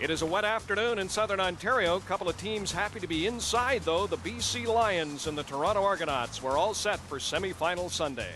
It is a wet afternoon in southern Ontario. A couple of teams happy to be inside, though. The BC Lions and the Toronto Argonauts were all set for semifinal Sunday.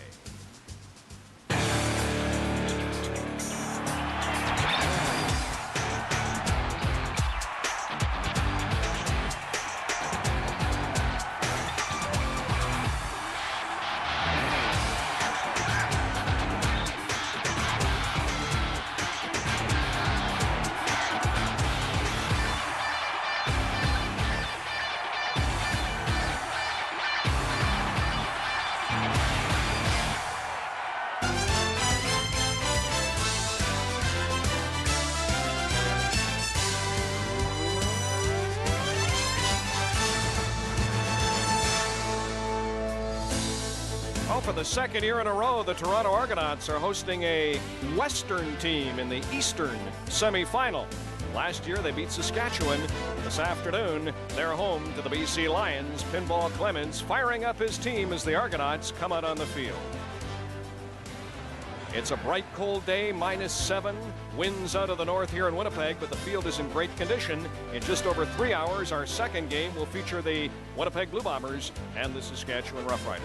For the second year in a row, the Toronto Argonauts are hosting a Western team in the Eastern semifinal. Last year, they beat Saskatchewan. This afternoon, they're home to the BC Lions. Pinball Clemens firing up his team as the Argonauts come out on the field. It's a bright, cold day, -7. Winds out of the north here in Winnipeg, but the field is in great condition. In just over 3 hours, our second game will feature the Winnipeg Blue Bombers and the Saskatchewan Roughriders.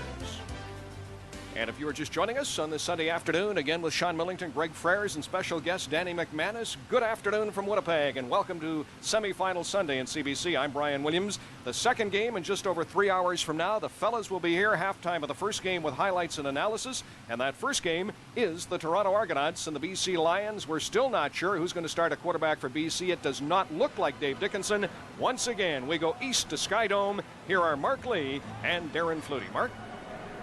And if you were just joining us on this Sunday afternoon, again with Sean Millington, Greg Frères, and special guest Danny McManus, good afternoon from Winnipeg, and welcome to semifinal Sunday in CBC. I'm Brian Williams. The second game in just over 3 hours from now. The fellas will be here halftime of the first game with highlights and analysis, and that first game is the Toronto Argonauts and the BC Lions. We're still not sure who's going to start a quarterback for BC. It does not look like Dave Dickinson. Once again, we go east to Skydome. Here are Mark Lee and Darren Flutie. Mark?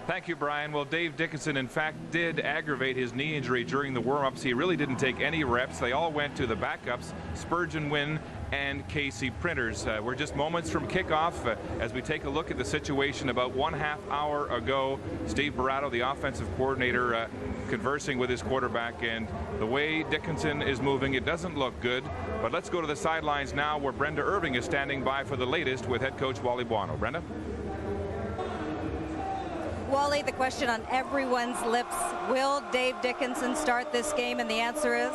Thank you, Brian. Well, Dave Dickinson, in fact, did aggravate his knee injury during the warm-ups. He really didn't take any reps. They all went to the backups, Spurgeon Wynn and Casey Printers. We're just moments from kickoff as we take a look at the situation about 1/2 hour ago. Steve Barato, the offensive coordinator, conversing with his quarterback, and the way Dickinson is moving, it doesn't look good. But let's go to the sidelines now, where Brenda Irving is standing by for the latest with head coach Wally Buono. Brenda? Wally, the question on everyone's lips, will Dave Dickinson start this game? And the answer is?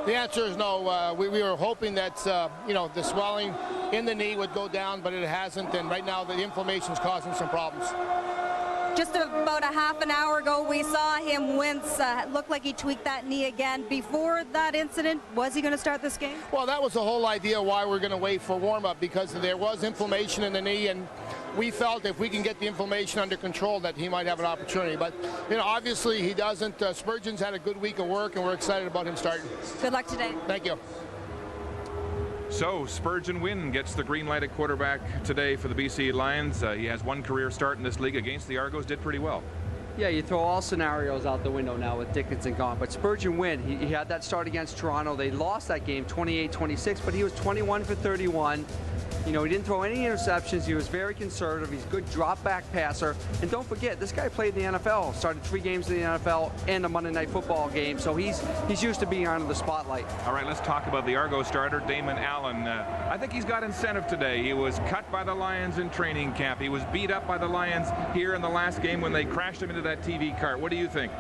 The answer is no. We were hoping that, the swelling in the knee would go down, but it hasn't. And right now the inflammation is causing some problems. Just about a half an hour ago, we saw him wince. Looked like he tweaked that knee again. Before that incident, was he going to start this game? Well, that was the whole idea why we're going to wait for warm-up, because there was inflammation in the knee, and we felt if we can get the inflammation under control that he might have an opportunity. But, obviously he doesn't. Spurgeon's had a good week of work, and we're excited about him starting. Good luck today. Thank you. So Spurgeon Wynn gets the green light at quarterback today for the BC Lions. He has one career start in this league against the Argos, did pretty well. Yeah, you throw all scenarios out the window now with Dickinson gone. But Spurgeon Wynn, he had that start against Toronto. They lost that game 28-26, but he was 21 for 31. He didn't throw any interceptions. He was very conservative. He's a good drop-back passer. And don't forget, this guy played in the NFL, started 3 games in the NFL and a Monday Night Football game. So he's used to being under the spotlight. All right, let's talk about the Argo starter, Damon Allen. I think he's got incentive today. He was cut by the Lions in training camp. He was beat up by the Lions here in the last game when they crashed him into that TV cart. What do you think?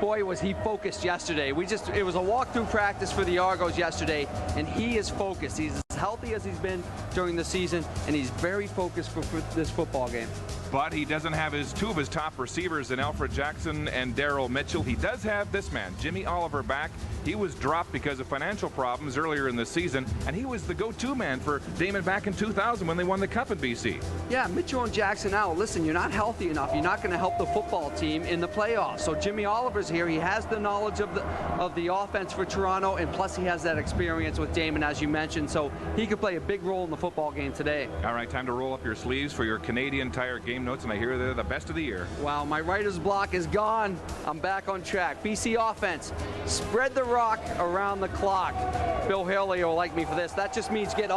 Boy, was he focused yesterday. It was a walkthrough practice for the Argos yesterday, and he is focused. He's as healthy as he's been during the season, and he's very focused for this football game. But he doesn't have two of his top receivers in Alfred Jackson and Daryl Mitchell. He does have this man, Jimmy Oliver, back. He was dropped because of financial problems earlier in the season, and he was the go-to man for Damon back in 2000 when they won the Cup in BC. Yeah, Mitchell and Jackson out. Listen, you're not healthy enough. You're not going to help the football team in the playoffs. So Jimmy Oliver's here. He has the knowledge of the offense for Toronto, and plus he has that experience with Damon, as you mentioned. So he could play a big role in the football game today. All right, time to roll up your sleeves for your Canadian Tire game notes, and I hear they're the best of the year. Wow, my writer's block is gone. I'm back on track. BC offense, spread the rock around the clock. Bill Haley will like me for this. That just means get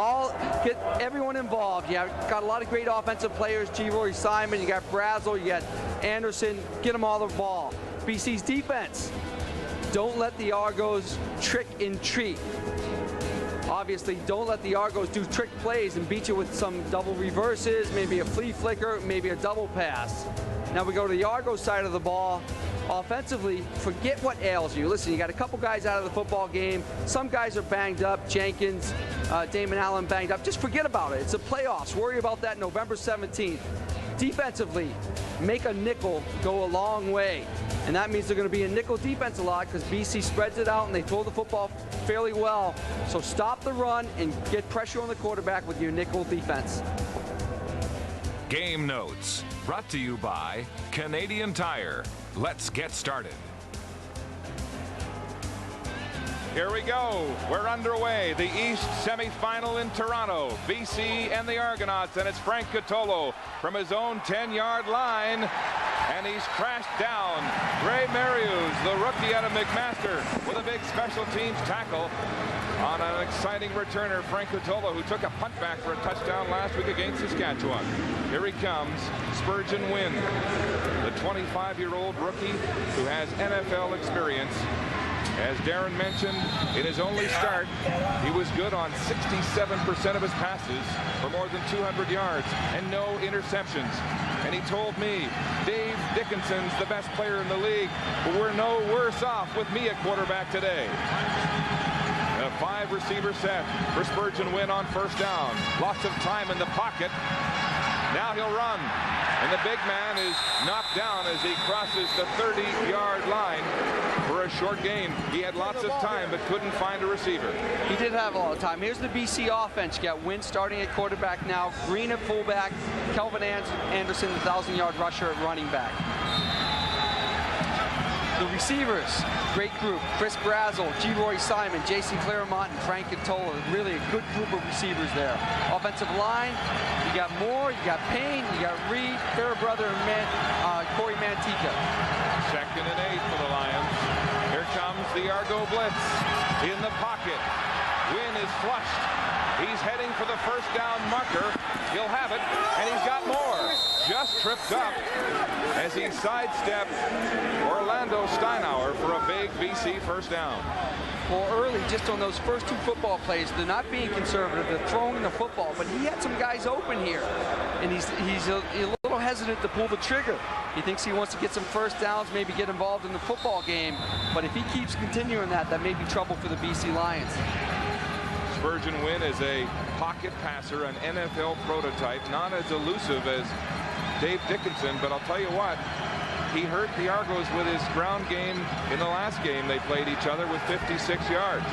everyone involved. You got a lot of great offensive players. G. Roy Simon, you got Brazel, you got Anderson. Get them all the ball. BC's defense, don't let the Argos trick and treat. Obviously, don't let the Argos do trick plays and beat you with some double reverses, maybe a flea flicker, maybe a double pass. Now we go to the Argos side of the ball. Offensively, forget what ails you. Listen, you got a couple guys out of the football game. Some guys are banged up. Jenkins, Damon Allen banged up. Just forget about it. It's the playoffs. Worry about that November 17th. Defensively, make a nickel go a long way. And that means they're going to be a nickel defense a lot because BC spreads it out and they throw the football fairly well. So stop the run and get pressure on the quarterback with your nickel defense. Game notes brought to you by Canadian Tire. Let's get started. Here we go. We're underway. The East semifinal in Toronto. BC and the Argonauts, and it's Frank Catolo from his own 10-yard line, and he's crashed down. Ray Marius, the rookie out of McMaster, with a big special teams tackle on an exciting returner, Frank Catolo, who took a punt back for a touchdown last week against Saskatchewan. Here he comes, Spurgeon Wynn, the 25-year-old rookie who has NFL experience. As Darren mentioned, in his only start, he was good on 67% of his passes for more than 200 yards and no interceptions. And he told me, Dave Dickinson's the best player in the league, but we're no worse off with me at quarterback today. A 5-receiver set for Spurgeon Wynn on first down. Lots of time in the pocket. Now he'll run. And the big man is knocked down as he crosses the 30-yard line for a short gain. He had lots of time but couldn't find a receiver. He did have a lot of time. Here's the BC offense. You got Wynn starting at quarterback now, Green at fullback, Kelvin Anderson, the 1,000-yard rusher at running back. The receivers, great group. Chris Brazel, G. Roy Simon, Jason Claremont, and Frank Catolo. Really a good group of receivers there. Offensive line, you got Moore, you got Payne, you got Reed, Fairbrother, and Corey Mantica. 2nd and 8 for the Lions. Here comes the Argo blitz in the pocket. Wynn is flushed. He's heading for the first down marker. He'll have it, and he's got more. Just tripped up as he sidestepped Orlando Steinauer for a big BC first down. Well, early, just on those first 2 football plays, they're not being conservative. They're throwing the football, but he had some guys open here, and he's a little hesitant to pull the trigger. He thinks he wants to get some first downs, maybe get involved in the football game, but if he keeps continuing that, that may be trouble for the BC Lions. Spurgeon Wynn is a pocket passer, an NFL prototype, not as elusive as Dave Dickinson, but I'll tell you what, he hurt the Argos with his ground game in the last game they played each other with 56 yards.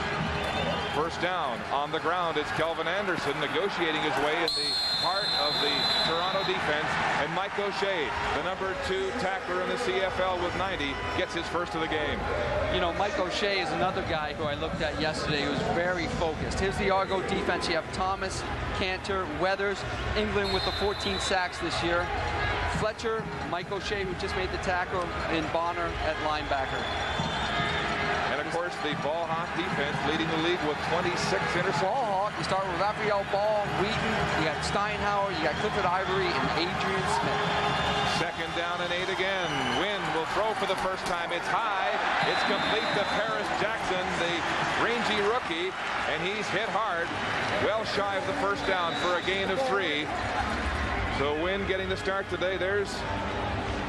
First down on the ground. It's Kelvin Anderson negotiating his way in the heart of the Toronto defense, and Mike O'Shea, the number 2 tackler in the CFL with 90, gets his first of the game. You know, Mike O'Shea is another guy who I looked at yesterday who was very focused. Here's the Argo defense. You have Thomas, Cantor, Weathers, England with the 14 sacks this year. Fletcher, Mike O'Shea, who just made the tackle, and Bonner at linebacker. And of course, the ball hawk defense leading the league with 26 interceptions. Ball hawk, you start with Raphael Ball, Wheaton, you got Steinhauer, you got Clifford Ivory, and Adrian Smith. 2nd down and 8 again. Wynn will throw for the first time. It's high. It's complete to Paris Jackson, the rangy rookie, and he's hit hard. Well shy of the first down for a gain of 3. So Wynn getting the start today. There's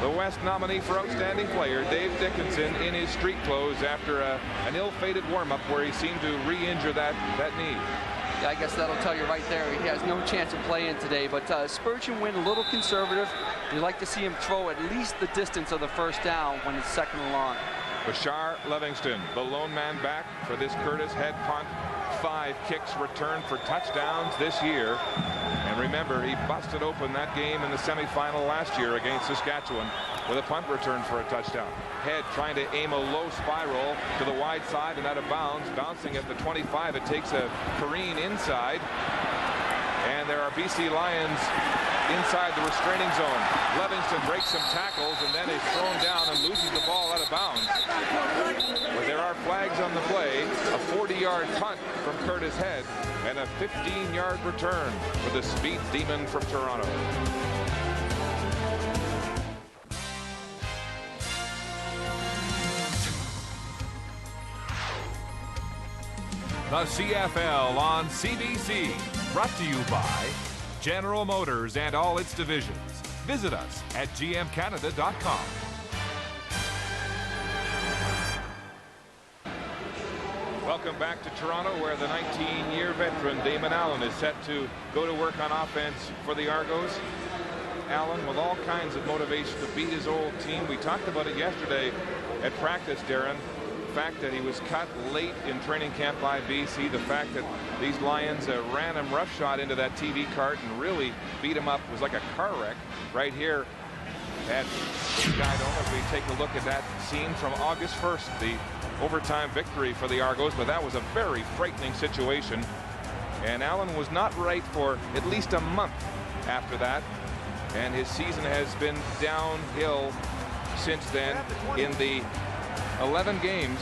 the West nominee for outstanding player, Dave Dickinson, in his street clothes after an ill-fated warm-up where he seemed to re-injure that knee. Yeah, I guess that'll tell you right there. He has no chance of playing today, but Spurgeon Wynn a little conservative. You like to see him throw at least the distance of the first down when it's 2nd and long. Bashar Livingston, the lone man back for this Curtis head punt. 5 kicks returned for touchdowns this year. And remember, he busted open that game in the semifinal last year against Saskatchewan with a punt return for a touchdown. Head trying to aim a low spiral to the wide side and out of bounds. Bouncing at the 25, it takes a careen inside. And there are BC Lions inside the restraining zone. Livingston breaks some tackles and then is thrown down and loses the ball out of bounds. But there are flags on the play. A 40-yard punt from Curtis Head and a 15-yard return for the speed demon from Toronto. The CFL on CBC, brought to you by General Motors and all its divisions. Visit us at gmcanada.com. Welcome back to Toronto, where the 19-year veteran Damon Allen is set to go to work on offense for the Argos. Allen with all kinds of motivation to beat his old team. We talked about it yesterday at practice, Darren. The fact that he was cut late in training camp by BC, the fact that these Lions ran him roughshod into that TV cart and really beat him up. It was like a car wreck right here at Skydome, as we take a look at that scene from August 1st, the overtime victory for the Argos. But that was a very frightening situation, and Allen was not right for at least a month after that, and his season has been downhill since then. In the 11 games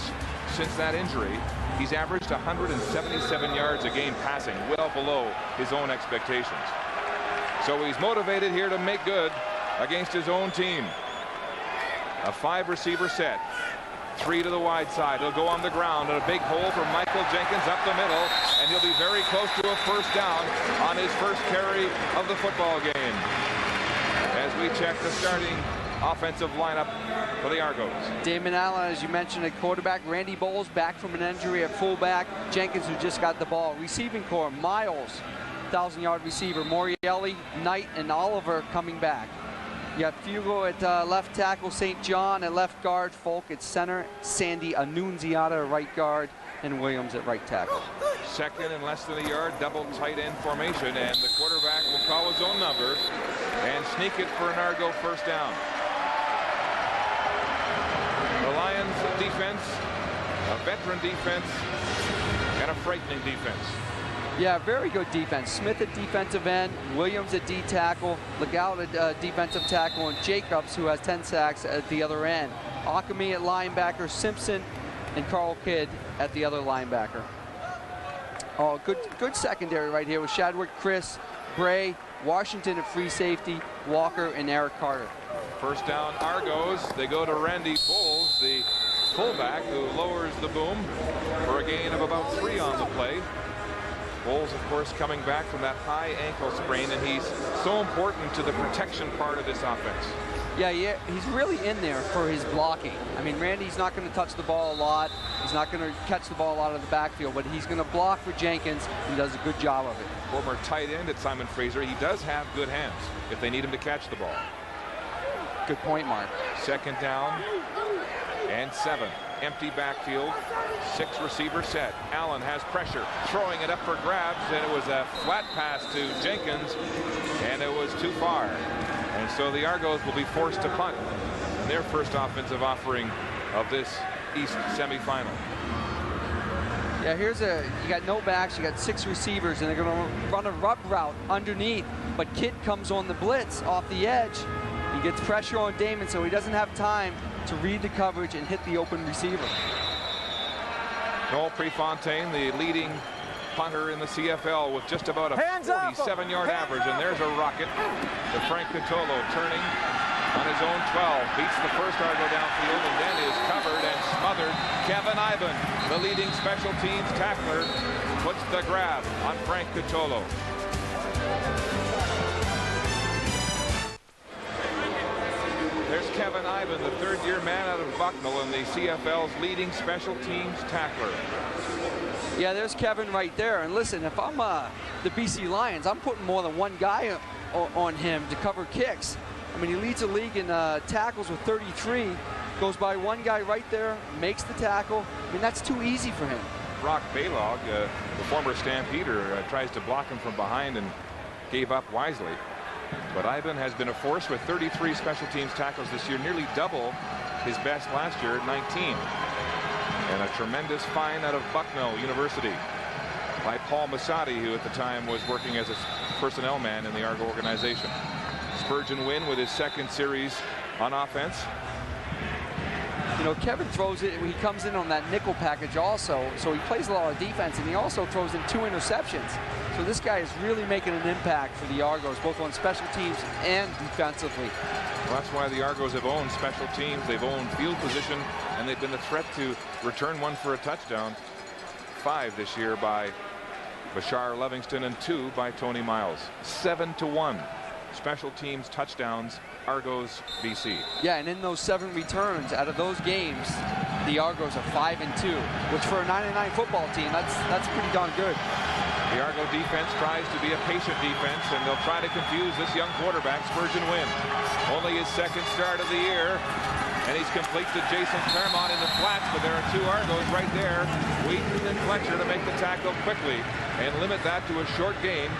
since that injury, he's averaged 177 yards a game passing, well below his own expectations. So he's motivated here to make good against his own team. A 5-receiver set. 3 to the wide side. He'll go on the ground, and a big hole for Michael Jenkins up the middle, and he'll be very close to a first down on his first carry of the football game. As we check the starting offensive lineup for the Argos. Damon Allen, as you mentioned, at quarterback. Randy Bowles back from an injury at fullback. Jenkins, who just got the ball. Receiving core, Miles, 1,000-yard receiver. Morielli, Knight, and Oliver coming back. You have Fugo at left tackle, St. John at left guard, Folk at center, Sandy Annunziata at right guard, and Williams at right tackle. Second and less than a yard, double tight end formation, and the quarterback will call his own number and sneak it for an Argo first down. The Lions defense, a veteran defense, and a frightening defense. Yeah, very good defense. Smith at defensive end, Williams at D tackle, Legal at defensive tackle, and Jacobs, who has 10 sacks, at the other end. Akami at linebacker, Simpson and Carl Kidd at the other linebacker. Oh, good secondary right here with Shadwick, Chris, Bray, Washington at free safety, Walker, and Eric Carter. First down, Argos. They go to Randy Bowles, the fullback, who lowers the boom for a gain of about 3 on the play. Bowles, of course, coming back from that high ankle sprain, and he's so important to the protection part of this offense. Yeah, he's really in there for his blocking. I mean, Randy's not going to touch the ball a lot. He's not going to catch the ball out of the backfield, but he's going to block for Jenkins and does a good job of it. Former tight end at Simon Fraser, he does have good hands if they need him to catch the ball. Good point, Mark. Second down and 7. Empty backfield, 6-receiver set. Allen has pressure, throwing it up for grabs, and it was a flat pass to Jenkins, and it was too far. And so the Argos will be forced to punt in their first offensive offering of this East semifinal. Yeah, you got no backs, you got 6 receivers, and they're going to run a rub route underneath, but Kidd comes on the blitz off the edge. He gets pressure on Damon, so he doesn't have time to read the coverage and hit the open receiver. Noel Prefontaine, the leading punter in the CFL, with just about a 47-yard average, and there's a rocket to Frank Catolo, turning on his own 12, beats the first Argo downfield, and then is covered and smothered. Kevin Ivan, the leading special teams tackler, puts the grab on Frank Catolo. There's Kevin Ivan, the third-year man out of Bucknell and the CFL's leading special teams tackler. Yeah, there's Kevin right there. And listen, if I'm the BC Lions, I'm putting more than one guy on him to cover kicks. I mean, he leads the league in tackles with 33, goes by one guy right there, makes the tackle. I mean, that's too easy for him. Brock Baylog, the former Stampeder, tries to block him from behind and gave up wisely. But Ivan has been a force with 33 special teams tackles this year, nearly double his best last year at 19. And a tremendous find out of Bucknell University by Paul Masadi, who at the time was working as a personnel man in the Argo organization. Spurgeon Wynn with his second series on offense. You know, Kevin throws it, he comes in on that nickel package also, so he plays a lot of defense, and he also throws in 2 interceptions. So this guy is really making an impact for the Argos, both on special teams and defensively. Well, that's why the Argos have owned special teams, they've owned field position, and they've been a threat to return one for a touchdown. 5 this year by Bashar Livingston and 2 by Tony Miles. 7-1 special teams touchdowns Argos BC. Yeah, and in those 7 returns, out of those games, the Argos are 5-2, which for a 99 football team, that's pretty darn good. The Argo defense tries to be a patient defense, and they'll try to confuse this young quarterback, Spurgeon Wynn. Only his second start of the year, and he's complete to Jason Claremont in the flats, but there are 2 Argos right there, Wheaton and Fletcher, to make the tackle quickly and limit that to a short gain.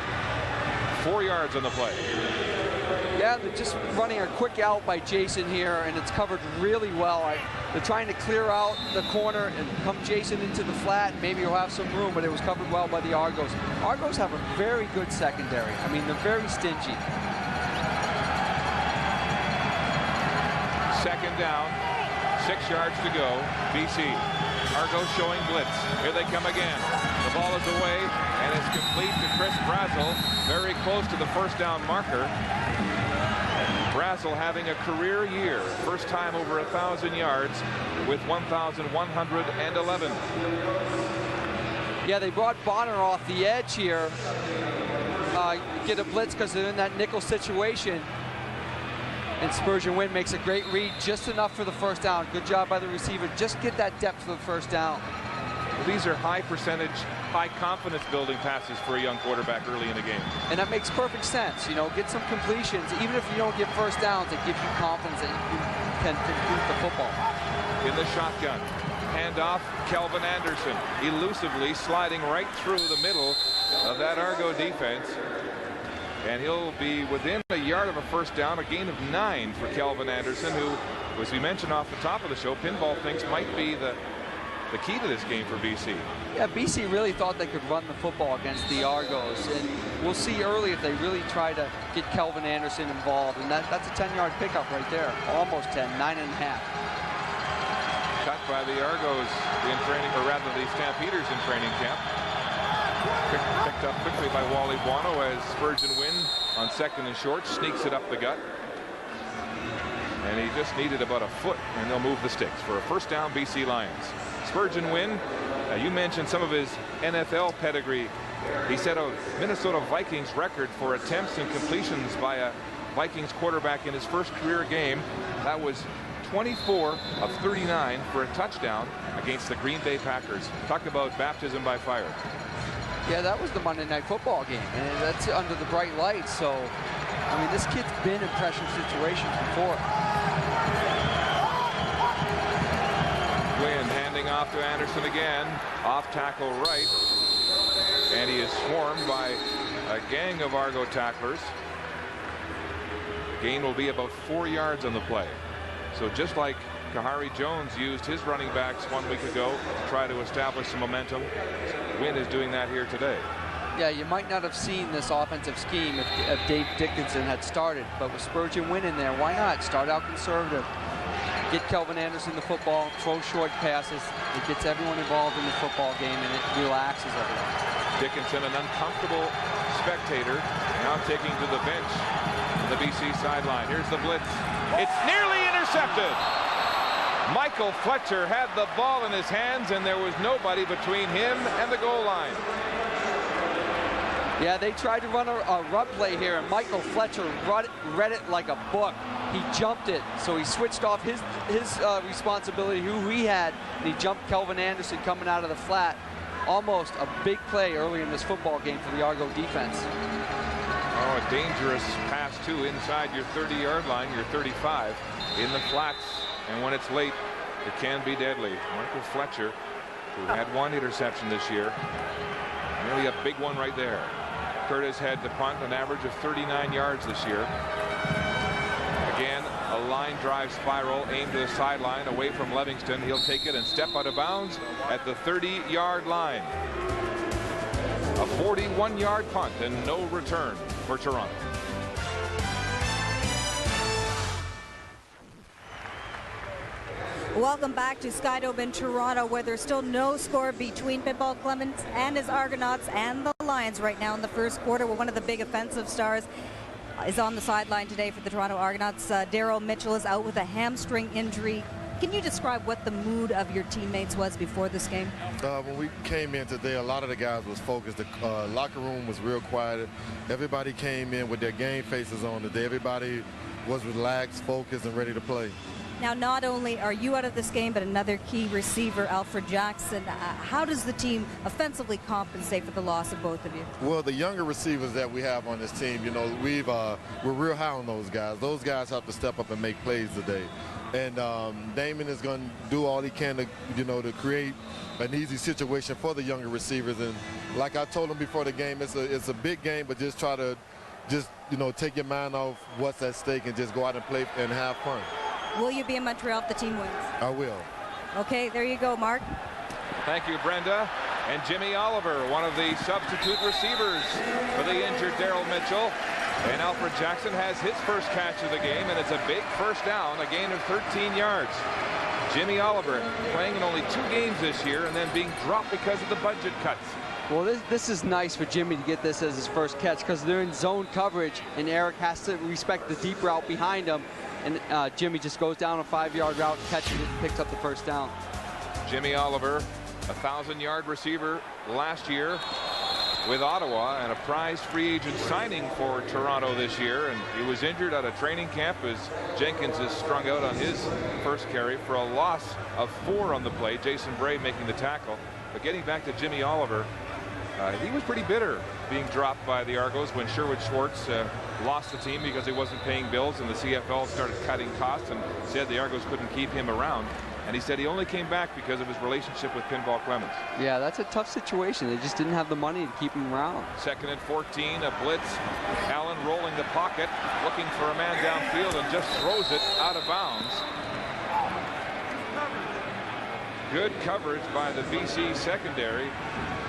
4 yards on the play. Yeah, they're just running a quick out by Jason here, and it's covered really well. They're trying to clear out the corner and come Jason into the flat. Maybe he'll have some room, but it was covered well by the Argos. Argos have a very good secondary. I mean, they're very stingy. Second down, 6 yards to go. BC. Argos showing blitz. Here they come again. The ball is away, and it's complete to Chris Brazel, very close to the first down marker. Brazel having a career year, first time over 1,000 yards with 1,111. Yeah, they brought Bonner off the edge here. Get a blitz because they're in that nickel situation. And Spurgeon Wynn makes a great read, just enough for the first down. Good job by the receiver. Just get that depth for the first down. Well, these are high percentage, high confidence building passes for a young quarterback early in the game. And that makes perfect sense. You know, get some completions. Even if you don't get first downs, it gives you confidence that you can complete the football. In the shotgun, handoff, Kelvin Anderson, elusively sliding right through the middle of that Argo defense. And he'll be within a yard of a first down, a gain of 9 for Kelvin Anderson, who, as we mentioned off the top of the show, Pinball thinks might be the key to this game for BC. Yeah, BC really thought they could run the football against the Argos, and we'll see early if they really try to get Kelvin Anderson involved, and that's a 10-yard pickup right there, almost 10, 9.5. Cut by the Argos in training, or rather the Stampeders in training camp. Picked up quickly by Wally Buono as Spurgeon Wynn on second and short sneaks it up the gut. And he just needed about a foot, and they'll move the sticks for a first down, BC Lions. Spurgeon Wynn, you mentioned some of his NFL pedigree. He set a Minnesota Vikings record for attempts and completions by a Vikings quarterback in his first career game. That was 24 of 39 for a touchdown against the Green Bay Packers. Talk about baptism by fire. Yeah, that was the Monday Night Football game, and that's under the bright lights. So, I mean, this kid's been in pressure situations before. Wynn handing off to Anderson again, off tackle right, and he is swarmed by a gang of Argo tacklers. Gain will be about 4 yards on the play. So just like Kahari Jones used his running backs 1 week ago to try to establish some momentum, Wynn is doing that here today. Yeah, you might not have seen this offensive scheme if Dave Dickinson had started, but with Spurgeon Wynn in there, why not start out conservative? Get Kelvin Anderson the football, throw short passes. It gets everyone involved in the football game, and it relaxes everyone. Dickinson, an uncomfortable spectator, now taking to the bench on the BC sideline. Here's the blitz. It's nearly intercepted. Michael Fletcher had the ball in his hands, and there was nobody between him and the goal line. Yeah, they tried to run a run play here, and Michael Fletcher read it like a book. He jumped it, so he switched off his responsibility, who he had, and he jumped Kelvin Anderson coming out of the flat. Almost a big play early in this football game for the Argo defense. Oh, a dangerous pass, too, inside your 30-yard line, your 35, in the flats. And when it's late, it can be deadly. Michael Fletcher, who had 1 interception this year, nearly a big one right there. Curtis had the punt, an average of 39 yards this year. Again, a line drive spiral aimed to the sideline away from Livingston. He'll take it and step out of bounds at the 30-yard line. A 41-yard punt and no return for Toronto. Welcome back to Skydome in Toronto, where there's still no score between Pinball Clements and his Argonauts and the Lions right now in the first quarter, where one of the big offensive stars is on the sideline today for the Toronto Argonauts. Daryl Mitchell is out with a hamstring injury. Can you describe what the mood of your teammates was before this game? When we came in today, a lot of the guys was focused. The locker room was real quiet. Everybody came in with their game faces on today. Everybody was relaxed, focused, and ready to play. Now, not only are you out of this game, but another key receiver, Alfred Jackson. How does the team offensively compensate for the loss of both of you? Well, the younger receivers that we have on this team, you know, we're real high on those guys. Those guys have to step up and make plays today. And Damon is going to do all he can to, you know, to create an easy situation for the younger receivers. And like I told him before the game, it's a big game, but just try to you know, take your mind off what's at stake and just go out and play and have fun. Will you be in Montreal if the team wins? I will. Okay, there you go, Mark. Thank you, Brenda. And Jimmy Oliver, one of the substitute receivers for the injured Daryl Mitchell. And Alfred Jackson has his first catch of the game, and it's a big first down, a gain of 13 yards. Jimmy Oliver playing in only 2 games this year and then being dropped because of the budget cuts. Well, this is nice for Jimmy to get this as his first catch because they're in zone coverage, and Eric has to respect the deep route behind him. And Jimmy just goes down a 5-yard route, catches it, and picks up the first down. Jimmy Oliver, a 1,000-yard receiver last year with Ottawa and a prize free agent signing for Toronto this year. And he was injured at a training camp as Jenkins is strung out on his first carry for a loss of 4 on the play. Jason Bray making the tackle. But getting back to Jimmy Oliver, he was pretty bitter being dropped by the Argos when Sherwood Schwartz lost the team because he wasn't paying bills, and the CFL started cutting costs and said the Argos couldn't keep him around. And he said he only came back because of his relationship with Pinball Clemens. Yeah, that's a tough situation. They just didn't have the money to keep him around. 2nd and 14, a blitz. Allen rolling the pocket, looking for a man downfield, and just throws it out of bounds. Good coverage by the BC secondary,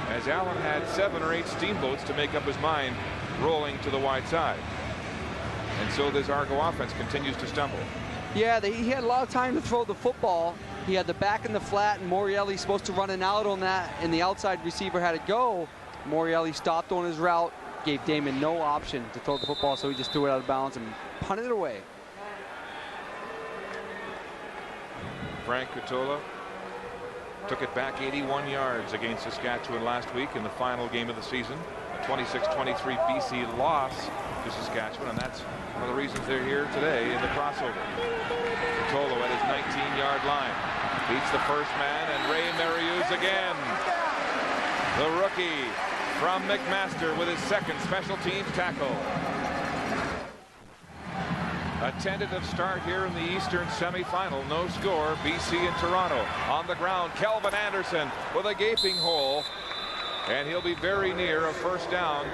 as Allen had 7 or 8 steamboats to make up his mind rolling to the wide side. And so this Argo offense continues to stumble. Yeah, he had a lot of time to throw the football. He had the back in the flat, and Morelli's supposed to run an out on that, and the outside receiver had to go. Morelli stopped on his route, gave Damon no option to throw the football, so he just threw it out of bounds and punted it away. Frank Cutola took it back 81 yards against Saskatchewan last week in the final game of the season. A 26-23 BC loss to Saskatchewan, and that's one of the reasons they're here today in the crossover. Cutola at his 19-yard line beats the first man, and Ray Mariuz again. The rookie from McMaster with his 2nd special teams tackle. A tentative start here in the Eastern semifinal. No score. BC and Toronto on the ground. Kelvin Anderson with a gaping hole, and he'll be very near a first down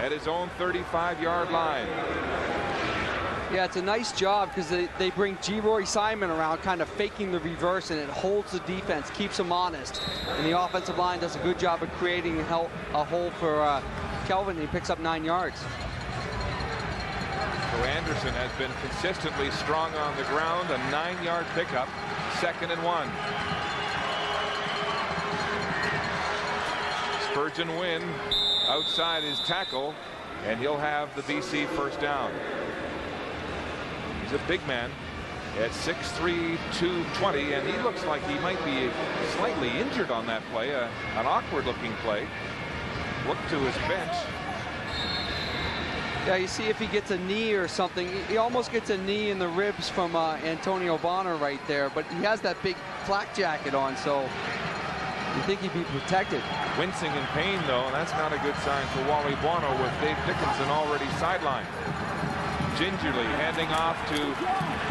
at his own 35-yard line. Yeah, it's a nice job because they bring G. Simon around, kind of faking the reverse, and it holds the defense, keeps them honest. And the offensive line does a good job of creating a hole for Kelvin, and he picks up 9 yards. So Anderson has been consistently strong on the ground. A 9-yard pickup, 2nd and 1. Spurgeon Wynn outside his tackle, and he'll have the BC first down. He's a big man at 6'3", 220, and he looks like he might be slightly injured on that play, an awkward-looking play. Look to his bench. Yeah, you see if he gets a knee or something. He almost gets a knee in the ribs from Antonio Bonner right there, but he has that big flak jacket on, so you think he'd be protected. Wincing in pain, though, and that's not a good sign for Wally Buono with Dave Dickinson already sidelined. Gingerly handing off to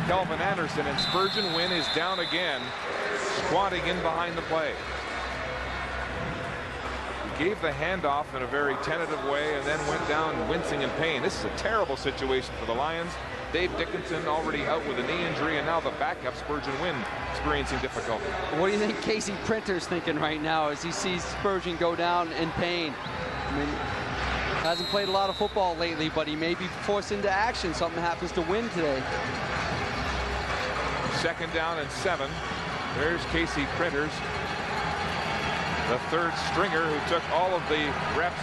Kelvin Anderson, and Spurgeon Wynn is down again, squatting in behind the play. He gave the handoff in a very tentative way and then went down wincing in pain. This is a terrible situation for the Lions. Dave Dickinson already out with a knee injury, and now the backup, Spurgeon Wynn, experiencing difficulty. What do you think Casey Printer's thinking right now as he sees Spurgeon go down in pain? I mean, hasn't played a lot of football lately, but he may be forced into action. Something happens to Wynn today. 2nd down and 7. There's Casey Printers, the 3rd stringer who took all of the reps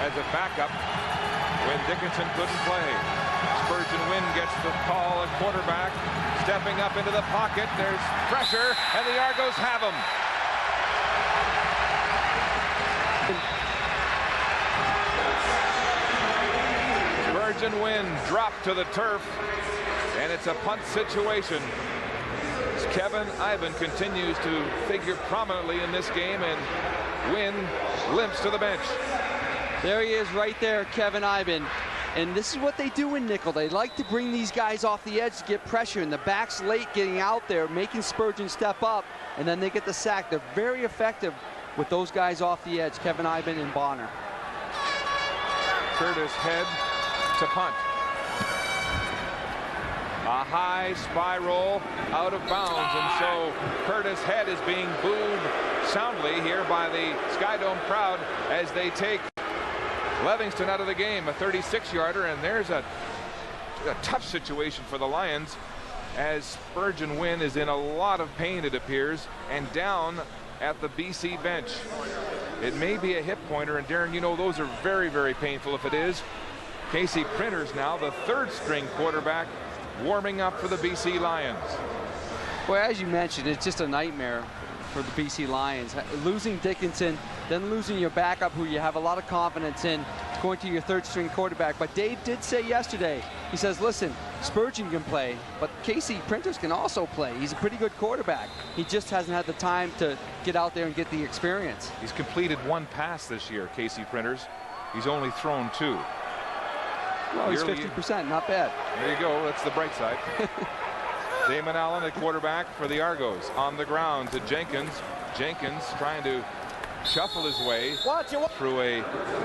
as a backup when Dickinson couldn't play. Spurgeon Wynn gets the call at quarterback, stepping up into the pocket. There's pressure, and the Argos have him. Spurgeon Wynn dropped to the turf And it's a punt situation. Kevin Ivan continues to figure prominently in this game, and Wynn limps to the bench. There he is right there, Kevin Ivan. And this is what they do in nickel. They like to bring these guys off the edge to get pressure, and the back's late getting out there, making Spurgeon step up, and then they get the sack. They're very effective with those guys off the edge, Kevin Ivan and Bonner. Curtis Head to punt. A high spiral out of bounds, and so Curtis Head is being booed soundly here by the Skydome crowd as they take Levingston out of the game, a 36-yarder, and there's a tough situation for the Lions as Spurgeon Wynn is in a lot of pain, it appears, and down at the BC bench. It may be a hip pointer, and Darren, you know those are very, very painful if it is. Casey Printers now, the third-string quarterback, warming up for the BC Lions. Well, as you mentioned, it's just a nightmare for the BC Lions. Losing Dickinson, then losing your backup who you have a lot of confidence in, going to your third-string quarterback. But Dave did say yesterday, he says, listen, Spurgeon can play, but Casey Printers can also play. He's a pretty good quarterback. He just hasn't had the time to get out there and get the experience. He's completed one pass this year, Casey Printers. He's only thrown 2. Well, he's 50%, not bad. There you go, that's the bright side. Damon Allen at quarterback for the Argos. On the ground to Jenkins. Jenkins trying to shuffle his way through a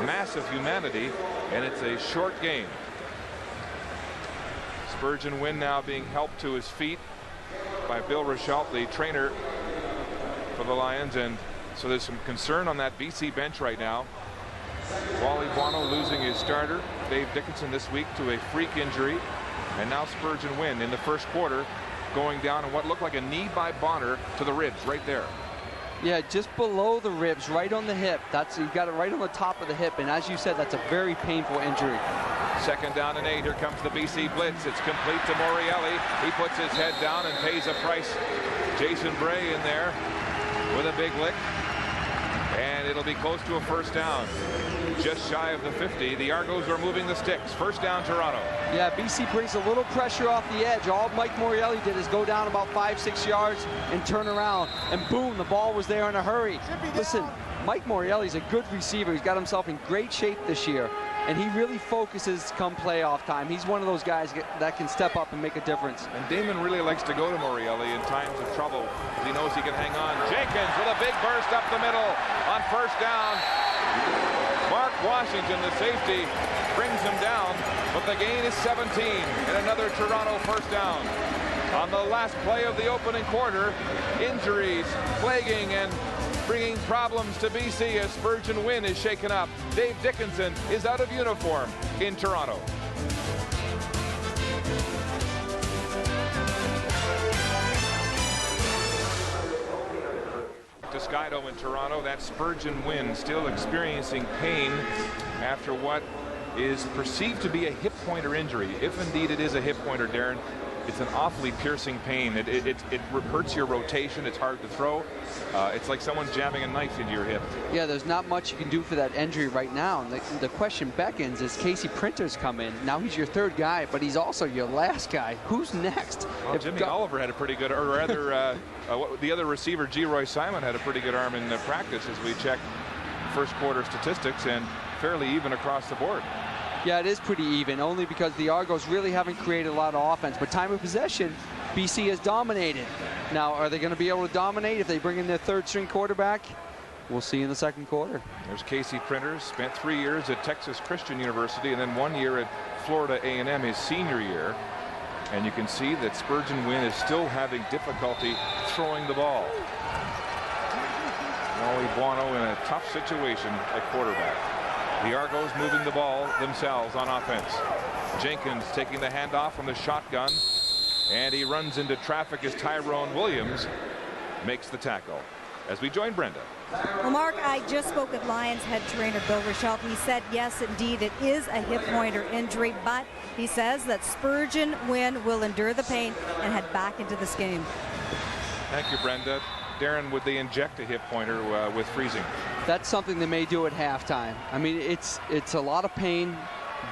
mass of humanity, and it's a short game. Spurgeon Wynn now being helped to his feet by Bill Rochelle, the trainer for the Lions, and so there's some concern on that BC bench right now. Wally Buono losing his starter, Dave Dickinson, this week to a freak injury, and now Spurgeon Wynn in the first quarter going down in what looked like a knee by Bonner to the ribs right there. Yeah, just below the ribs, right on the hip. You got it right on the top of the hip, and as you said, that's a very painful injury. Second down and 8. Here comes the BC blitz. It's complete to Morielli. He puts his head down and pays a price. Jason Bray in there with a big lick, and it'll be close to a first down. Just shy of the 50. The Argos are moving the sticks. First down, Toronto. Yeah, BC brings a little pressure off the edge. All Mike Morielli did is go down about 5-6 yards and turn around, and boom, the ball was there in a hurry. Listen, Mike Morielli's a good receiver. He's got himself in great shape this year, and he really focuses come playoff time. He's one of those guys that can step up and make a difference. And Damon really likes to go to Morielli in times of trouble because he knows he can hang on. Jenkins with a big burst up the middle on first down. Mark Washington, the safety, brings him down, but the gain is 17 and another Toronto first down. On the last play of the opening quarter, injuries plaguing and bringing problems to BC as Spurgeon Wynn is shaken up. Dave Dickinson is out of uniform in Toronto. To Skydome in Toronto, that Spurgeon Wynn still experiencing pain after what is perceived to be a hip pointer injury. If indeed it is a hip pointer, Darren, it's an awfully piercing pain. It hurts your rotation. It's hard to throw. It's like someone jamming a knife into your hip. Yeah, there's not much you can do for that injury right now. And the question beckons is Casey Printers come in. Now he's your third guy, but he's also your last guy. Who's next? Well, Jimmy Oliver had a pretty good, or rather, the other receiver, G. Roy Simon, had a pretty good arm in practice as we checked first quarter statistics, and fairly even across the board. Yeah, it is pretty even, only because the Argos really haven't created a lot of offense. But time of possession, BC has dominated. Now, are they going to be able to dominate if they bring in their third-string quarterback? We'll see in the second quarter. There's Casey Printers, spent 3 years at Texas Christian University and then 1 year at Florida A&M his senior year. And you can see that Spurgeon Wynn is still having difficulty throwing the ball. Wally Buono in a tough situation at quarterback. The Argos moving the ball themselves on offense. Jenkins taking the handoff from the shotgun, and he runs into traffic as Tyrone Williams makes the tackle. As we join Brenda. Well, Mark, I just spoke with Lions head trainer Bill Rochelle. He said, yes, indeed, it is a hip pointer injury, but he says that Spurgeon Wynn will endure the pain and head back into this game. Thank you, Brenda. Darren, would they inject a hip pointer with freezing? That's something they may do at halftime. I mean, it's a lot of pain.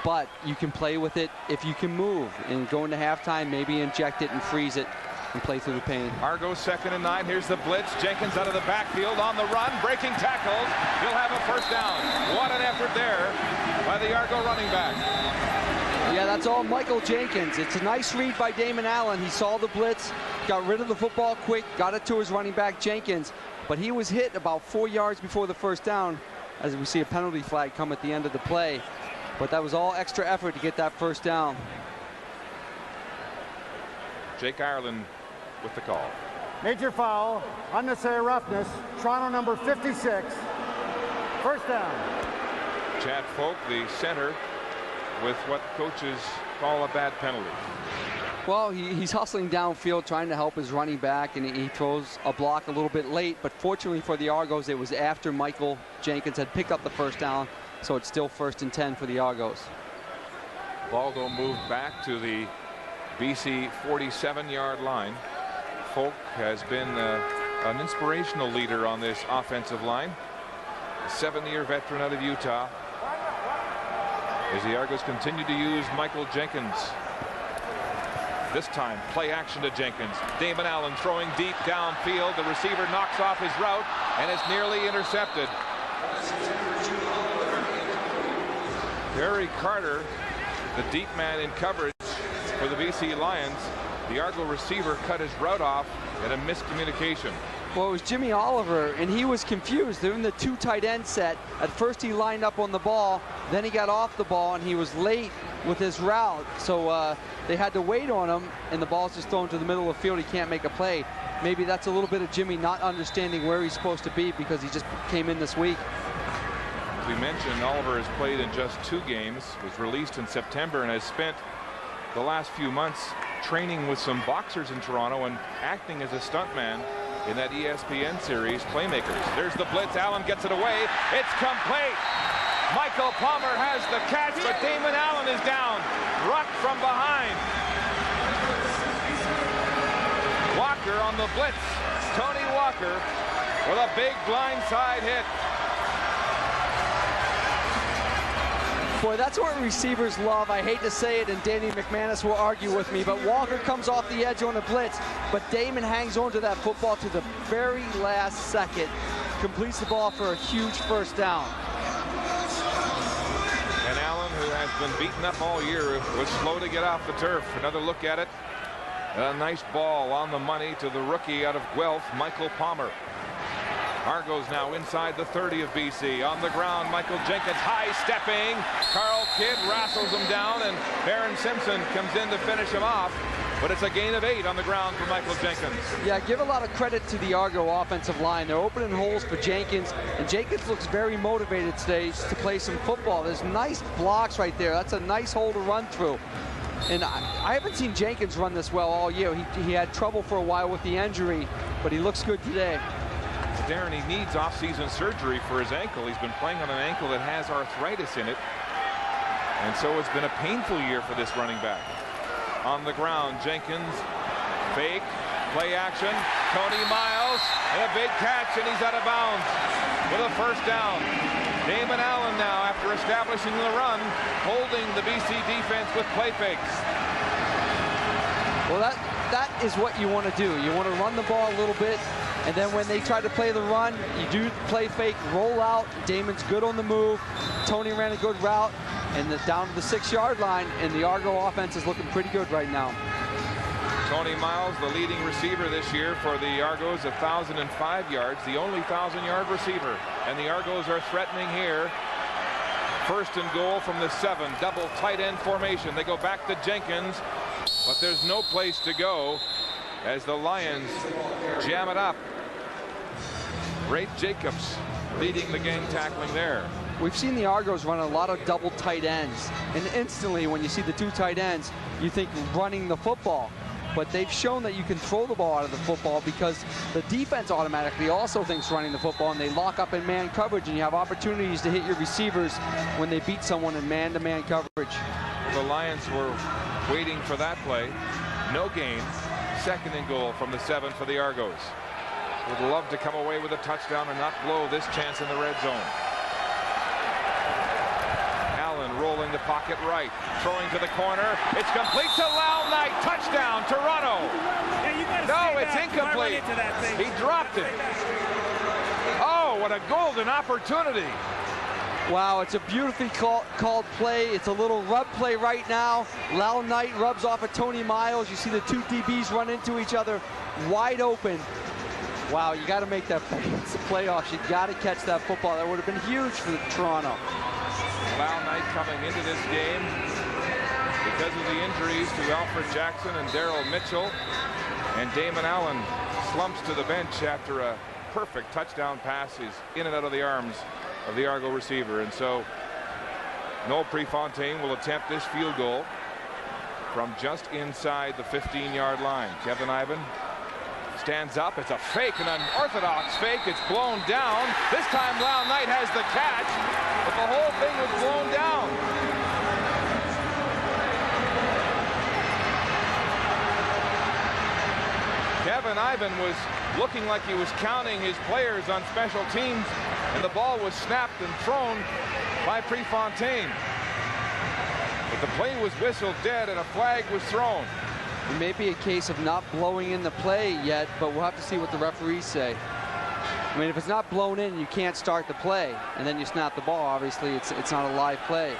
but you can play with it if you can move and go into halftime, maybe inject it and freeze it and play through the pain. Argos 2nd and 9. Here's the blitz. Jenkins out of the backfield on the run, breaking tackles. He'll have a first down. What an effort there by the Argo running back. Yeah, that's all Michael Jenkins. It's a nice read by Damon Allen. He saw the blitz, got rid of the football quick, got it to his running back Jenkins, but he was hit about 4 yards before the first down, as we see a penalty flag come at the end of the play. But that was all extra effort to get that first down. Jake Ireland with the call. Major foul, unnecessary roughness, Toronto number 56. First down. Chad Folk, the center, with what coaches call a bad penalty. Well, he's hustling downfield trying to help his running back, and he throws a block a little bit late, but fortunately for the Argos, it was after Michael Jenkins had picked up the first down, so it's still 1st and 10 for the Argos. Baldo moved back to the BC 47-yard line. Folk has been an inspirational leader on this offensive line. A 7-year veteran out of Utah. As the Argos continue to use Michael Jenkins. This time, play action to Jenkins. Damon Allen throwing deep downfield. The receiver knocks off his route, and it's nearly intercepted. Barry Carter, the deep man in coverage for the BC Lions. The Argo receiver cut his route off at a miscommunication. Well, it was Jimmy Oliver, and he was confused. They're in the 2 tight end set. At first, he lined up on the ball. Then he got off the ball, and he was late with his route. So they had to wait on him, and the ball's just thrown to the middle of the field. He can't make a play. Maybe that's a little bit of Jimmy not understanding where he's supposed to be because he just came in this week. As we mentioned, Oliver has played in just 2 games, was released in September, and has spent the last few months training with some boxers in Toronto and acting as a stuntman in that ESPN series, Playmakers. There's the blitz. Allen gets it away. It's complete. Michael Palmer has the catch, but Damon Allen is down. Rucked from behind. Walker on the blitz. Tony Walker with a big blindside hit. Boy, that's what receivers love. I hate to say it, and Danny McManus will argue with me, but Walker comes off the edge on a blitz, but Damon hangs on to that football to the very last second, completes the ball for a huge first down. And Allen, who has been beaten up all year, was slow to get off the turf. Another look at it. A nice ball on the money to the rookie out of Guelph, Michael Palmer. Argos now inside the 30 of BC. On the ground, Michael Jenkins high stepping. Carl Kidd wrestles him down, and Barron Simpson comes in to finish him off. But it's a gain of 8 on the ground for Michael Jenkins. Yeah, give a lot of credit to the Argo offensive line. They're opening holes for Jenkins, and Jenkins looks very motivated today to play some football. There's nice blocks right there. That's a nice hole to run through. And I haven't seen Jenkins run this well all year. He had trouble for a while with the injury, but he looks good today. Darren, he needs off-season surgery for his ankle. He's been playing on an ankle that has arthritis in it. And so it's been a painful year for this running back. On the ground, Jenkins, fake, play action, Tony Miles, and a big catch, and he's out of bounds with a first down. Damon Allen now, after establishing the run, holding the BC defense with play fakes. Well, that is what you want to do. You want to run the ball a little bit, and then when they try to play the run, you do play fake, roll out. Damon's good on the move. Tony ran a good route, and down to the 6-yard line, and the Argo offense is looking pretty good right now. Tony Miles, the leading receiver this year for the Argos, 1,005 yards, the only 1,000-yard receiver. And the Argos are threatening here. First and goal from the 7, double tight end formation. They go back to Jenkins, but there's no place to go as the Lions jam it up. Ray Jacobs leading the gang tackling there. We've seen the Argos run a lot of double tight ends, and instantly when you see the 2 tight ends, you think running the football. But they've shown that you can throw the ball out of the football because the defense automatically also thinks running the football, and they lock up in man coverage, and you have opportunities to hit your receivers when they beat someone in man-to-man coverage. The Lions were waiting for that play. No gain. Second and goal from the 7 for the Argos. Would love to come away with a touchdown and not blow this chance in the red zone. Allen rolling to pocket right. Throwing to the corner. It's complete to Lau Knight. Touchdown, Toronto. No, it's incomplete. He dropped it. Oh, what a golden opportunity. Wow, it's a beautifully called play. It's a little rub play right now. Lau Knight rubs off of Tony Miles. You see the two DBs run into each other, wide open. Wow, you got to make that play. It's the playoffs. You got to catch that football. That would have been huge for Toronto. Lau Knight coming into this game because of the injuries to Alfred Jackson and Daryl Mitchell. And Damon Allen slumps to the bench after a perfect touchdown pass. He's in and out of the arms of the Argo receiver. And so Noel Prefontaine will attempt this field goal from just inside the 15-yard line. Kevin Ivan stands up. It's a fake, an unorthodox fake. It's blown down. This time Lau Knight has the catch, but the whole thing was blown down. Kevin Ivan was looking like he was counting his players on special teams, and the ball was snapped and thrown by Prefontaine. But the play was whistled dead and a flag was thrown. It may be a case of not blowing in the play yet, but we'll have to see what the referees say. I mean, if it's not blown in, you can't start the play, and then you snap the ball. Obviously, it's not a live play.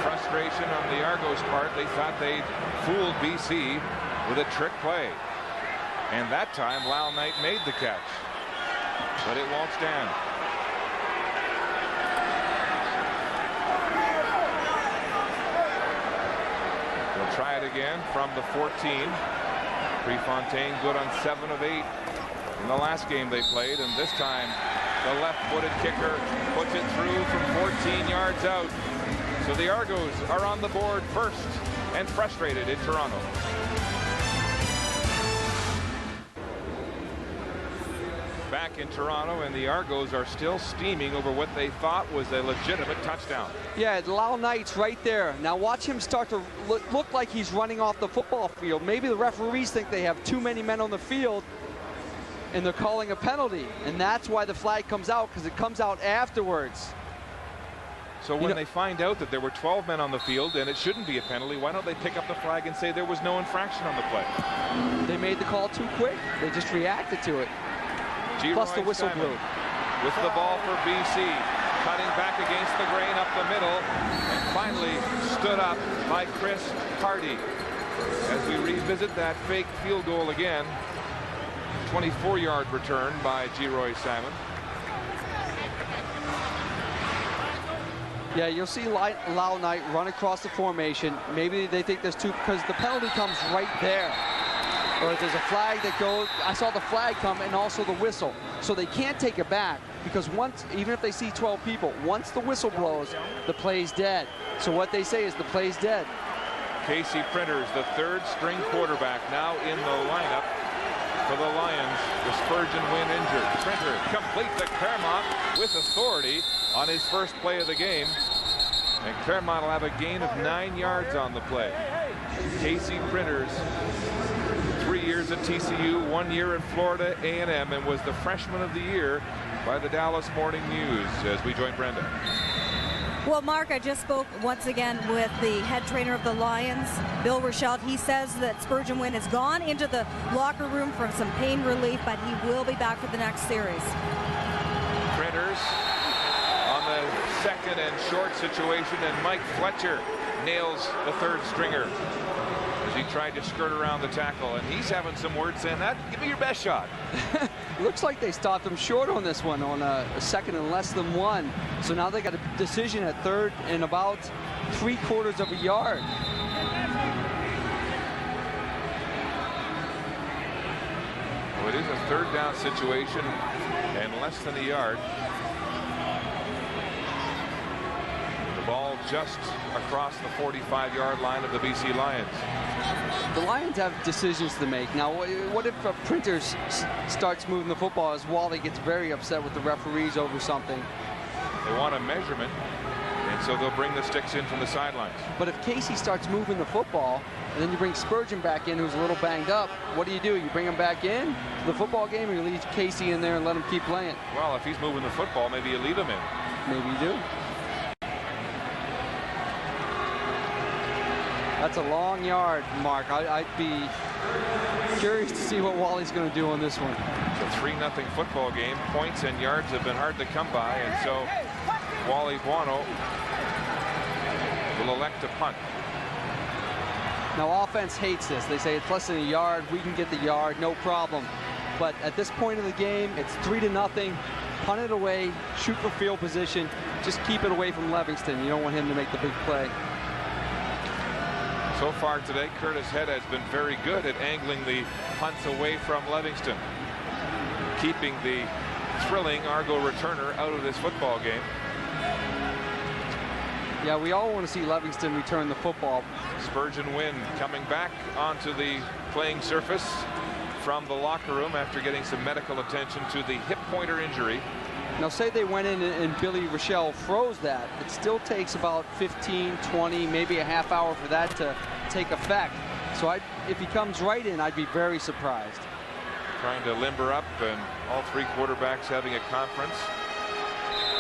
Frustration on the Argos' part. They thought they'd fooled BC with a trick play. And that time, Lau Knight made the catch. But it won't stand. They'll try it again from the 14. Prefontaine good on 7 of 8 in the last game they played, and this time the left-footed kicker puts it through from 14 yards out. So the Argos are on the board first and frustrated in Toronto. Back in Toronto, and the Argos are still steaming over what they thought was a legitimate touchdown. Yeah, Lau Knight's right there. Now watch him start to look like he's running off the football field. Maybe the referees think they have too many men on the field and they're calling a penalty, and that's why the flag comes out, because it comes out afterwards. So when they find out that there were 12 men on the field and it shouldn't be a penalty, why don't they pick up the flag and say there was no infraction on the play? They made the call too quick. They just reacted to it. Plus the whistle blew. With the ball for BC, cutting back against the grain up the middle, and finally stood up by Chris Hardy. As we revisit that fake field goal again, 24-yard return by Geroy Simon. Yeah, you'll see Lau Knight run across the formation. Maybe they think there's two, because the penalty comes right there. Or there's a flag that goes. I saw the flag come and also the whistle. So they can't take it back, because once, even if they see 12 people, once the whistle blows, the play's dead. So what they say is the play's dead. Casey Printers, the third-string quarterback, now in the lineup for the Lions. The Spurgeon win injured. Printer complete to Claremont with authority on his first play of the game. And Claremont will have a gain of 9 yards on the play. Casey Printers, 3 years at TCU, 1 year at Florida A&M, and was the freshman of the year by the Dallas Morning News, as we join Brenda. Well, Mark, I just spoke once again with the head trainer of the Lions, Bill Rochelle. He says that Spurgeon Wynn has gone into the locker room for some pain relief, but he will be back for the next series. Printers on the second and short situation, and Mike Fletcher nails the third stringer as he tried to skirt around the tackle, and he's having some words saying, that give me your best shot. Looks like they stopped him short on this one, on a second and less than 1. So now they got a decision at third and about 3/4 of a yard. Well, it is a third down situation and less than a yard. The ball just across the 45-yard line of the BC Lions. The Lions have decisions to make. Now, what if Printers starts moving the football as Wally gets very upset with the referees over something? They want a measurement, and And so they'll bring the sticks in from the sidelines. But if Casey starts moving the football, and then you bring Spurgeon back in, who's a little banged up, what do? You bring him back in to the football game, or you leave Casey in there and let him keep playing? Well, if he's moving the football, maybe you leave him in. Maybe you do. That's a long yard, Mark. I'd be curious to see what Wally's going to do on this one. It's a 3-0 football game. Points and yards have been hard to come by, and so Wally Buono will elect to punt. Now, offense hates this. They say it's less than a yard. We can get the yard, no problem. But at this point of the game, it's 3-0. Punt it away, shoot for field position. Just keep it away from Livingston. You don't want him to make the big play. So far today, Curtis Head has been very good at angling the punts away from Livingston, keeping the thrilling Argo returner out of this football game. Yeah, we all want to see Livingston return the football. Spurgeon Wynn coming back onto the playing surface from the locker room after getting some medical attention to the hip pointer injury. Now, say they went in and Billy Rochelle froze that. It still takes about 15, 20, maybe a half hour for that to take effect. So if he comes right in, I'd be very surprised. Trying to limber up, and all three quarterbacks having a conference.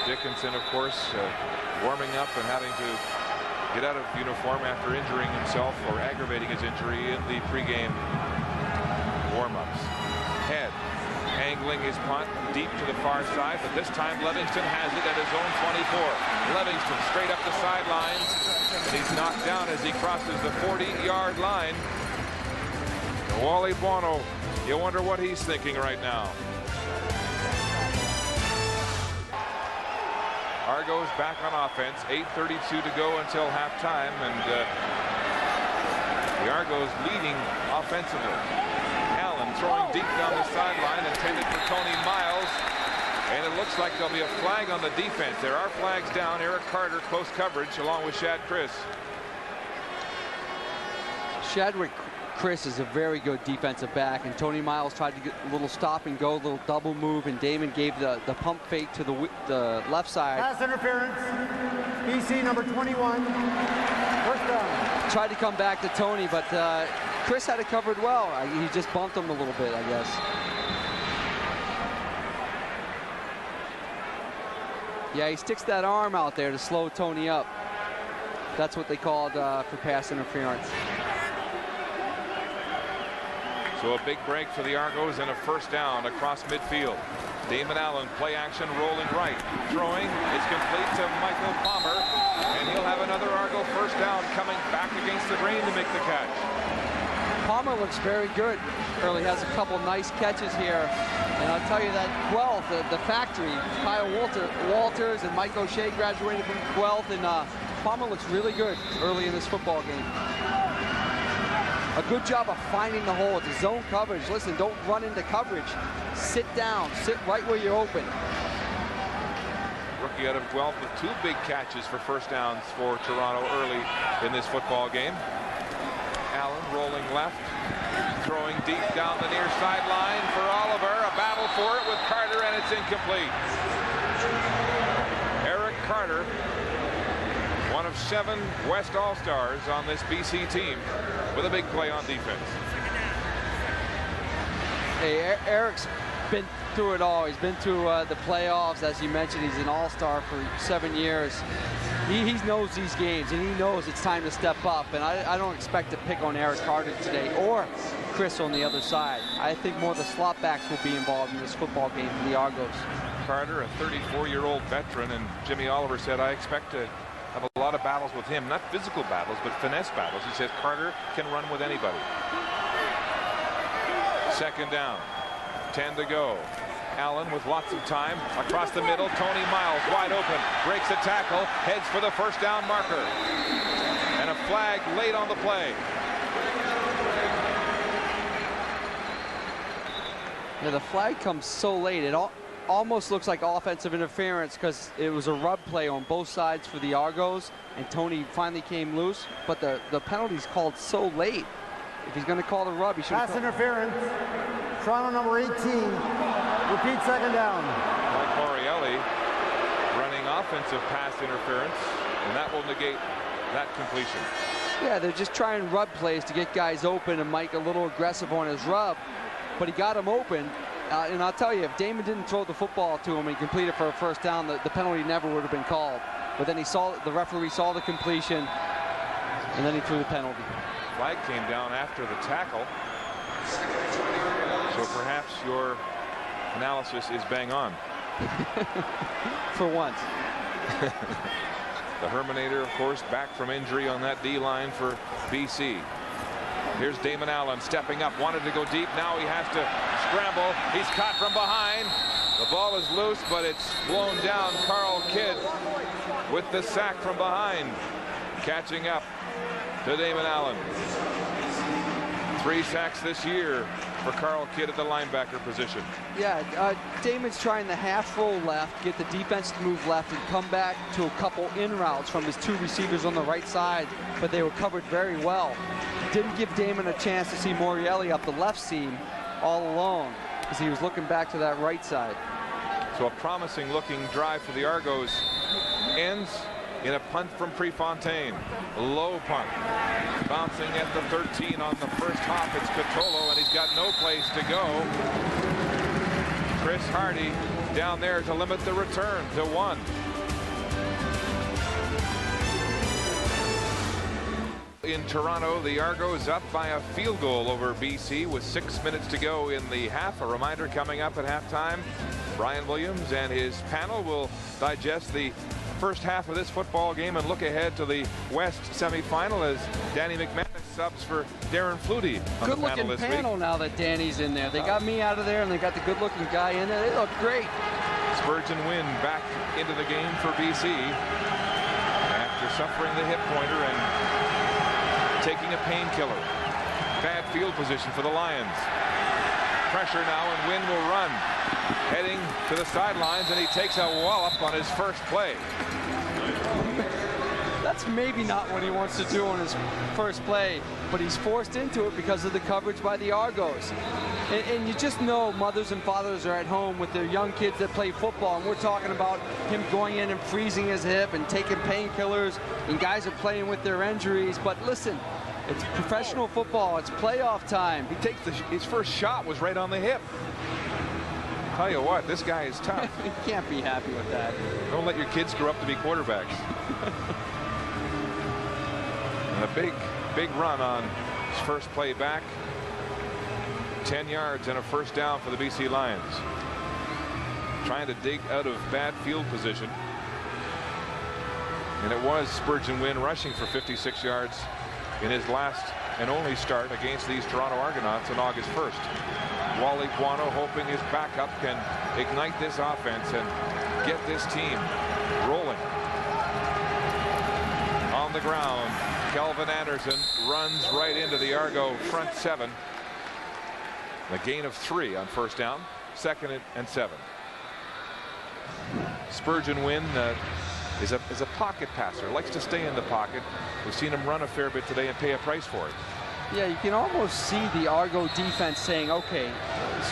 Dickinson, of course, warming up and having to get out of uniform after injuring himself or aggravating his injury in the pregame warm-ups. Head angling his punt deep to the far side, but this time Livingston has it at his own 24. Livingston straight up the sidelines, and he's knocked down as he crosses the 40-yard line. Wally Buono, you wonder what he's thinking right now. Argos back on offense, 8:32 to go until halftime, and the Argos leading offensively. Throwing deep down the sideline, intended for Tony Miles, and it looks like there'll be a flag on the defense. There are flags down. Eric Carter, close coverage, along with Shad Chris. Shadwick Chris is a very good defensive back, and Tony Miles tried to get a little stop and go, a little double move, and Damon gave the pump fake to the left side. Pass interference, BC number 21, first down. Tried to come back to Tony, but Chris had it covered well. He just bumped him a little bit, I guess. Yeah, he sticks that arm out there to slow Tony up. That's what they called for pass interference. So a big break for the Argos and a first down across midfield. Damon Allen, play action, rolling right. Throwing, it's complete to Michael Palmer, and he'll have another Argo first down coming back against the grain to make the catch. Palmer looks very good. Early has a couple nice catches here. And I'll tell you that Guelph, the factory, Kyle Walters and Mike O'Shea graduated from Guelph, and Palmer looks really good early in this football game. A good job of finding the hole. It's a zone coverage. Listen, don't run into coverage. Sit down. Sit right where you're open. Rookie out of Guelph with 2 big catches for first downs for Toronto early in this football game. Allen rolling left, throwing deep down the near sideline for Oliver. A battle for it with Carter, and it's incomplete. Eric Carter, one of 7 West All-Stars on this BC team, with a big play on defense. Hey, Eric's been through it all. He's been through the playoffs, as you mentioned. He's an All-Star for 7 years. He knows these games, and he knows it's time to step up. And I don't expect to pick on Eric Carter today or Chris on the other side. I think more of the slot backs will be involved in this football game for the Argos. Carter, a 34-year-old veteran, and Jimmy Oliver said, I expect to have a lot of battles with him. Not physical battles, but finesse battles. He says Carter can run with anybody. Second down, 10 to go. Allen with lots of time across the middle. Tony Miles wide open, breaks a tackle, heads for the first down marker, and a flag late on the play. Yeah, the flag comes so late. It almost looks like offensive interference because it was a rub play on both sides for the Argos, and Tony finally came loose. But the penalty's called so late. If he's going to call the rub, he should. Pass interference. Toronto number 18. Repeat second down. Mike Morielli running offensive pass interference and that will negate that completion. Yeah, they're just trying rub plays to get guys open, and Mike a little aggressive on his rub, but he got him open. And I'll tell you, if Damon didn't throw the football to him and complete it for a first down, the penalty never would have been called. But then the referee saw the completion, and then he threw the penalty. Flag came down after the tackle. So perhaps your analysis is bang on. For once. The Herminator, of course, back from injury on that D-line for BC. Here's Damon Allen stepping up, wanted to go deep. Now he has to scramble. He's caught from behind. The ball is loose, but it's blown down. Carl Kidd with the sack from behind, catching up to Damon Allen. 3 sacks this year for Carl Kidd at the linebacker position. Yeah, Damon's trying the half roll left, get the defense to move left, and come back to a couple in routes from his 2 receivers on the right side, but they were covered very well. Didn't give Damon a chance to see Morielli up the left seam all alone, because he was looking back to that right side. So a promising looking drive for the Argos ends in a punt from Prefontaine. Low punt. Bouncing at the 13 on the first hop. It's Catolo, and he's got no place to go. Chris Hardy down there to limit the return to 1. In Toronto, the Argos up by a field goal over BC with 6 minutes to go in the half. A reminder coming up at halftime. Brian Williams and his panel will digest the first half of this football game and look ahead to the West semifinal as Danny McManus subs for Darren Flutie on the panel this week. Good looking panel now that Danny's in there. They got me out of there, and they got the good looking guy in there. They look great. Spurgeon Wynn back into the game for BC after suffering the hip pointer and taking a painkiller. Bad field position for the Lions. Pressure now, and Wynn will run. Heading to the sidelines, and he takes a wallop on his first play. That's maybe not what he wants to do on his first play, but he's forced into it because of the coverage by the Argos. And you just know mothers and fathers are at home with their young kids that play football, and we're talking about him going in and freezing his hip and taking painkillers, and guys are playing with their injuries. But listen, it's professional football. It's playoff time. He takes his first shot was right on the hip. Tell you what, this guy is tough. You can't be happy with that. Don't let your kids grow up to be quarterbacks. And a big run on his first play back. 10 yards and a first down for the BC Lions. Trying to dig out of bad field position. And it was Spurgeon Wynn rushing for 56 yards in his last and only start against these Toronto Argonauts on August 1st. Wally Guano hoping his backup can ignite this offense and get this team rolling. On the ground, Kelvin Anderson runs right into the Argo front 7. A gain of 3 on first down, 2nd and 7. Spurgeon Wynn is a pocket passer, likes to stay in the pocket. We've seen him run a fair bit today and pay a price for it. Yeah, you can almost see the Argo defense saying, okay,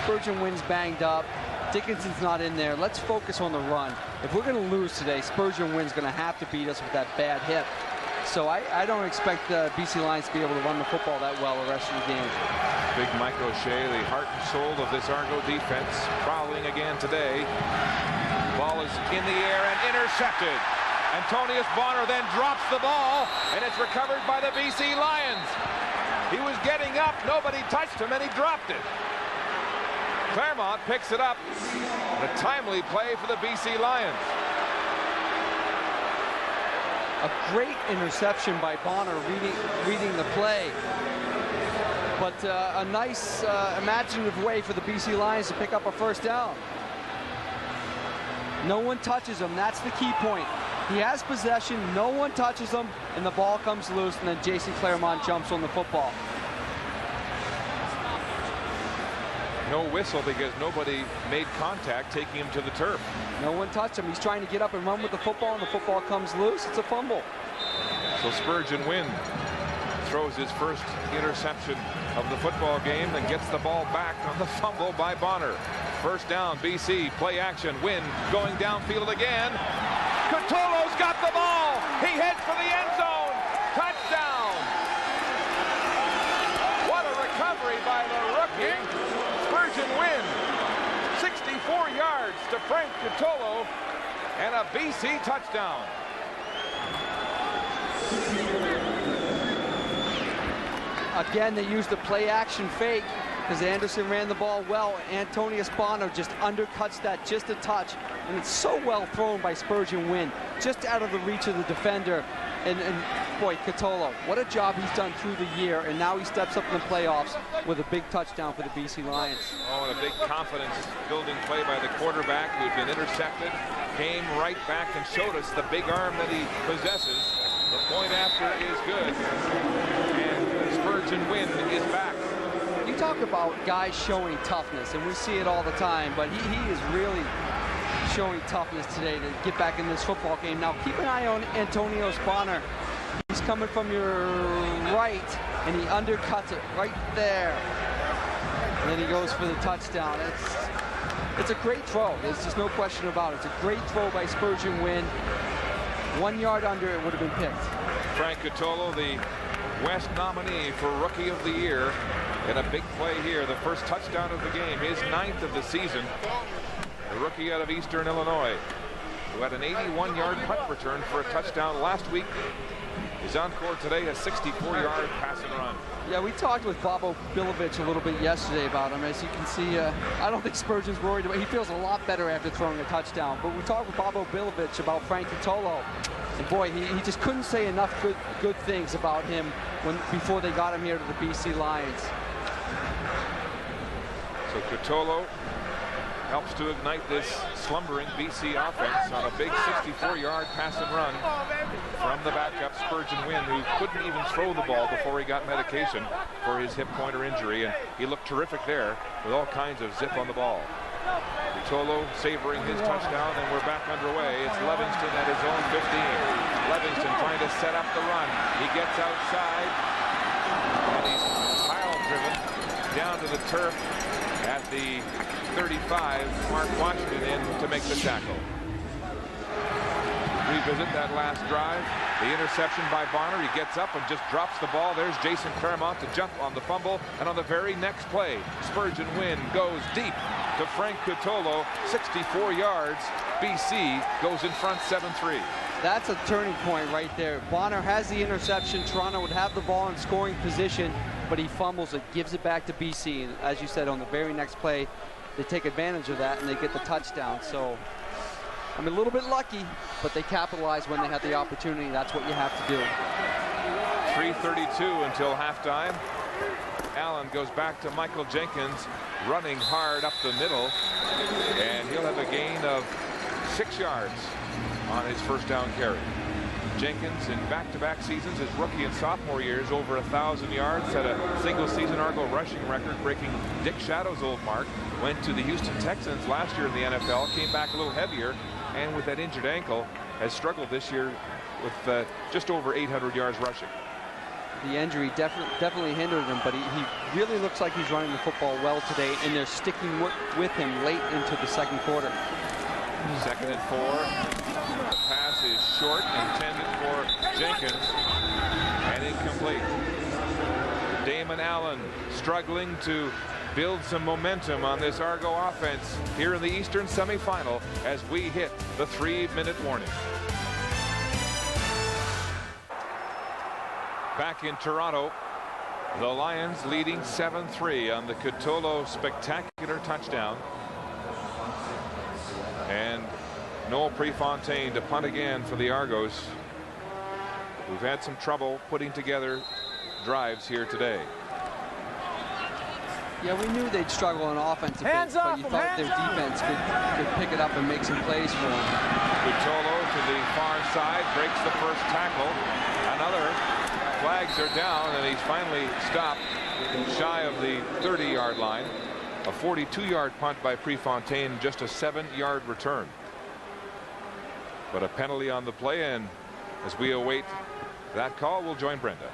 Spurgeon Wynn's banged up, Dickinson's not in there, let's focus on the run. If we're going to lose today, Spurgeon Wynn's going to have to beat us with that bad hip. So I don't expect the BC Lions to be able to run the football that well the rest of the game. Big Mike O'Shea, the heart and soul of this Argo defense, prowling again today. Ball is in the air and intercepted. Antonius Bonner then drops the ball, and it's recovered by the BC Lions. He was getting up, nobody touched him, and he dropped it. Claremont picks it up. A timely play for the BC Lions. A great interception by Bonner reading the play. But a nice imaginative way for the BC Lions to pick up a first down. No one touches him. That's the key point. He has possession, no one touches him, and the ball comes loose, and then Jason Claremont jumps on the football. No whistle because nobody made contact taking him to the turf. No one touched him. He's trying to get up and run with the football, and the football comes loose. It's a fumble. So Spurgeon Wynn throws his first interception of the football game, then gets the ball back on the fumble by Bonner. First down, BC, play action, Wynn going downfield again. Cutolo's got the ball. He heads for the end zone. Touchdown. What a recovery by the rookie. Spurgeon Wynn. 64 yards to Frank Cutolo and a BC touchdown. Again, they used the play action fake because Anderson ran the ball well. Antonius Bono just undercuts that just a touch, and it's so well thrown by Spurgeon Wynn, just out of the reach of the defender. And boy, Cutolo, what a job he's done through the year, and now he steps up in the playoffs with a big touchdown for the BC Lions. Oh, and a big confidence-building play by the quarterback who had been intercepted, came right back and showed us the big arm that he possesses. The point after is good, and Spurgeon Wynn is back. You talk about guys showing toughness, and we see it all the time, but he is really showing toughness today to get back in this football game. Now keep an eye on Antonio Bonner. He's coming from your right, and he undercuts it right there. And then he goes for the touchdown. It's a great throw. There's just no question about it. It's a great throw by Spurgeon Wynn. 1 yard under, it would have been picked. Frank Cutolo, the West nominee for Rookie of the Year, in a big play here. The first touchdown of the game, his 9th of the season. The rookie out of Eastern Illinois, who had an 81-yard punt return for a touchdown last week. His encore today, a 64-yard pass and run. Yeah, we talked with Bobo Bilovich a little bit yesterday about him. As you can see, I don't think Spurgeon's worried about. He feels a lot better after throwing a touchdown. But we talked with Bobo Bilovich about Frank Cutolo, and boy, he just couldn't say enough good things about him before they got him here to the BC Lions. So Cutolo helps to ignite this slumbering BC offense on a big 64-yard pass and run from the backup Spurgeon Wynn, who couldn't even throw the ball before he got medication for his hip pointer injury, and he looked terrific there with all kinds of zip on the ball. Cutolo savoring his touchdown, and we're back underway. It's Levingston at his own 15. Levingston trying to set up the run. He gets outside, and he's pile driven down to the turf at the 35. Mark Watchman in to make the tackle. Revisit that last drive. The interception by Bonner. He gets up and just drops the ball. There's Jason Claremont to jump on the fumble. And on the very next play, Spurgeon Wynn goes deep to Frank Cutolo. 64 yards. BC goes in front 7-3. That's a turning point right there. Bonner has the interception. Toronto would have the ball in scoring position, but he fumbles it, gives it back to BC. And as you said, on the very next play, they take advantage of that and they get the touchdown. So I'm a little bit lucky, but they capitalize when they have the opportunity. That's what you have to do. 3:32 until halftime. Allen goes back to Michael Jenkins, running hard up the middle, and he'll have a gain of 6 yards on his first down carry. Jenkins in back-to-back seasons, his rookie and sophomore years, over 1,000 yards, set a single-season Argo rushing record, breaking Dick Shadow's old mark. Went to the Houston Texans last year in the NFL, came back a little heavier, and with that injured ankle, has struggled this year with just over 800 yards rushing. The injury definitely hindered him, but he really looks like he's running the football well today, and they're sticking with him late into the second quarter. 2nd and 4. The pass is short, intended for Jenkins, and incomplete. Damon Allen struggling to build some momentum on this Argo offense here in the Eastern semifinal as we hit the 3-minute warning. Back in Toronto, the Lions leading 7-3 on the Cutolo spectacular touchdown. And Noel Prefontaine to punt again for the Argos, who've had some trouble putting together drives here today. Yeah, we knew they'd struggle on offense a bit, but you thought their defense could pick it up and make some plays for them. Cutolo to the far side, breaks the first tackle. Another. Flags are down, and he's finally stopped shy of the 30-yard line. A 42-yard punt by Prefontaine, just a 7-yard return. But a penalty on the play, and as we await that call, we'll join Brenda.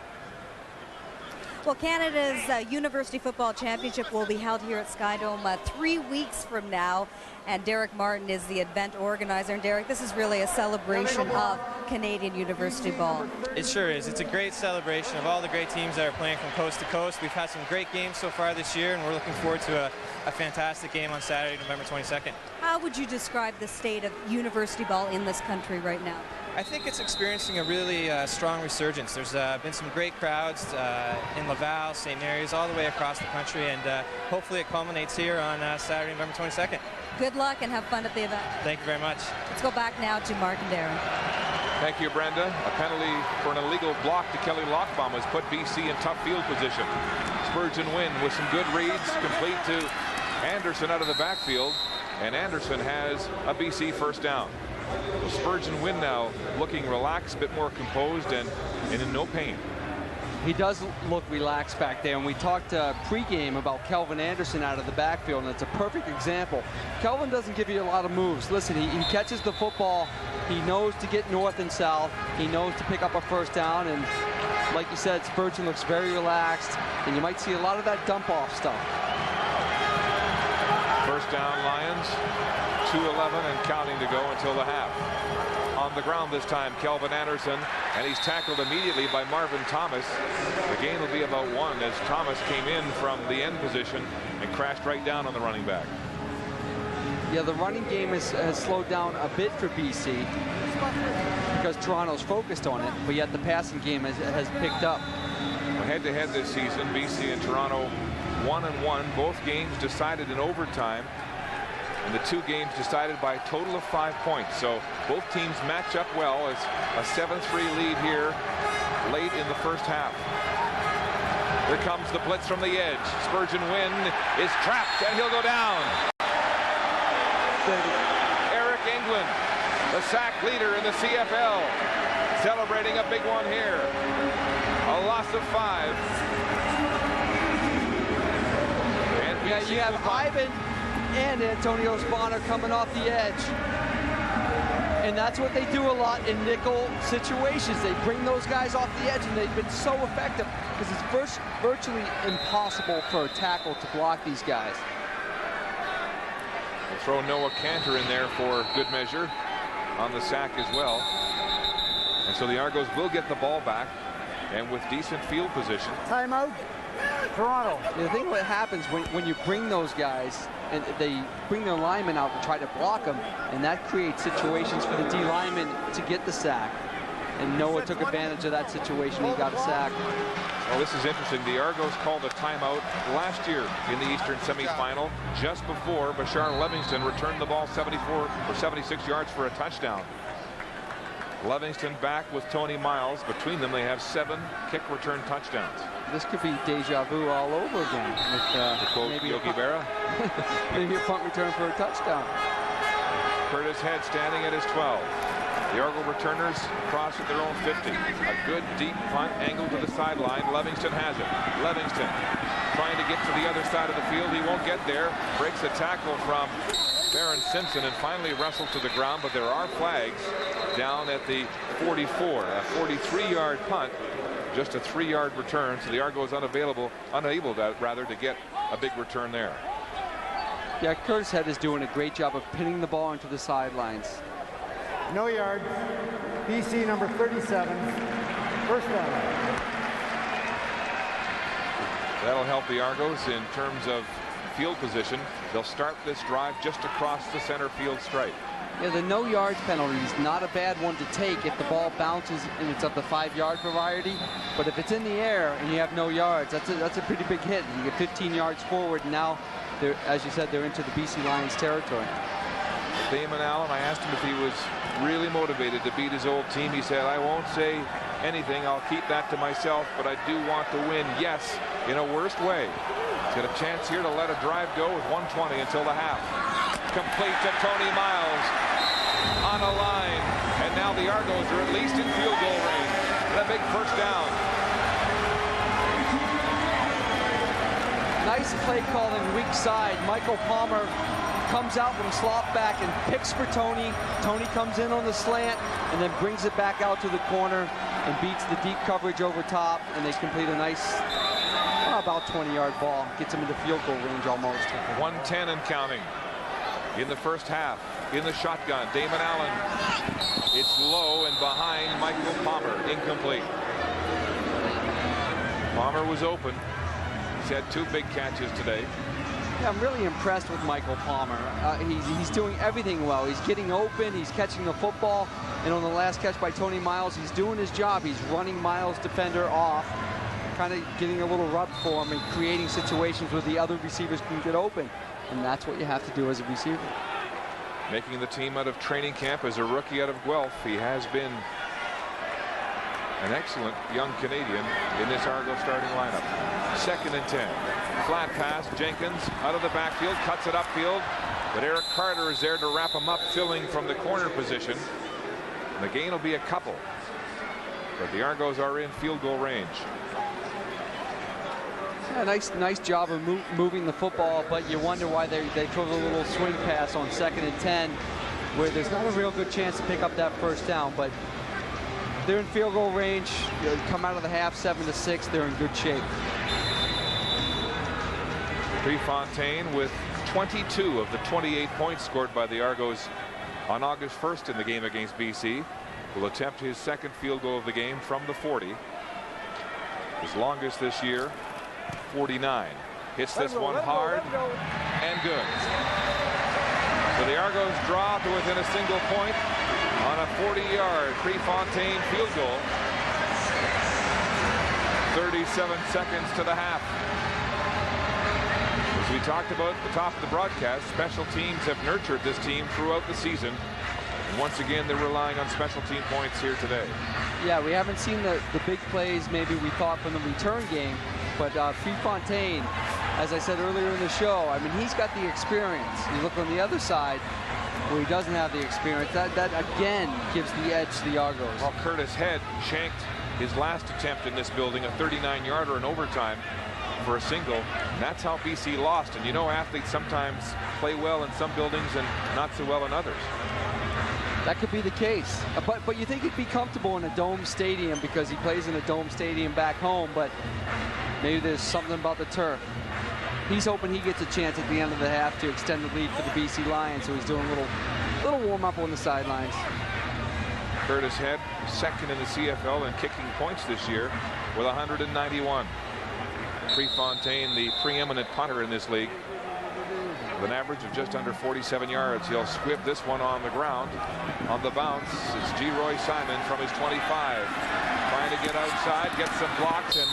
Well, Canada's University Football Championship will be held here at Skydome 3 weeks from now, and Derek Martin is the event organizer. And Derek, this is really a celebration of Canadian university ball. It sure is. It's a great celebration of all the great teams that are playing from coast to coast. We've had some great games so far this year, and we're looking forward to a fantastic game on Saturday, November 22nd. How would you describe the state of university ball in this country right now? I think it's experiencing a really strong resurgence. There's been some great crowds in Laval, St. Mary's, all the way across the country, and hopefully it culminates here on Saturday, November 22nd. Good luck and have fun at the event. Thank you very much. Let's go back now to Mark and Darren. Thank you, Brenda. A penalty for an illegal block to Kelly Lochbaum has put BC in tough field position. Spurgeon Wynn with some good reads, complete to Anderson out of the backfield, and Anderson has a BC first down. Well, Spurgeon Wynn now looking relaxed, a bit more composed, and in no pain. He does look relaxed back there, and we talked pregame about Kelvin Anderson out of the backfield, and it's a perfect example. Kelvin doesn't give you a lot of moves. Listen, he catches the football. He knows to get north and south. He knows to pick up a first down, and like you said, Spurgeon looks very relaxed, and you might see a lot of that dump-off stuff. First down, Lions. 2:11 and counting to go until the half. On the ground this time, Kelvin Anderson, and he's tackled immediately by Marvin Thomas. The gain will be about 1 as Thomas came in from the end position and crashed right down on the running back. Yeah, the running game has slowed down a bit for BC because Toronto's focused on it, but yet the passing game has picked up. Head-to-head this season, BC and Toronto 1-1. Both games decided in overtime, and the 2 games decided by a total of 5 points. So both teams match up well as a 7-3 lead here late in the first half. Here comes the blitz from the edge. Spurgeon Wynn is trapped, and he'll go down. Eric England, the sack leader in the CFL, celebrating a big one here. A loss of 5. And yeah, you have Ivan and Antonio Spawner coming off the edge. And that's what they do a lot in nickel situations. They bring those guys off the edge, and they've been so effective because it's virtually impossible for a tackle to block these guys. We'll throw Noah Cantor in there for good measure on the sack as well. And so the Argos will get the ball back, and with decent field position. Timeout, Toronto. The thing what happens when you bring those guys and they bring their linemen out to try to block them, and that creates situations for the D lineman to get the sack. And Noah took advantage of that situation. He got a sack. Well, this is interesting. The Argos called a timeout last year in the Eastern semifinal, just before Bashar Livingston returned the ball 74 or 76 yards for a touchdown. Livingston back with Tony Miles. Between them, they have 7 kick return touchdowns. This could be deja vu all over again. To quote Yogi Berra. Maybe a punt return for a touchdown. Curtis Head standing at his 12. The Argo returners cross at their own 50. A good deep punt angled to the sideline. Livingston has it. Livingston trying to get to the other side of the field. He won't get there. Breaks a tackle from Baron Simpson and finally wrestled to the ground, but there are flags down at the 44. A 43-yard punt, just a 3-yard return, so the Argos unable to get a big return there. Yeah, Curtis Head is doing a great job of pinning the ball into the sidelines. No yards. BC number 37. First down. That'll help the Argos in terms of field position. They'll start this drive just across the center field stripe. Yeah, the no yards penalty is not a bad one to take if the ball bounces and it's of the 5-yard variety. But if it's in the air and you have no yards, that's a pretty big hit. You get 15 yards forward, and now, as you said, they're into the BC Lions territory. Damon Allen, I asked him if he was really motivated to beat his old team. He said, I won't say anything. I'll keep that to myself, but I do want to win. Yes, in a worst way. He's got a chance here to let a drive go with 1:20 until the half. Complete to Tony Miles on a line. And now the Argos are at least in field goal range. And a big first down. Nice play call in weak side. Michael Palmer comes out from slot back and picks for Tony. Tony comes in on the slant and then brings it back out to the corner and beats the deep coverage over top, and they complete a nice about 20-yard ball. Gets him into field goal range almost. 1:10 and counting in the first half. In the shotgun, Damon Allen. It's low and behind Michael Palmer. Incomplete. Palmer was open. He's had 2 big catches today. Yeah, I'm really impressed with Michael Palmer. He's doing everything well. He's getting open. He's catching the football. And on the last catch by Tony Miles, he's doing his job. He's running Miles' defender off, kind of getting a little rub for him and creating situations where the other receivers can get open. And that's what you have to do as a receiver. Making the team out of training camp as a rookie out of Guelph. He has been an excellent young Canadian in this Argo starting lineup. 2nd and 10. Flat pass. Jenkins out of the backfield, cuts it upfield, but Eric Carter is there to wrap him up, filling from the corner position. And the gain will be a couple, but the Argos are in field goal range. Yeah, nice job of moving the football, but you wonder why they throw the little swing pass on 2nd and 10, where there's not a real good chance to pick up that first down. But they're in field goal range. You come out of the half 7-6. They're in good shape. Prefontaine with 22 of the 28 points scored by the Argos on August 1st in the game against BC will attempt his 2nd field goal of the game from the 40. His longest this year, 49. Hits this one hard and good. So the Argos draw to within a single point on a 40-yard Prefontaine field goal. 37 seconds to the half. As we talked about at the top of the broadcast, special teams have nurtured this team throughout the season. And once again, they're relying on special team points here today. Yeah, we haven't seen the big plays maybe we thought from the return game, but Prefontaine, as I said earlier in the show, I mean, he's got the experience. You look on the other side where he doesn't have the experience. That again gives the edge to the Argos. Well, Curtis Head shanked his last attempt in this building, a 39-yarder in overtime for a single. And that's how BC lost. And you know, athletes sometimes play well in some buildings and not so well in others. That could be the case, but you think he'd be comfortable in a dome stadium because he plays in a dome stadium back home, but maybe there's something about the turf. He's hoping he gets a chance at the end of the half to extend the lead for the BC Lions, so he's doing a little warm-up on the sidelines. Curtis Head, 2nd in the CFL in kicking points this year with 191. Prefontaine, the preeminent punter in this league, with an average of just under 47 yards. He'll squib this one on the ground. On the bounce is G. Roy Simon from his 25. Trying to get outside, get some blocks, and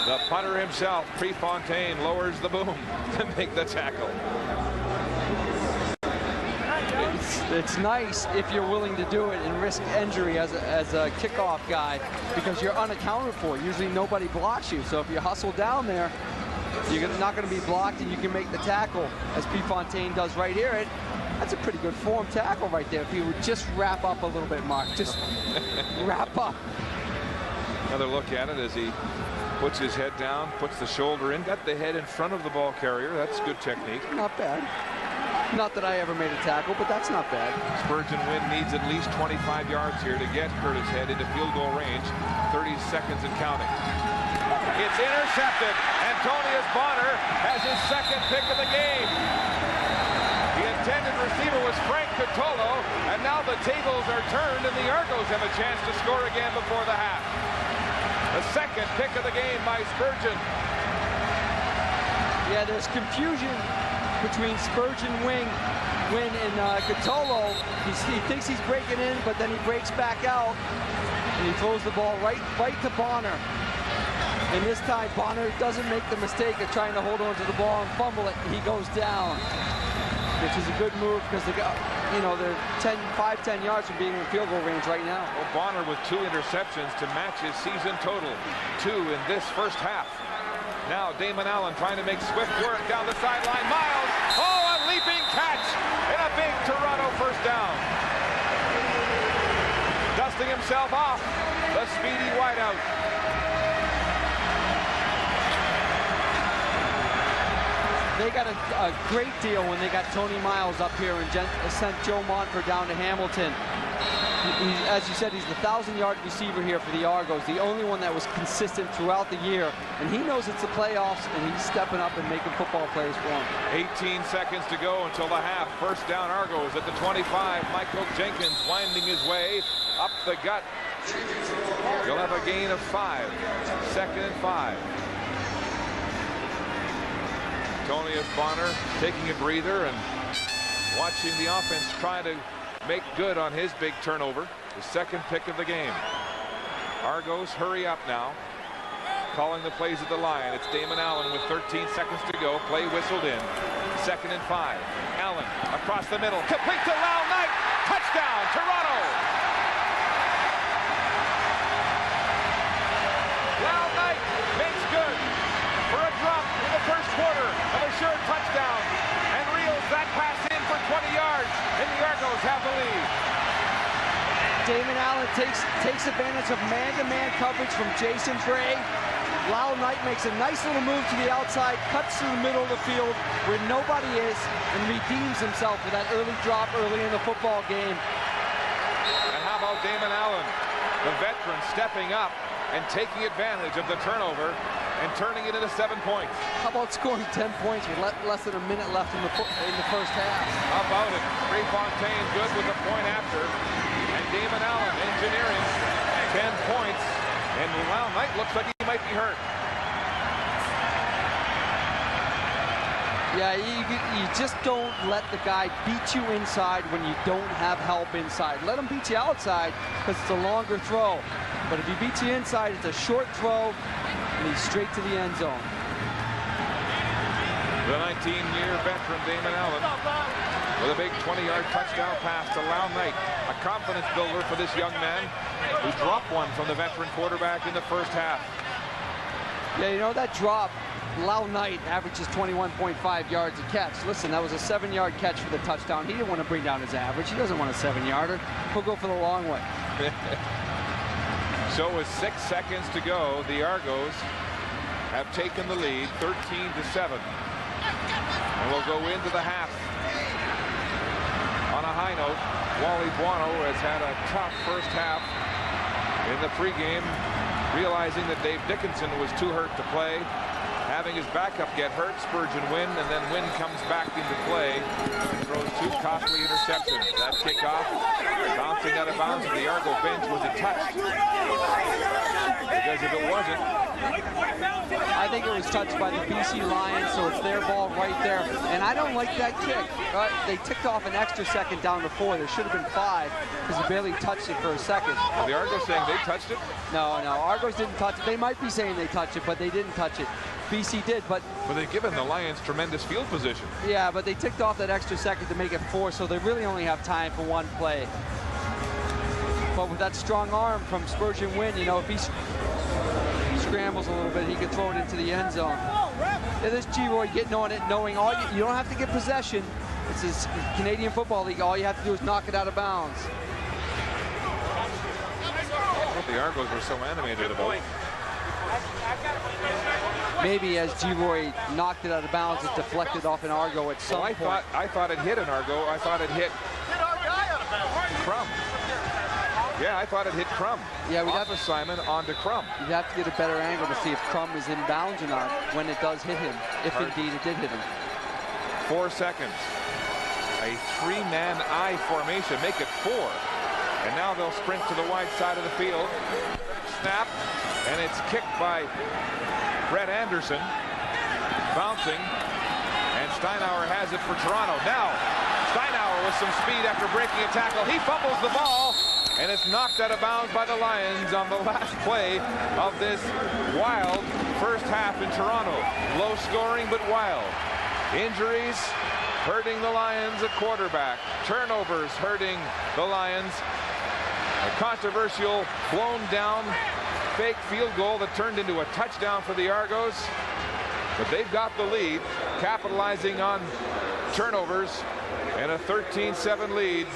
the punter himself, Prefontaine, lowers the boom to make the tackle. It's nice if you're willing to do it and risk injury as a kickoff guy, because you're unaccounted for. Usually nobody blocks you, so if you hustle down there, you're not going to be blocked and you can make the tackle, as Prefontaine does right here. That's a pretty good form tackle right there. If you would just wrap up a little bit, Mark. Just wrap up. Another look at it as he puts his head down, puts the shoulder in, got the head in front of the ball carrier. That's good technique. Not bad. Not that I ever made a tackle, but that's not bad. Spurgeon Wynn needs at least 25 yards here to get Curtis Head into field goal range. 30 seconds and counting. It's intercepted. Antonius Bonner has his 2nd pick of the game. The intended receiver was Frank Cotolo, and now the tables are turned and the Argos have a chance to score again before the half. The 2nd pick of the game by Spurgeon. Yeah, there's confusion between Spurgeon Wynn and Cotolo. He thinks he's breaking in, but then he breaks back out and he throws the ball right to Bonner. And this time Bonner doesn't make the mistake of trying to hold on to the ball and fumble it. He goes down, which is a good move because they're 5-10 yards from being in field goal range right now. Well, Bonner with 2 interceptions to match his season total, 2 in this first half. Now Damon Allen trying to make swift work down the sideline. Miles, a leaping catch and a big Toronto first down. Dusting himself off, the speedy wideout. They got a great deal when they got Tony Miles up here and sent Joe Montford down to Hamilton. as you said, he's the 1,000-yard receiver here for the Argos, the only one that was consistent throughout the year. And he knows it's the playoffs, and he's stepping up and making football plays for him. 18 seconds to go until the half. First down, Argos at the 25. Michael Jenkins winding his way up the gut. He'll have a gain of 5. 2nd and 5. Tonius Bonner taking a breather and watching the offense try to make good on his big turnover. The second pick of the game. Argos hurry up now. Calling the plays at the line. It's Damon Allen with 13 seconds to go. Play whistled in. 2nd and 5. Allen across the middle. Complete to Lyle Knight. Touchdown, Toronto. Lyle Knight makes good for a drop in the first quarter of a sure touchdown and reels that pass in for 20 yards, and the Argos have the lead. Damon Allen takes advantage of man-to-man coverage from Jason Gray. Lyle Knight makes a nice little move to the outside, cuts through the middle of the field where nobody is, and redeems himself with that early drop early in the football game. And how about Damon Allen, the veteran, stepping up and taking advantage of the turnover and turning it into 7 points. How about scoring 10 points with less than a minute left in the first half? How about it? Prefontaine good with the point after. And Damon Allen engineering 10 points. And Lyle Knight looks like he might be hurt. Yeah, you just don't let the guy beat you inside when you don't have help inside. Let him beat you outside because it's a longer throw. But if he beats you inside, it's a short throw, and he's straight to the end zone. The 19-year veteran Damon Allen with a big 20-yard touchdown pass to Lyle Knight. A confidence builder for this young man who dropped one from the veteran quarterback in the first half. Yeah, you know, that drop, Lyle Knight averages 21.5 yards a catch. Listen, that was a 7-yard catch for the touchdown. He didn't want to bring down his average. He doesn't want a 7-yarder. He'll go for the long way. So with 6 seconds to go, the Argos have taken the lead 13-7. And we'll go into the half on a high note. Wally Buono has had a tough first half in the pregame, realizing that Dave Dickinson was too hurt to play, having his backup get hurt. Spurgeon Wynn, and then Wynn comes back into play and throws 2 costly interceptions. That kickoff bouncing out of bounds at the Argo bench. Was it touched? Because if it wasn't, I think it was touched by the BC Lions, so it's their ball right there. And I don't like that kick. They ticked off an extra second down to 4. There should have been 5 because he barely touched it for a second. Are the Argos saying they touched it? No, Argos didn't touch it. They might be saying they touched it, but they didn't touch it. BC did, but they've given the Lions tremendous field position. Yeah, but they ticked off that extra second to make it 4, so they really only have time for 1 play. But with that strong arm from Spurgeon Wynn, you know, if he scrambles a little bit, he could throw it into the end zone. Yeah, this G-Roy getting on it, knowing you don't have to get possession. This is Canadian Football League. All you have to do is knock it out of bounds. What the Argos were so animated about. Maybe as G-Roy knocked it out of bounds, it deflected off an Argo at some point. I thought it hit an Argo. I thought it hit Crum. Yeah, I thought it hit Crum. Yeah, we'd have Simon onto Crum. You'd have to get a better angle to see if Crum is in bounds or not when it does hit him, if indeed it did hit him. 4 seconds. A 3-man I formation, make it 4. And now they'll sprint to the wide side of the field. Snap, and it's kicked by Brett Anderson. Bouncing, and Steinauer has it for Toronto. Now, Steinauer with some speed after breaking a tackle. He fumbles the ball, and it's knocked out of bounds by the Lions on the last play of this wild first half in Toronto. Low scoring, but wild. Injuries hurting the Lions at quarterback. Turnovers hurting the Lions. A controversial, blown down, fake field goal that turned into a touchdown for the Argos. But they've got the lead, capitalizing on turnovers, and a 13-7 lead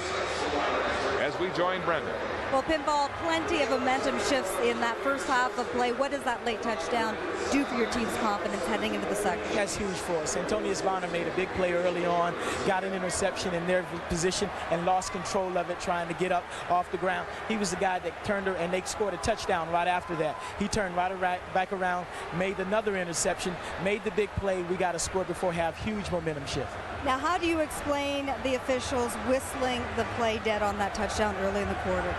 as we join Brendan. Well, Pinball, plenty of momentum shifts in that first half of play. What does that late touchdown do for your team's confidence heading into the second? That's huge for us. Antonius Bonner made a big play early on, got an interception in their position and lost control of it trying to get up off the ground. He was the guy that turned her, and they scored a touchdown right after that. He turned back around, made another interception, made the big play. We got a score before half, huge momentum shift. Now, how do you explain the officials whistling the play dead on that touchdown early in the quarter?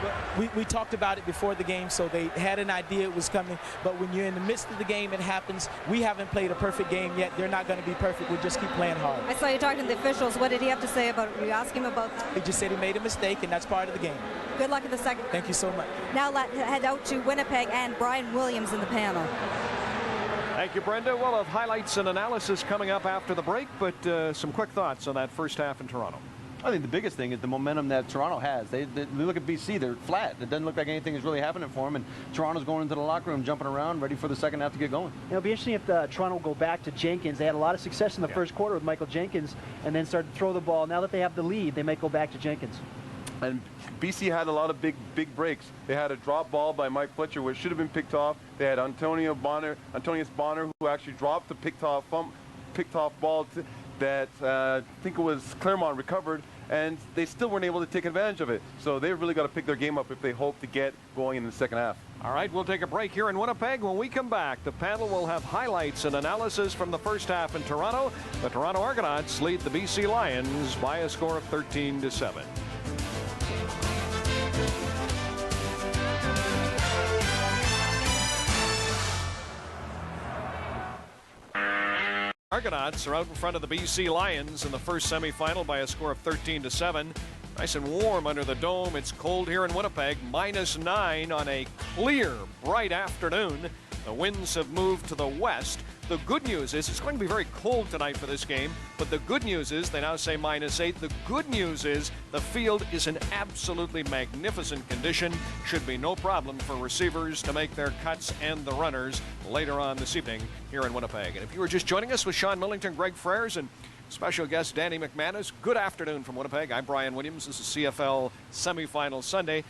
We talked about it before the game, so they had an idea it was coming. But when you're in the midst of the game, it happens. We haven't played a perfect game yet. They're not going to be perfect. We'll just keep playing hard. I saw you talking to the officials. What did he have to say about it? Did you ask him about that? He just said he made a mistake, and that's part of the game. Good luck in the second. Thank you so much. Now let's head out to Winnipeg and Brian Williams in the panel. Thank you, Brenda. We'll have highlights and analysis coming up after the break, but some quick thoughts on that first half in Toronto. I think the biggest thing is the momentum that Toronto has. They look at BC, they're flat. It doesn't look like anything is really happening for them, and Toronto's going into the locker room, jumping around, ready for the second half to get going. It'll be interesting if Toronto go back to Jenkins. They had a lot of success in the first quarter with Michael Jenkins, and then started to throw the ball. Now that they have the lead, they might go back to Jenkins. And BC had a lot of big breaks. They had a drop ball by Mike Fletcher, which should have been picked off. They had Antonius Bonner, who actually dropped the picked off ball that I think it was Claremont recovered, and they still weren't able to take advantage of it. So they've really got to pick their game up if they hope to get going in the second half. All right, we'll take a break here in Winnipeg. When we come back, the panel will have highlights and analysis from the first half in Toronto. The Toronto Argonauts lead the BC Lions by a score of 13-7. Argonauts are out in front of the BC Lions in the first semifinal by a score of 13-7. Nice and warm under the dome. It's cold here in Winnipeg, -9 on a clear, bright afternoon. The winds have moved to the west. The good news is it's going to be very cold tonight for this game, but the good news is they now say -8. The good news is the field is in absolutely magnificent condition. Should be no problem for receivers to make their cuts and the runners later on this evening here in Winnipeg. And if you were just joining us with Sean Millington, Greg Frères, and special guest Danny McManus, good afternoon from Winnipeg. I'm Brian Williams. This is CFL Semifinal Sunday.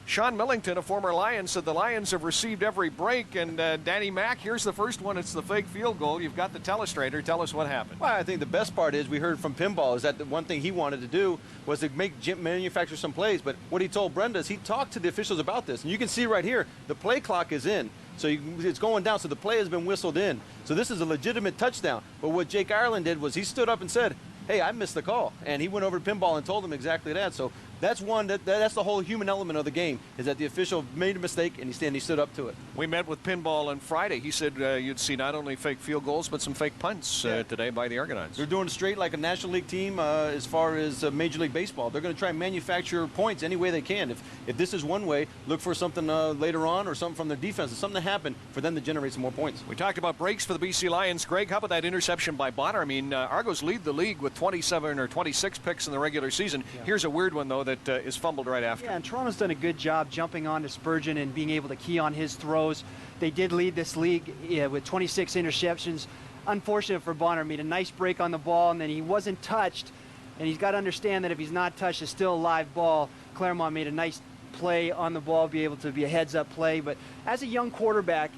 Sean Millington, a former Lion, said the Lions have received every break. And Danny Mac, here's the first one. It's the fake field goal. You've got the telestrator. Tell us what happened. Well, I think the best part is we heard from Pinball is that the one thing he wanted to do was to manufacture some plays. But what he told Brenda is he talked to the officials about this. And you can see right here, the play clock is in. So it's going down. So the play has been whistled in. So this is a legitimate touchdown. But what Jake Ireland did was he stood up and said, hey, I missed the call. And he went over to Pinball and told him exactly that. So that's that's the whole human element of the game, is that the official made a mistake and he stood up to it. We met with Pinball on Friday. He said you'd see not only fake field goals, but some fake punts today by the Argonauts. They're doing it straight like a National League team as far as Major League Baseball. They're going to try and manufacture points any way they can. If this is one way, look for something later on or something from their defense, something to happen for them to generate some more points. We talked about breaks for the BC Lions. Greg, how about that interception by Bonner? I mean, Argos lead the league with 27 or 26 picks in the regular season. Yeah. Here's a weird one, though, that is fumbled right after. Yeah, and Toronto's done a good job jumping onto Spurgeon and being able to key on his throws. They did lead this league with 26 interceptions. Unfortunate for Bonner. Made a nice break on the ball, and then he wasn't touched. And he's got to understand that if he's not touched, it's still a live ball. Claremont made a nice play on the ball, be able to be a heads-up play. But as a young quarterback,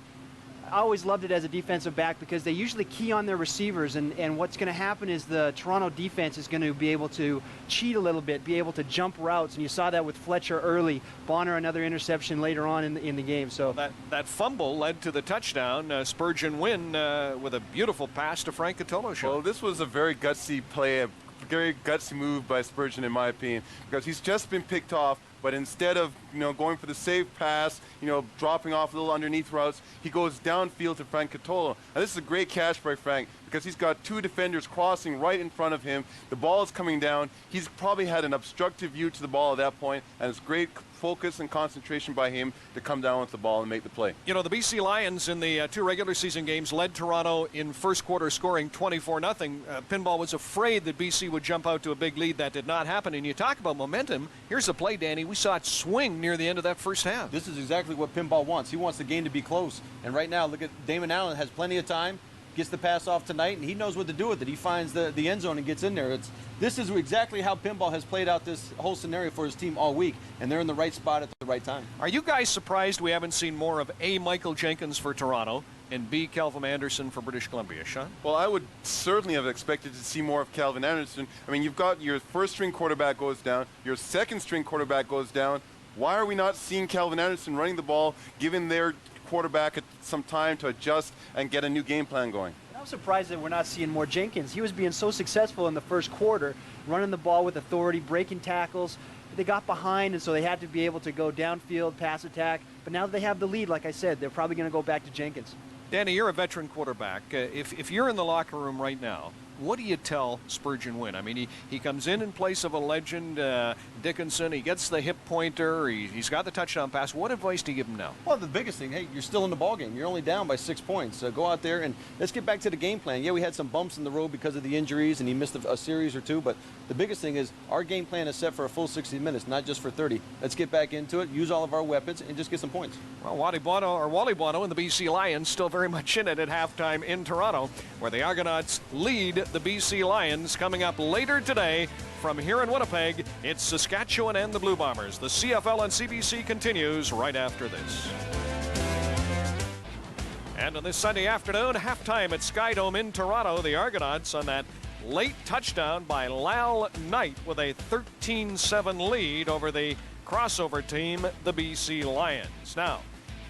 I always loved it as a defensive back because they usually key on their receivers, and what's going to happen is the Toronto defense is going to be able to cheat a little bit, be able to jump routes, and you saw that with Fletcher early. Bonner another interception later on in the game. So that fumble led to the touchdown. Spurgeon win with a beautiful pass to Frank Catolo. Well, this was a very gutsy play, a very gutsy move by Spurgeon, in my opinion, because he's just been picked off. But instead of going for the safe pass, dropping off a little underneath routes, he goes downfield to Frank Catolo. Now this is a great catch by Frank because he's got two defenders crossing right in front of him. The ball is coming down. He's probably had an obstructive view to the ball at that point, and it's great focus and concentration by him to come down with the ball and make the play. The BC Lions in the two regular season games led Toronto in first quarter scoring 24-0. Pinball was afraid that BC would jump out to a big lead. That did not happen. And you talk about momentum. Here's the play, Danny. We saw it swing near the end of that first half. This is exactly what Pinball wants. He wants the game to be close. And right now, look at Damon Allen has plenty of time. gets the pass off tonight, and he knows what to do with it. He finds the end zone and gets in there. This is exactly how Pinball has played out this whole scenario for his team all week, and they're in the right spot at the right time. Are you guys surprised we haven't seen more of A. Michael Jenkins for Toronto and B. Calvin Anderson for British Columbia, Sean? Well, I would certainly have expected to see more of Calvin Anderson. I mean, you've got your first-string quarterback goes down, your second-string quarterback goes down. Why are we not seeing Calvin Anderson running the ball, giving their quarterback some time to adjust and get a new game plan going? I'm surprised that we're not seeing more Jenkins. He was being so successful in the first quarter, running the ball with authority, breaking tackles. They got behind, and so they had to be able to go downfield, pass attack. But now that they have the lead, like I said, they're probably going to go back to Jenkins. Danny, you're a veteran quarterback. If you're in the locker room right now, what do you tell Spurgeon Wynn? I mean, he comes in place of a legend, Dickinson. He gets the hip pointer. He's got the touchdown pass. What advice do you give him now? Well, the biggest thing, hey, you're still in the ball game. You're only down by 6 points. So go out there and let's get back to the game plan. Yeah, we had some bumps in the road because of the injuries, and he missed a series or two. But the biggest thing is our game plan is set for a full 60 minutes, not just for 30. Let's get back into it, use all of our weapons, and just get some points. Well, Wally Bono and the BC Lions still very much in it at halftime in Toronto, where the Argonauts lead the BC Lions. Coming up later today from here in Winnipeg, it's Saskatchewan and the Blue Bombers. The CFL on CBC continues right after this. And on this Sunday afternoon, halftime at Skydome in Toronto, the Argonauts on that late touchdown by Lal Knight with a 13-7 lead over the crossover team, the BC Lions. Now,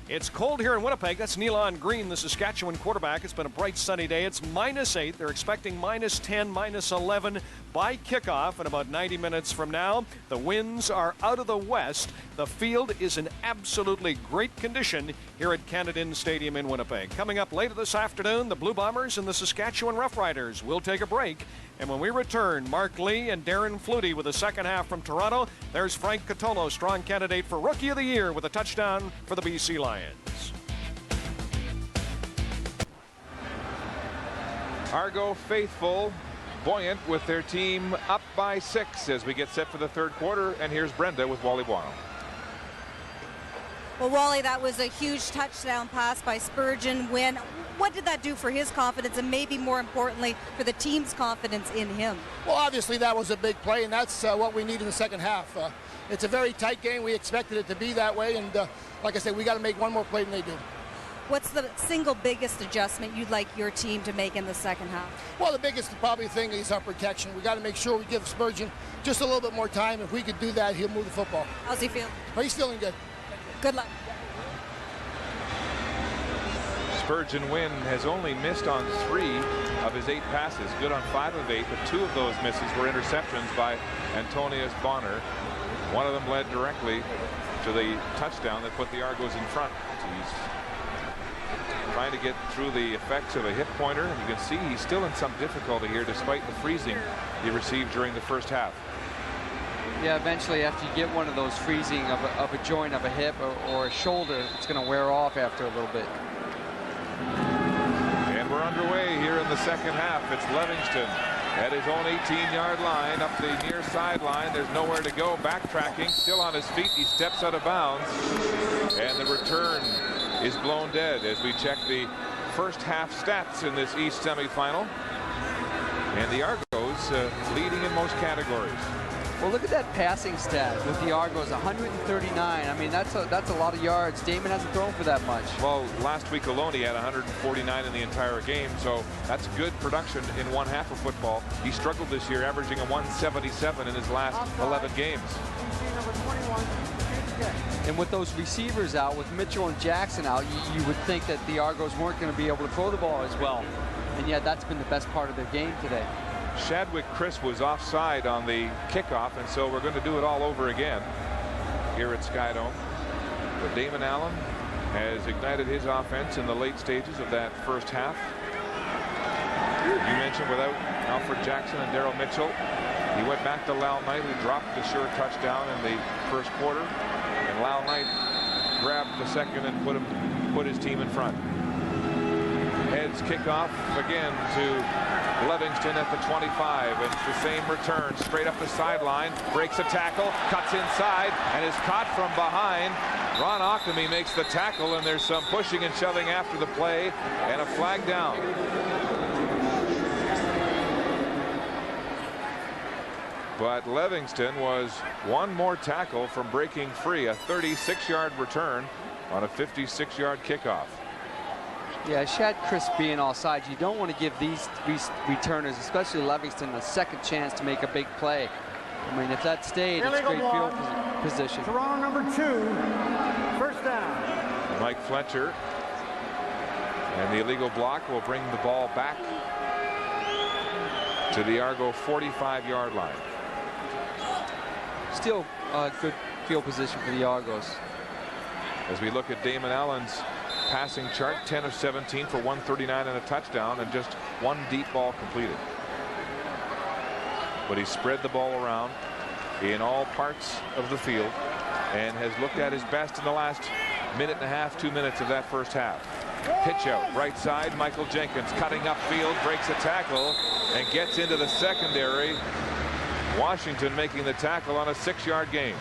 it's cold here in Winnipeg. That's Nealon Green, the Saskatchewan quarterback. It's been a bright sunny day. It's -8. They're expecting -10, -11 by kickoff in about 90 minutes from now. The winds are out of the west. The field is in absolutely great condition here at Canada Stadium in Winnipeg. Coming up later this afternoon, the Blue Bombers and the Saskatchewan Roughriders will take a break. And when we return, Mark Lee and Darren Flutie with the second half from Toronto. There's Frank Catolo, strong candidate for Rookie of the Year with a touchdown for the BC Lions. Argo faithful, buoyant with their team up by 6 as we get set for the third quarter. And here's Brenda with Wally Bono. Well, Wally, that was a huge touchdown pass by Spurgeon Wynn. What did that do for his confidence, and maybe more importantly for the team's confidence in him? Well, obviously that was a big play, and that's what we need in the second half. It's a very tight game. We expected it to be that way, and like I said, we got to make one more play than they do. What's the single biggest adjustment you'd like your team to make in the second half? Well, the biggest probably thing is our protection. We got to make sure we give Spurgeon just a little bit more time. If we could do that, he'll move the football. How's he feeling? Oh, he's feeling good. Good luck. Spurgeon Wynn has only missed on 3 of his 8 passes. Good on 5 of 8, but 2 of those misses were interceptions by Antonius Bonner. One of them led directly to the touchdown that put the Argos in front. He's trying to get through the effects of a hip pointer, and you can see he's still in some difficulty here despite the freezing he received during the first half. Yeah, eventually after you get one of those freezing of a joint of a hip or a shoulder, it's going to wear off after a little bit. And we're underway here in the second half. It's Livingston at his own 18-yard line up the near sideline. There's nowhere to go. Backtracking, still on his feet. He steps out of bounds, and the return is blown dead as we check the first half stats in this East semifinal. And the Argos leading in most categories. Well, look at that passing stat with the Argos, 139. I mean, that's a lot of yards. Damon hasn't thrown for that much. Well, last week alone he had 149 in the entire game, so that's good production in one half of football. He struggled this year, averaging a 177 in his last 11 games. And with those receivers out, with Mitchell and Jackson out, you would think that the Argos weren't going to be able to throw the ball as well. And yet that's been the best part of their game today. Shadwick Chris was offside on the kickoff, and so we're going to do it all over again here at Skydome. But Damon Allen has ignited his offense in the late stages of that first half. You mentioned without Alfred Jackson and Darryl Mitchell, he went back to Lal Knight, who dropped the sure touchdown in the first quarter, and Lal Knight grabbed the second and put his team in front. Heads kickoff again to Livingston at the 25, and it's the same return straight up the sideline, breaks a tackle, cuts inside, and is caught from behind. Ron Ockamy makes the tackle, and there's some pushing and shoving after the play, and a flag down. But Livingston was one more tackle from breaking free, a 36-yard return on a 56-yard kickoff. Yeah, Shad Chris being offside, you don't want to give these returners, especially Livingston, a second chance to make a big play. I mean, if that stayed, it's great field position. Toronto number 2, first down. Mike Fletcher, and the illegal block will bring the ball back to the Argo 45-yard line. Still a good field position for the Argos. As we look at Damon Allen's passing chart, 10 of 17 for 139 and a touchdown, and just one deep ball completed. But he spread the ball around in all parts of the field and has looked at his best in the last minute and a half, 2 minutes of that first half. Pitch out right side. Michael Jenkins cutting upfield, breaks a tackle and gets into the secondary. Washington making the tackle on a 6-yard gain.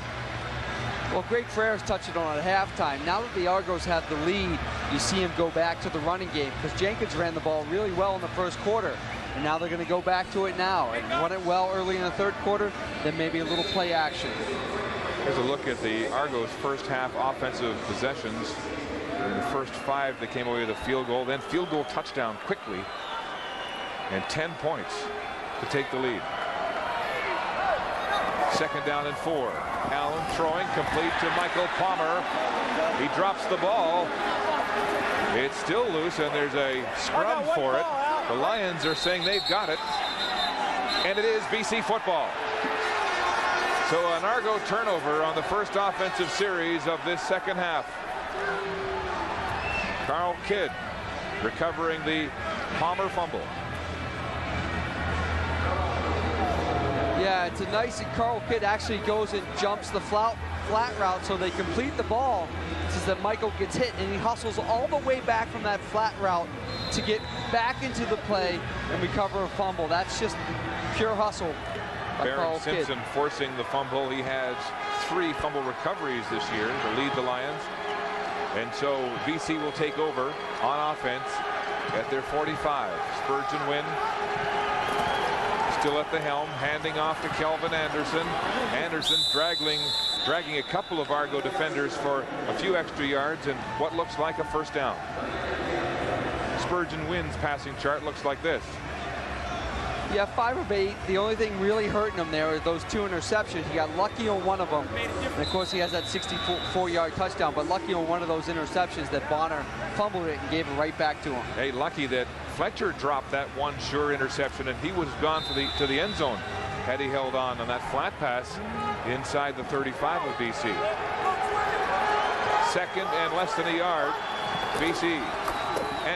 Well, Greg Frere's touched it on at halftime. Now that the Argos have the lead, you see him go back to the running game, because Jenkins ran the ball really well in the first quarter, and now they're going to go back to it now and run it well early in the third quarter, then maybe a little play action. Here's a look at the Argos' first half offensive possessions. In the first 5, they came away with a field goal, then field goal touchdown quickly, and 10 points to take the lead. Second down and 4. Allen throwing, complete to Michael Palmer. He drops the ball. It's still loose, and there's a scrum for it. The Lions are saying they've got it, and it is BC football. So an Argo turnover on the first offensive series of this second half. Carl Kidd recovering the Palmer fumble. Yeah, it's a nice, Carl Kidd actually goes and jumps the flat route so they complete the ball. This is that Michael gets hit and he hustles all the way back from that flat route to get back into the play and recover a fumble. That's just pure hustle by Carl Kidd. Simpson forcing the fumble. He has 3 fumble recoveries this year to lead the Lions. And so BC will take over on offense at their 45. Spurgeon win. Still at the helm, handing off to Kelvin Anderson. Anderson dragging a couple of Argo defenders for a few extra yards and what looks like a first down. Spurgeon wins passing chart looks like this. Yeah, 5 of 8. The only thing really hurting him there are those 2 interceptions. He got lucky on one of them. And of course, he has that 64-yard touchdown, but lucky on one of those interceptions that Bonner fumbled it and gave it right back to him. Hey, lucky that Fletcher dropped that one sure interception, and he was gone to the end zone had he held on that flat pass inside the 35 of BC. Second and less than a yard. BC.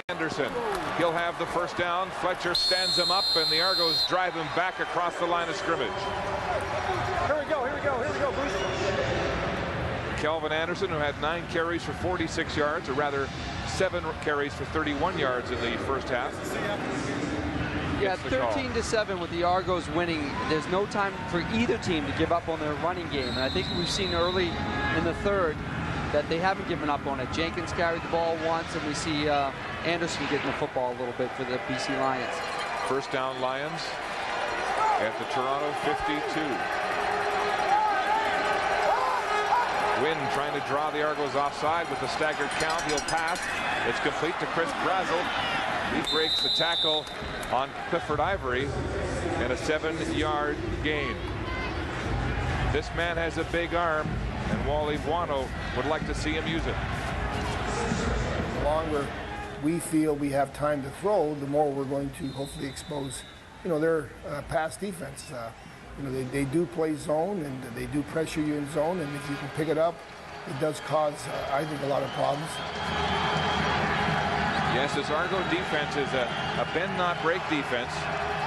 Anderson. He'll have the first down. Fletcher stands him up, and the Argos drive him back across the line of scrimmage. Here we go, Bruce. Kelvin Anderson, who had 9 carries for 46 yards, or rather 7 carries for 31 yards in the first half. Yeah, 13-7 with the Argos winning. There's no time for either team to give up on their running game. And I think we've seen early in the third that they haven't given up on it. Jenkins carried the ball once, and we see Anderson getting the football a little bit for the BC Lions. First down Lions at the Toronto 52. Wynn trying to draw the Argos offside with the staggered count. He'll pass. It's complete to Chris Brazel. He breaks the tackle on Clifford Ivory and a 7-yard gain. This man has a big arm, and Wally Buono would like to see him use it. The longer we feel we have time to throw, the more we're going to hopefully expose, their pass defense. They do play zone, and they do pressure you in zone, and if you can pick it up, it does cause, I think, a lot of problems. Yes, this Argo defense is a bend-not-break defense.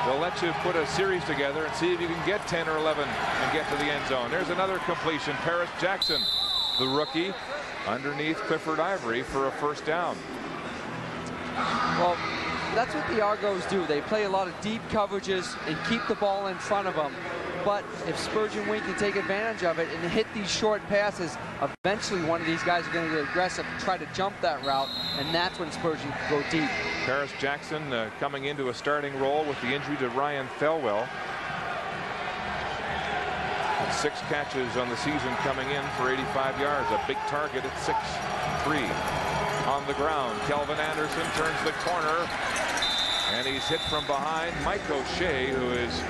They'll let you put a series together and see if you can get 10 or 11 and get to the end zone. There's another completion. Paris Jackson, the rookie, underneath Clifford Ivory for a first down. Well, that's what the Argos do. They play a lot of deep coverages and keep the ball in front of them. But if Spurgeon Wynn can take advantage of it and hit these short passes, eventually one of these guys are going to get aggressive and try to jump that route, and that's when Spurgeon can go deep. Paris Jackson coming into a starting role with the injury to Ryan Thelwell. 6 catches on the season coming in for 85 yards. A big target at 6'3". On the ground, Kelvin Anderson turns the corner, and he's hit from behind. Mike O'Shea, who is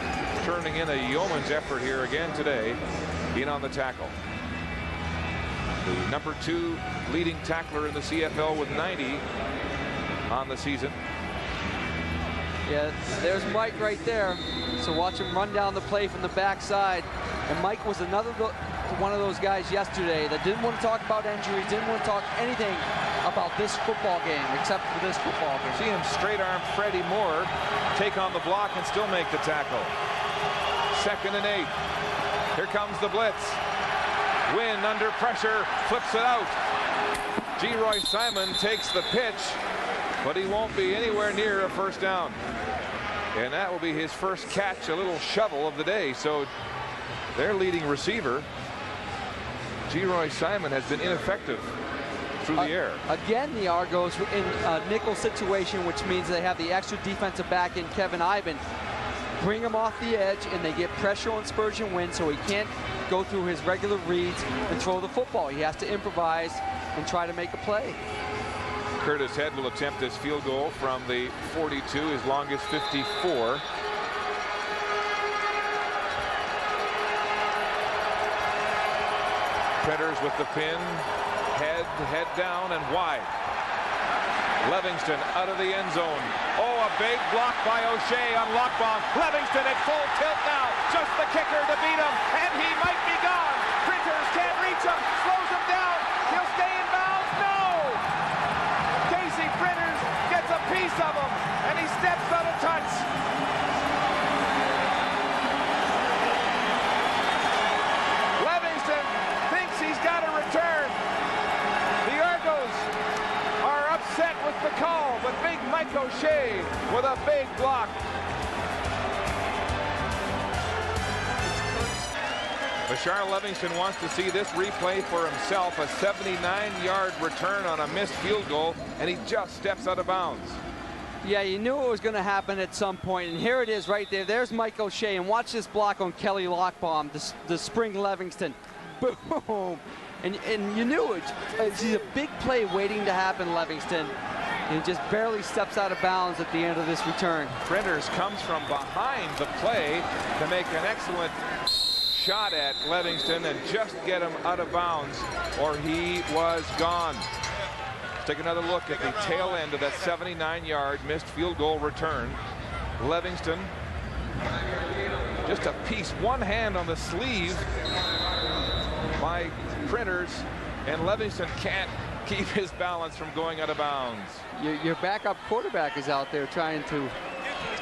turning in a yeoman's effort here again today, in on the tackle. The number 2 leading tackler in the CFL with 90 on the season. Yeah, there's Mike right there. So watch him run down the play from the backside. And Mike was another one of those guys yesterday that didn't want to talk about injuries, didn't want to talk anything about this football game except for this football game. See him straight arm Freddie Moore, take on the block and still make the tackle. 2nd and 8. Here comes the blitz. Wynn under pressure, flips it out. Geroy Simon takes the pitch, but he won't be anywhere near a first down. And that will be his first catch, a little shovel of the day. So their leading receiver, Geroy Simon, has been ineffective through the air. Again, the Argos in a nickel situation, which means they have the extra defensive back in Kevin Ivan. Bring him off the edge, and they get pressure on Spurgeon Wynn, so he can't go through his regular reads and throw the football. He has to improvise and try to make a play. Curtis Head will attempt this field goal from the 42, his longest 54. Printers with the pin, head down and wide. Livingston out of the end zone. Oh, a big block by O'Shea on Lockbaum. Livingston at full tilt now. Just the kicker to beat him, and he might be gone. Printers can't reach him, slows him down. He'll stay in bounds. No! Casey Printers gets a piece of him, and he steps out of touch. Livingston thinks he's got a return. The Argos are upset with the call, but big Mike O'Shea with a big block. Bashar Livingston wants to see this replay for himself. A 79-yard return on a missed field goal, and he just steps out of bounds. Yeah, you knew it was going to happen at some point, and here it is right there. There's Mike O'Shea, and watch this block on Kelly Lockbaum, the spring Livingston. Boom! And you knew it. It's a big play waiting to happen, Livingston. And he just barely steps out of bounds at the end of this return. Printers comes from behind the play to make an excellent shot at Livingston and just get him out of bounds, or he was gone. Let's take another look at the tail end of that 79-yard missed field goal return. Livingston, just a piece, one hand on the sleeve by Printers, and Livingston can't keep his balance from going out of bounds. Your backup quarterback is out there trying to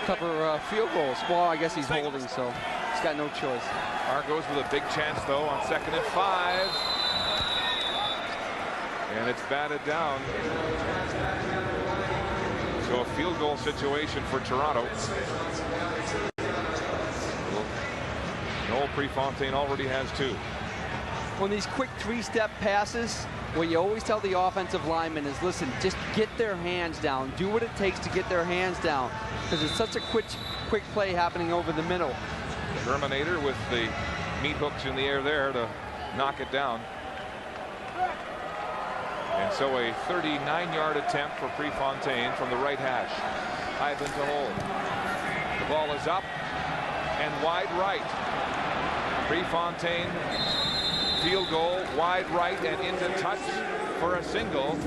cover field goals. Well, I guess he's holding, so he's got no choice. Argos with a big chance, though, on 2nd and 5. And it's batted down. So a field goal situation for Toronto. Noel Prefontaine already has 2. On these quick 3-step passes, what you always tell the offensive linemen is, listen, just get their hands down. Do what it takes to get their hands down, because it's such a quick play happening over the middle. Terminator with the meat hooks in the air there to knock it down. And so a 39-yard attempt for Prefontaine from the right hash. Ivan to hold. The ball is up and wide right. Prefontaine, field goal, wide right and into touch for a single.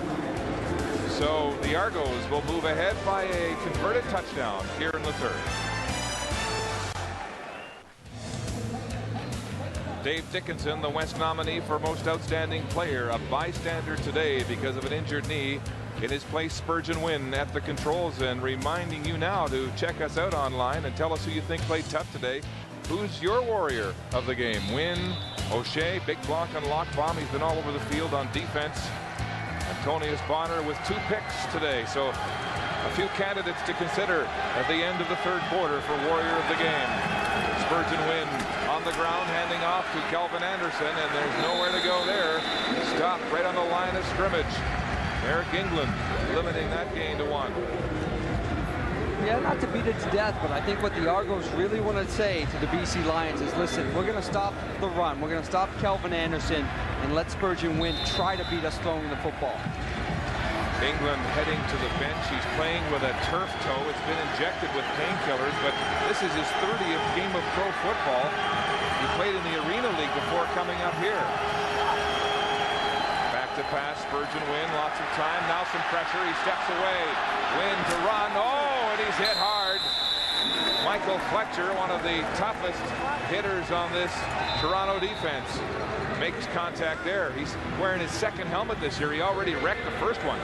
So the Argos will move ahead by a converted touchdown here in the 3rd. Dave Dickinson, the West nominee for Most Outstanding Player, a bystander today because of an injured knee. In his place, Spurgeon Wynn at the controls, and reminding you now to check us out online and tell us who you think played tough today. Who's your warrior of the game? Wynn, O'Shea, big block on Lockbaum. He's been all over the field on defense. Antonius Bonner with 2 picks today. So A few candidates to consider at the end of the third quarter for Warrior of the game. Spurgeon Wynn on the ground, handing off to Kelvin Anderson, and there's nowhere to go there. Stopped right on the line of scrimmage. Eric England limiting that gain to 1. Yeah, not to beat it to death, but I think what the Argos really want to say to the BC Lions is, listen, we're going to stop the run. We're going to stop Kelvin Anderson and let Spurgeon Wynn try to beat us throwing the football. England heading to the bench. He's playing with a turf toe. It's been injected with painkillers, but this is his 30th game of pro football. He played in the Arena League before coming up here. Back to pass, Spurgeon Wynn, lots of time. Now some pressure. He steps away. Wynn to run. Oh, and he's hit hard. Michael Fletcher, one of the toughest hitters on this Toronto defense, makes contact there. He's wearing his second helmet this year. He already wrecked the first one.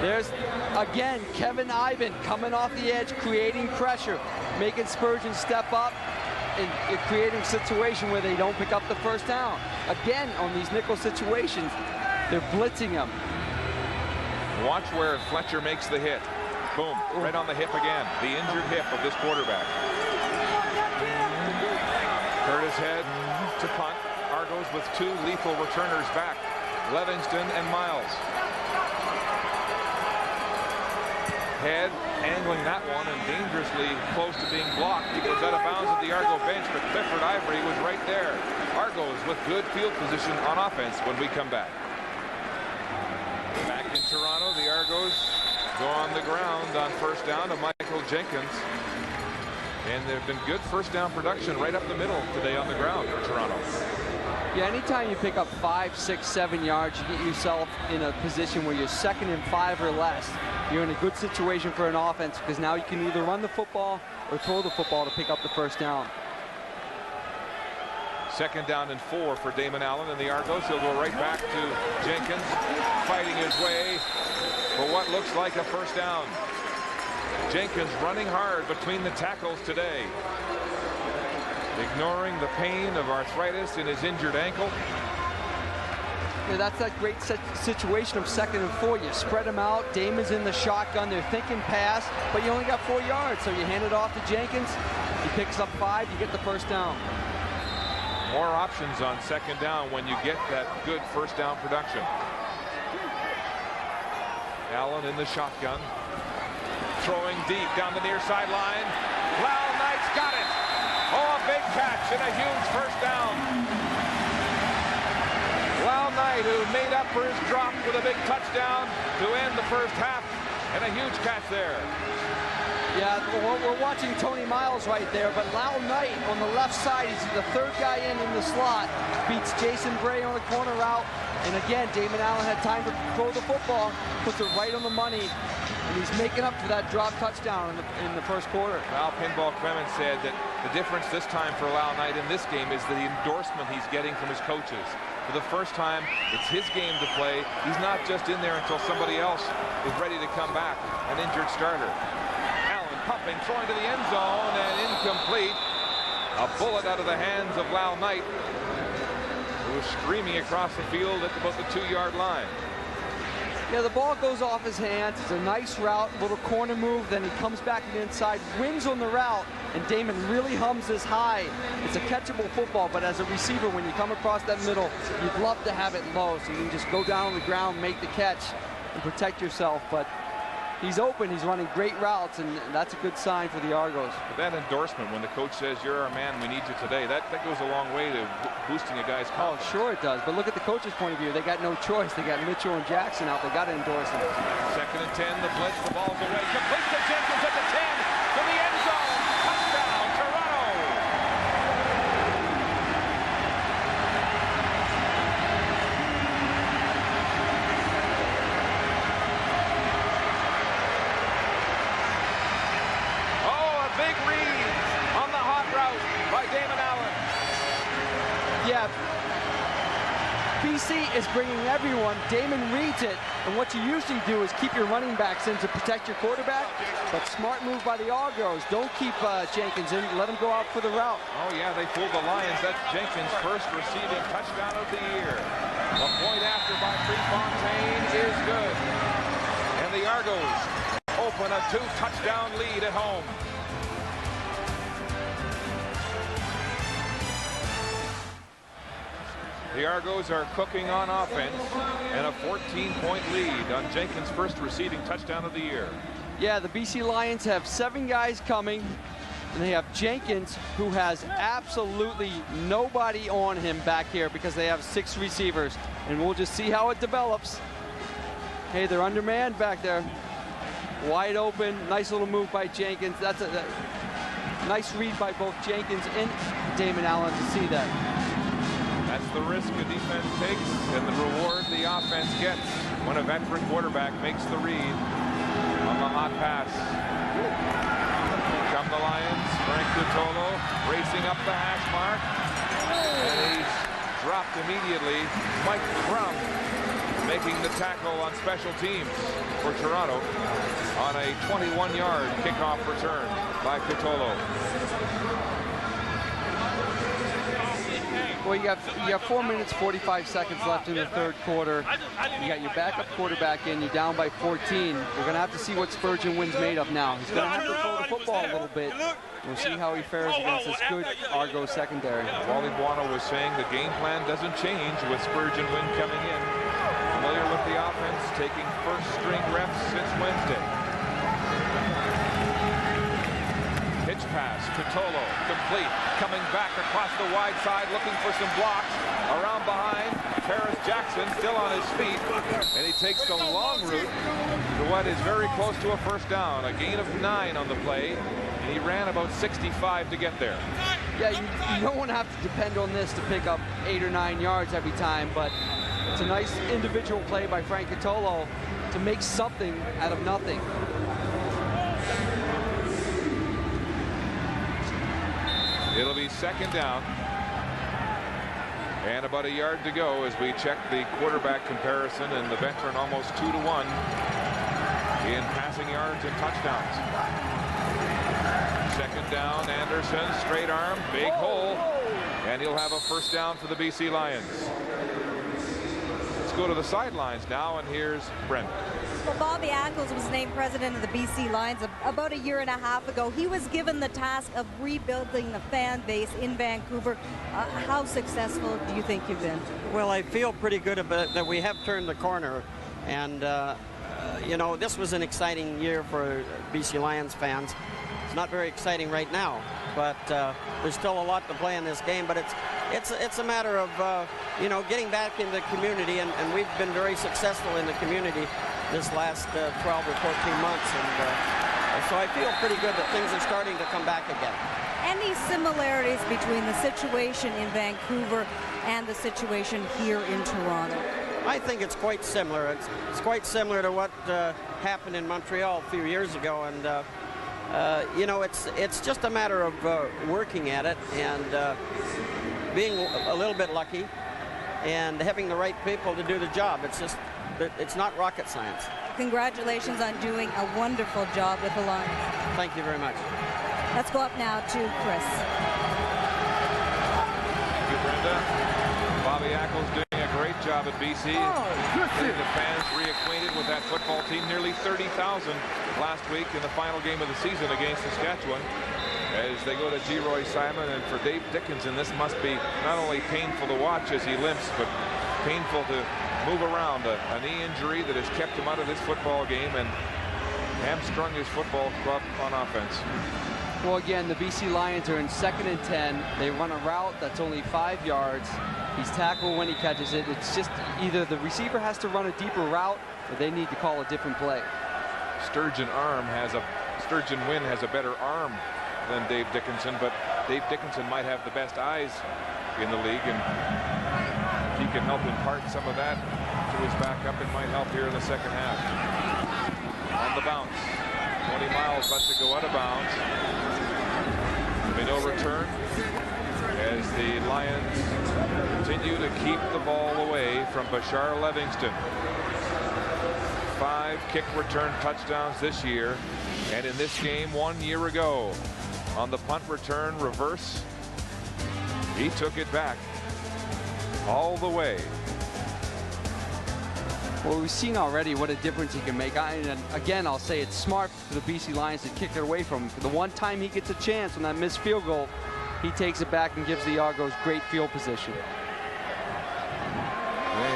There's, again, Kevin Ivan coming off the edge, creating pressure, making Spurgeon step up and creating a situation where they don't pick up the first down. Again, on these nickel situations, they're blitzing him. Watch where Fletcher makes the hit. Boom, right on the hip again. The injured hip of this quarterback. Curtis Head to punt. Argos with 2 lethal returners back, Livingston and Miles. Head angling that one and dangerously close to being blocked. He goes out of bounds at the Argo bench, but Clifford Ivory was right there. Argos with good field position on offense when we come back. Back in Toronto, the Argos go on the ground on first down to Michael Jenkins. And there have been good first down production right up the middle today on the ground for Toronto. Yeah, anytime you pick up 5, 6, 7 yards, you get yourself in a position where you're 2nd and 5 or less. You're in a good situation for an offense because now you can either run the football or throw the football to pick up the first down. 2nd down and 4 for Damon Allen and the Argos. He'll go right back to Jenkins, fighting his way for what looks like a first down. Jenkins running hard between the tackles today, ignoring the pain of arthritis in his injured ankle. Yeah, that's that great situation of 2nd and 4. You spread them out. Damon's in the shotgun. They're thinking pass, but you only got 4 yards, so you hand it off to Jenkins. He picks up 5. You get the first down. More options on 2nd down when you get that good first down production. Allen in the shotgun, throwing deep down the near sideline. Lyle Knight's got it. Oh, a big catch and a huge first down. Lyle Knight, who made up for his drop with a big touchdown to end the first half, and a huge catch there. Yeah, we're watching Tony Miles right there, but Lyle Knight on the left side, he's the 3rd guy in the slot, beats Jason Bray on the corner route, and again, Damon Allen had time to throw the football, puts it right on the money, and he's making up for that drop touchdown in the first quarter. Well, Pinball Clemens said that the difference this time for Lyle Knight in this game is the endorsement he's getting from his coaches. For the first time, it's his game to play. He's not just in there until somebody else is ready to come back, an injured starter. Pumping, throwing to the end zone, and incomplete. A bullet out of the hands of Lyle Knight, who was screaming across the field at about the 2-yard line. Yeah, the ball goes off his hands. It's a nice route, little corner move, then he comes back to the inside, wins on the route, and Damon really hums this high. It's a catchable football, but as a receiver, when you come across that middle, you'd love to have it low, so you can just go down on the ground, make the catch, and protect yourself, but he's open, he's running great routes, and that's a good sign for the Argos. But that endorsement, when the coach says, "You're our man, we need you today," that goes a long way to boosting a guy's confidence. Oh, sure it does. But look at the coach's point of view. They got no choice. They got Mitchell and Jackson out. They got to endorse him. 2nd and 10, the blitz, the ball's away. Complete to Jenkins at the 10, to the end zone. Touchdown, Toronto. Big read on the hot route by Damon Allen. Yeah, BC is bringing everyone. Damon reads it, and what you usually do is keep your running backs in to protect your quarterback, but smart move by the Argos. Don't keep Jenkins in. Let him go out for the route. Oh, yeah, they fooled the Lions. That's Jenkins' first receiving touchdown of the year. The point after by Prefontaine is good. And the Argos open open a 2-touchdown lead at home. The Argos are cooking on offense and a 14-point lead on Jenkins' first receiving touchdown of the year. Yeah, the BC Lions have 7 guys coming, and they have Jenkins, who has absolutely nobody on him back here because they have 6 receivers, and we'll just see how it develops. Hey, they're undermanned back there. Wide open, nice little move by Jenkins. That's a nice read by both Jenkins and Damon Allen to see that. That's the risk a defense takes and the reward the offense gets when a veteran quarterback makes the read on the hot pass. Here come the Lions. Frank Tutolo racing up the hash mark. And he's dropped immediately. Mike Crum making the tackle on special teams for Toronto on a 21-yard kickoff return by Tutolo. Well, you have 4 minutes, 45 seconds left in the third quarter. You got your backup quarterback in. You're down by 14. We're going to have to see what Spurgeon Wynn's made of now. He's going to have to throw the football a little bit. We'll see how he fares against this good Argo secondary. Wally Buono was saying the game plan doesn't change with Spurgeon Wynn coming in. Familiar with the offense, taking first-string reps since Wednesday. Pitch pass, Tutolo, complete, coming back across the wide side, looking for some blocks. Around behind, Paris Jackson still on his feet, and he takes the long route to what is very close to a first down. A gain of 9 on the play, and he ran about 65 to get there. Yeah, you don't want to have to depend on this to pick up 8 or 9 yards every time, but it's a nice individual play by Frank Tutolo to make something out of nothing. It'll be second down. And about a yard to go as we check the quarterback comparison, and the veteran almost 2-1 in passing yards and touchdowns. Second down, Anderson, straight arm, big hole, and he'll have a first down for the BC Lions. Let's go to the sidelines now, and here's Brent. Well, Bobby Ackles was named president of the BC Lions about a year and a half ago. He was given the task of rebuilding the fan base in Vancouver. How successful do you think you've been? Well, I feel pretty good about that we have turned the corner. And, you know, this was an exciting year for BC Lions fans. It's not very exciting right now, but there's still a lot to play in this game. But it's a matter of, you know, getting back in the community. And we've been very successful in the community this last 12 or 14 months, and so I feel pretty good that things are starting to come back again. Any similarities between the situation in Vancouver and the situation here in Toronto? I think it's quite similar. It's quite similar to what happened in Montreal a few years ago, and you know, it's just a matter of working at it and being a little bit lucky and having the right people to do the job. It's not rocket science. Congratulations on doing a wonderful job with the Lions. Thank you very much. Let's go up now to Chris. Thank you, Brenda. Bobby Ackles doing a great job at BC. Getting the fans reacquainted with that football team. Nearly 30,000 last week in the final game of the season against Saskatchewan. As they go to G. Roy Simon, and for Dave Dickinson, this must be not only painful to watch as he limps, but painful to move around. A knee injury that has kept him out of this football game and hamstrung his football club on offense. Well, again, the BC Lions are in 2nd and 10. They run a route that's only 5 yards. He's tackled when he catches it. It's just either the receiver has to run a deeper route or they need to call a different play. Sturgeon Wynn has a better arm than Dave Dickinson, but Dave Dickinson might have the best eyes in the league, and if he can help impart some of that to his backup, it might help here in the second half. On the bounce, 20 miles left to go out of bounds. No return as the Lions continue to keep the ball away from Bashar Livingston. 5 kick return touchdowns this year, and in this game 1 year ago on the punt return reverse, he took it back all the way. Well, we've seen already what a difference he can make. And again, I'll say it's smart for the BC Lions to kick it away from him. The one time he gets a chance on that missed field goal, he takes it back and gives the Argos great field position. They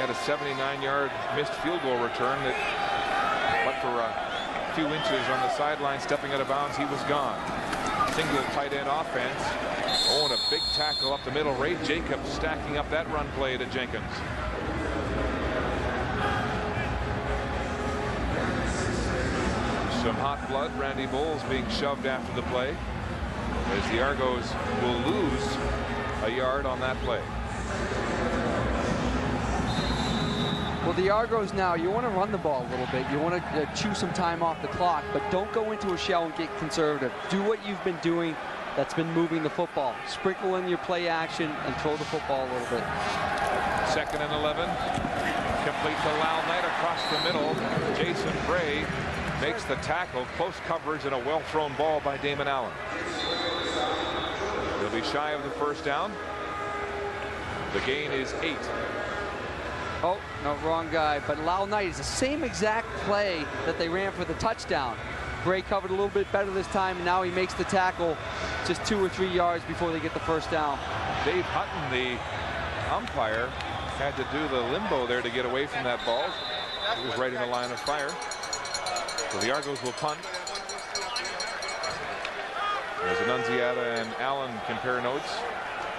had a 79-yard missed field goal return that, but for a few inches on the sideline, stepping out of bounds, he was gone. Single tight end offense. Oh, and a big tackle up the middle. Ray Jacobs stacking up that run play to Jenkins. Some hot blood. Randy Bowles being shoved after the play, as the Argos will lose a yard on that play. Well, the Argos now, you want to run the ball a little bit. You want to chew some time off the clock, but don't go into a shell and get conservative. Do what you've been doing that's been moving the football. Sprinkle in your play action and throw the football a little bit. 2nd and 11. Complete to Lyle Knight across the middle. Jason Bray makes the tackle. Close coverage and a well-thrown ball by Damon Allen. He'll be shy of the first down. The gain is 8. Oh, no, wrong guy. But Lyle Knight is the same exact play that they ran for the touchdown. Bray covered a little bit better this time, and now he makes the tackle just 2 or 3 yards before they get the first down. Dave Hutton, the umpire, had to do the limbo there to get away from that ball. He was right in the line of fire. So the Argos will punt. As Annunziata and Allen compare notes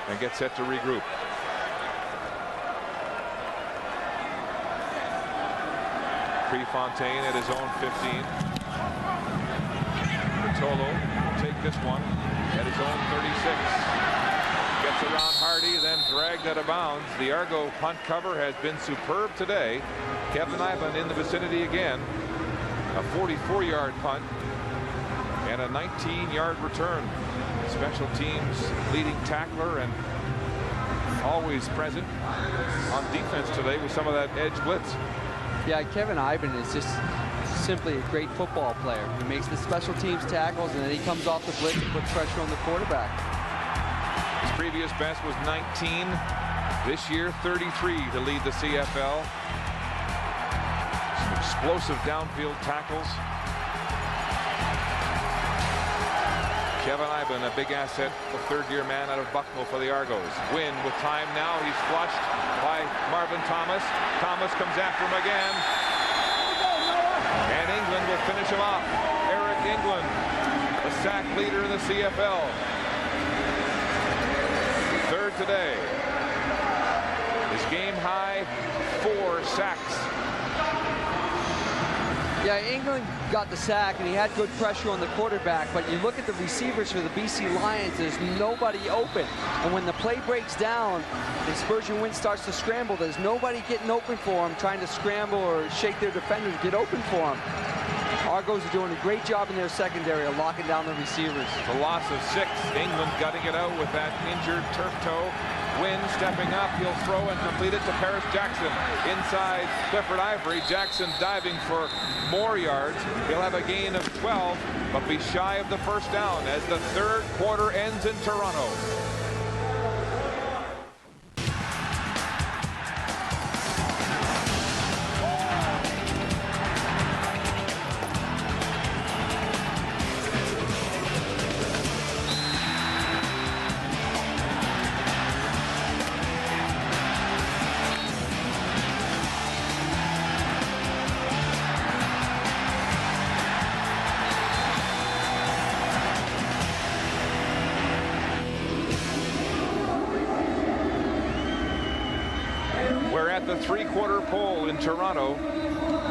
and get set to regroup. Prefontaine at his own 15. Bertolo will take this one at his own 36. Gets around Hardy, then dragged out of bounds. The Argo punt cover has been superb today. Kevin Ivan in the vicinity again. A 44-yard punt and a 19-yard return. Special teams leading tackler and always present on defense today with some of that edge blitz. Yeah, Kevin Ivan is just simply a great football player. He makes the special teams tackles, and then he comes off the blitz and puts pressure on the quarterback. His previous best was 19. This year, 33 to lead the CFL. Some explosive downfield tackles. Kevin Ivan, a big asset, a third-year man out of Bucknell for the Argos. Wynn with time now. He's flushed by Marvin Thomas. Thomas comes after him again. And England will finish him off. Eric England, the sack leader in the CFL. Third today. His game high, 4 sacks. Yeah, England got the sack, and he had good pressure on the quarterback, but you look at the receivers for the BC Lions, there's nobody open. And when the play breaks down, and Spurgeon Wynn starts to scramble, there's nobody getting open for him, trying to scramble or shake their defender to get open for him. Argos are doing a great job in their secondary of locking down the receivers. The loss of 6. England gutting it out with that injured turf toe. Wynn stepping up. He'll throw and complete it to Paris Jackson. Inside Clifford Ivory. Jackson diving for more yards. He'll have a gain of 12, but be shy of the first down as the third quarter ends in Toronto. The three-quarter pole in Toronto,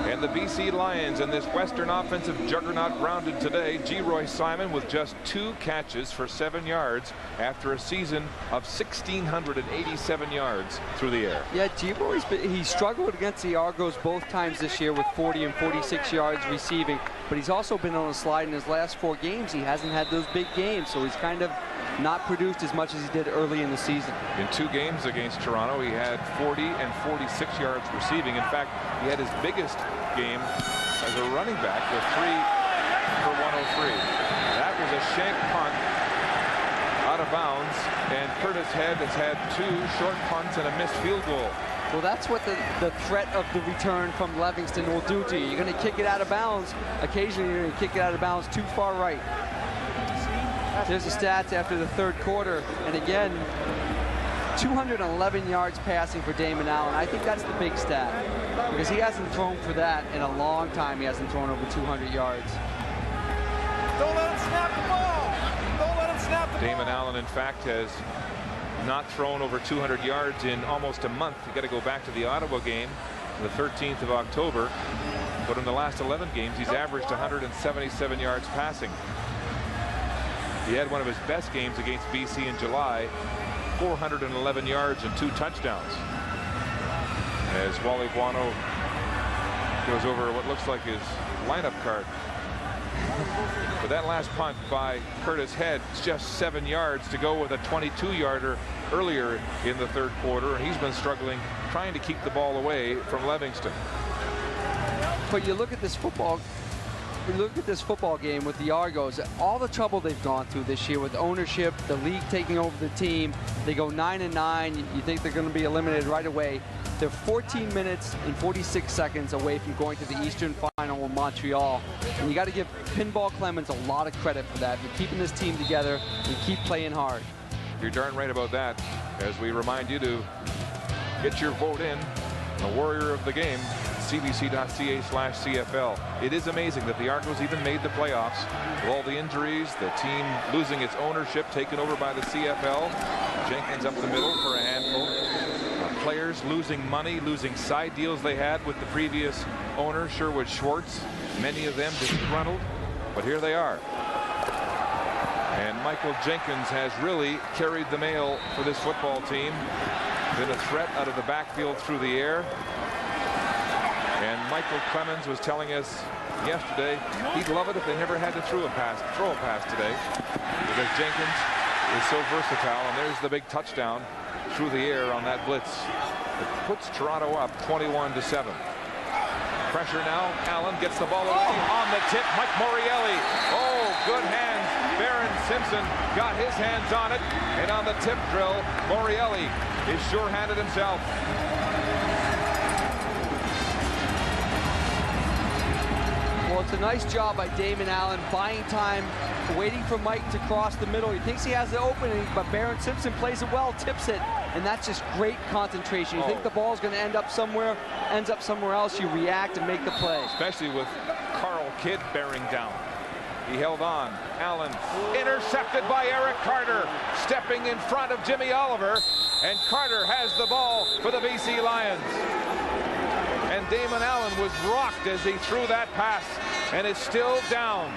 and the BC Lions and this Western offensive juggernaut grounded today. Geroy Simon with just 2 catches for 7 yards after a season of 1,687 yards through the air. Yeah, Geroy's he struggled against the Argos both times this year with 40 and 46 yards receiving, but he's also been on a slide in his last 4 games. He hasn't had those big games, so he's kind of not produced as much as he did early in the season. In 2 games against Toronto, he had 40 and 46 yards receiving. In fact, he had his biggest game as a running back with 3 for 103. That was a shank punt out of bounds, and Curtis Head has had 2 short punts and a missed field goal Well, that's what the threat of the return from Livingston will do to you. You're going to kick it out of bounds. Occasionally, you're going to kick it out of bounds too far right. There's the stats after the third quarter. And again, 211 yards passing for Damon Allen. I think that's the big stat, because he hasn't thrown for that in a long time. He hasn't thrown over 200 yards. Don't let him snap the ball. Don't let him snap the ball. Damon Allen, in fact, has not thrown over 200 yards in almost a month. You got to go back to the Ottawa game, the 13th of October. But in the last 11 games, he's averaged 177 yards passing. He had one of his best games against BC in July, 411 yards and 2 touchdowns. As Wally Buono goes over what looks like his lineup card. But that last punt by Curtis Head, it's just 7 yards to go with a 22-yarder earlier in the third quarter, and he's been struggling trying to keep the ball away from Livingston. But you look at this football game with the Argos, all the trouble they've gone through this year with ownership, the league taking over the team. They go 9-9. You think they're going to be eliminated right away. They're 14 minutes and 46 seconds away from going to the Eastern Final with Montreal. And you got to give Pinball Clemens a lot of credit for that, for keeping this team together and keep playing hard. You're darn right about that, as we remind you to get your vote in. The Warrior of the Game, cbc.ca/CFL. It is amazing that the Argos even made the playoffs with all the injuries, the team losing its ownership, taken over by the CFL. Jenkins up the middle for a handful. Players losing money, losing side deals they had with the previous owner, Sherwood Schwartz. Many of them disgruntled, but here they are. And Michael Jenkins has really carried the mail for this football team. Been a threat out of the backfield through the air. And Michael Clemens was telling us yesterday he'd love it if they never had to throw a pass today, because Jenkins is so versatile. And there's the big touchdown through the air on that blitz. It puts Toronto up 21-7. Pressure now. Allen gets the ball away on the tip. Mike Morielli. Oh, good hands. Baron Simpson got his hands on it. And on the tip drill, Morielli is sure-handed himself. Well, it's a nice job by Damon Allen, buying time, waiting for Mike to cross the middle. He thinks he has the opening, but Baron Simpson plays it well, tips it, and that's just great concentration. You think the ball's going to end up somewhere, ends up somewhere else, you react and make the play. Especially with Carl Kidd bearing down. He held on. Allen intercepted by Eric Carter, stepping in front of Jimmy Oliver, and Carter has the ball for the BC Lions. And Damon Allen was rocked as he threw that pass and is still down.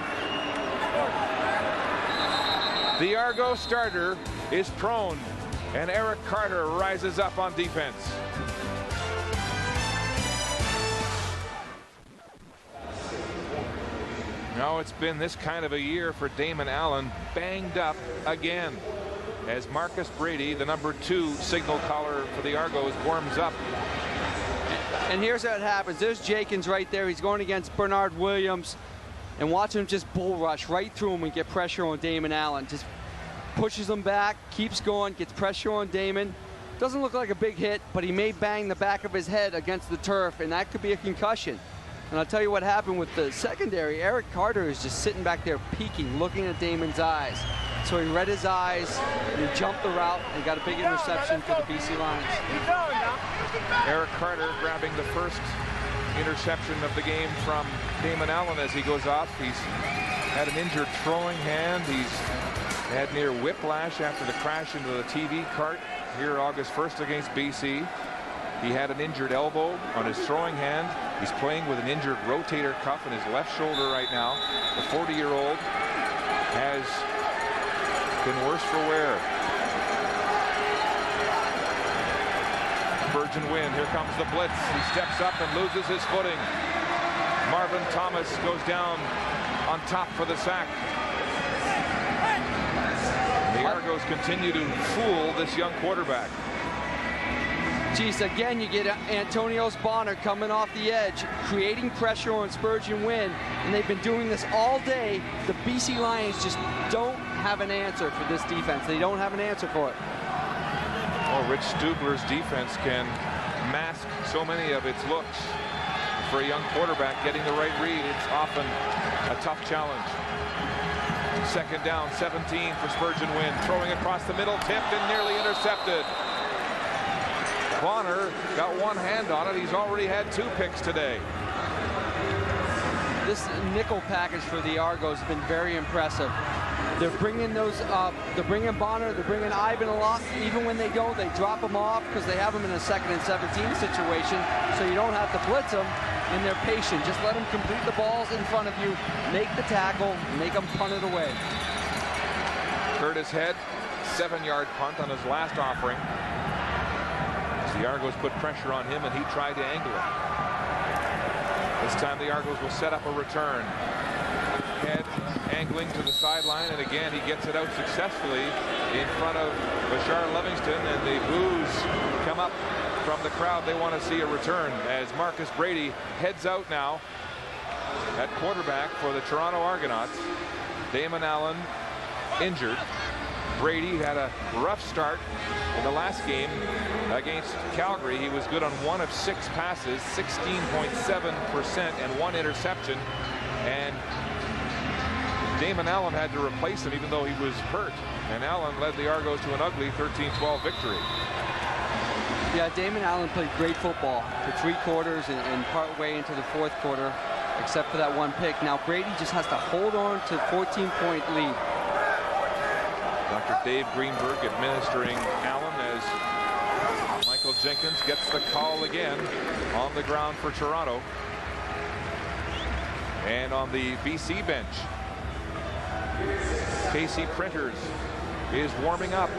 The Argo starter is prone, and Eric Carter rises up on defense. Now it's been this kind of a year for Damon Allen, banged up again, as Marcus Brady, the #2 signal caller for the Argos, warms up. And here's how it happens. There's Jenkins right there. He's going against Bernard Williams. And watch him just bull rush right through him and get pressure on Damon Allen. Just pushes him back, keeps going, gets pressure on Damon. Doesn't look like a big hit, but he may bang the back of his head against the turf, and that could be a concussion. And I'll tell you what happened with the secondary. Eric Carter is just sitting back there peeking, looking at Damon's eyes. So he read his eyes, and he jumped the route and got a big interception for the BC Lions. Eric Carter grabbing the first interception of the game from Damon Allen as he goes off. He's had an injured throwing hand. He's had near whiplash after the crash into the TV cart here August 1st against BC. He had an injured elbow on his throwing hand. He's playing with an injured rotator cuff in his left shoulder right now. The 40-year-old has been worse for wear. Spurgeon win. Here comes the blitz. He steps up and loses his footing. Marvin Thomas goes down on top for the sack. The Argos continue to fool this young quarterback. Geez, again, you get Antonio Bonner coming off the edge, creating pressure on Spurgeon Wynn, and they've been doing this all day. The BC Lions just don't have an answer for this defense. They don't have an answer for it. Well, Rich Stubler's defense can mask so many of its looks. For a young quarterback, getting the right read, it's often a tough challenge. Second down, 17 for Spurgeon Wynn. Throwing across the middle, tipped and nearly intercepted. Bonner got one hand on it. He's already had 2 picks today. This nickel package for the Argos has been very impressive. They're bringing those up. They're bringing Bonner. They're bringing Ivan a lot. Even when they don't, they drop them off because they have them in a 2nd and 17 situation. So you don't have to blitz them, and they're patient. Just let them complete the balls in front of you, make the tackle, make them punt it away. Curtis Head, 7-yard punt on his last offering. The Argos put pressure on him, and he tried to angle it. This time the Argos will set up a return. Head angling to the sideline, and again he gets it out successfully in front of Bashar Livingston, and the boos come up from the crowd. They want to see a return as Marcus Brady heads out now at quarterback for the Toronto Argonauts. Damon Allen injured. Brady had a rough start in the last game against Calgary. He was good on 1 of 6 passes, 16.7%, and 1 interception. And Damon Allen had to replace him even though he was hurt. And Allen led the Argos to an ugly 13-12 victory. Yeah, Damon Allen played great football for 3 quarters and part way into the 4th quarter, except for that 1 pick. Now Brady just has to hold on to 14-point lead. Dr. Dave Greenberg administering Allen as Michael Jenkins gets the call again on the ground for Toronto. And on the BC bench, Casey Printers is warming up.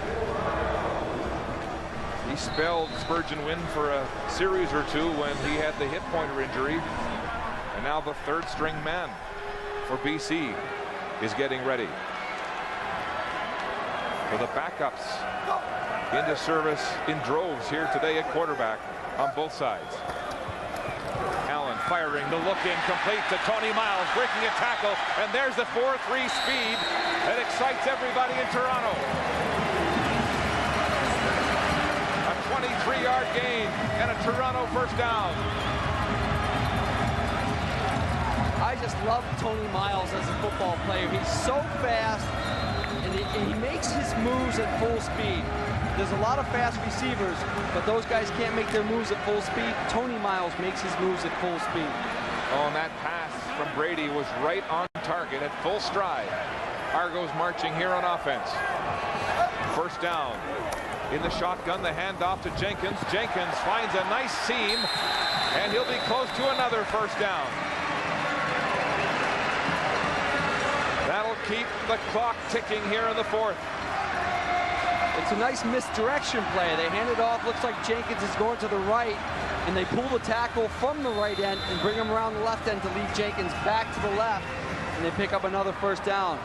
He spelled Spurgeon Wynn for a series or 2 when he had the hip pointer injury. And now the 3rd string man for BC is getting ready. For the backups into service in droves here today at quarterback on both sides. Allen firing the look in, complete to Tony Miles, breaking a tackle, and there's the 4.3 speed that excites everybody in Toronto. A 23-yard gain and a Toronto first down. I just love Tony Miles as a football player. He's so fast. And he makes his moves at full speed. There's a lot of fast receivers, but those guys can't make their moves at full speed. Tony Miles makes his moves at full speed. Oh, and that pass from Brady was right on target at full stride. Argos marching here on offense. First down. In the shotgun, the handoff to Jenkins. Jenkins finds a nice seam, and he'll be close to another first down. That'll keep the clock ticking here in the 4th. It's a nice misdirection play. They hand it off. Looks like Jenkins is going to the right, and they pull the tackle from the right end and bring him around the left end to lead Jenkins back to the left, and they pick up another first down.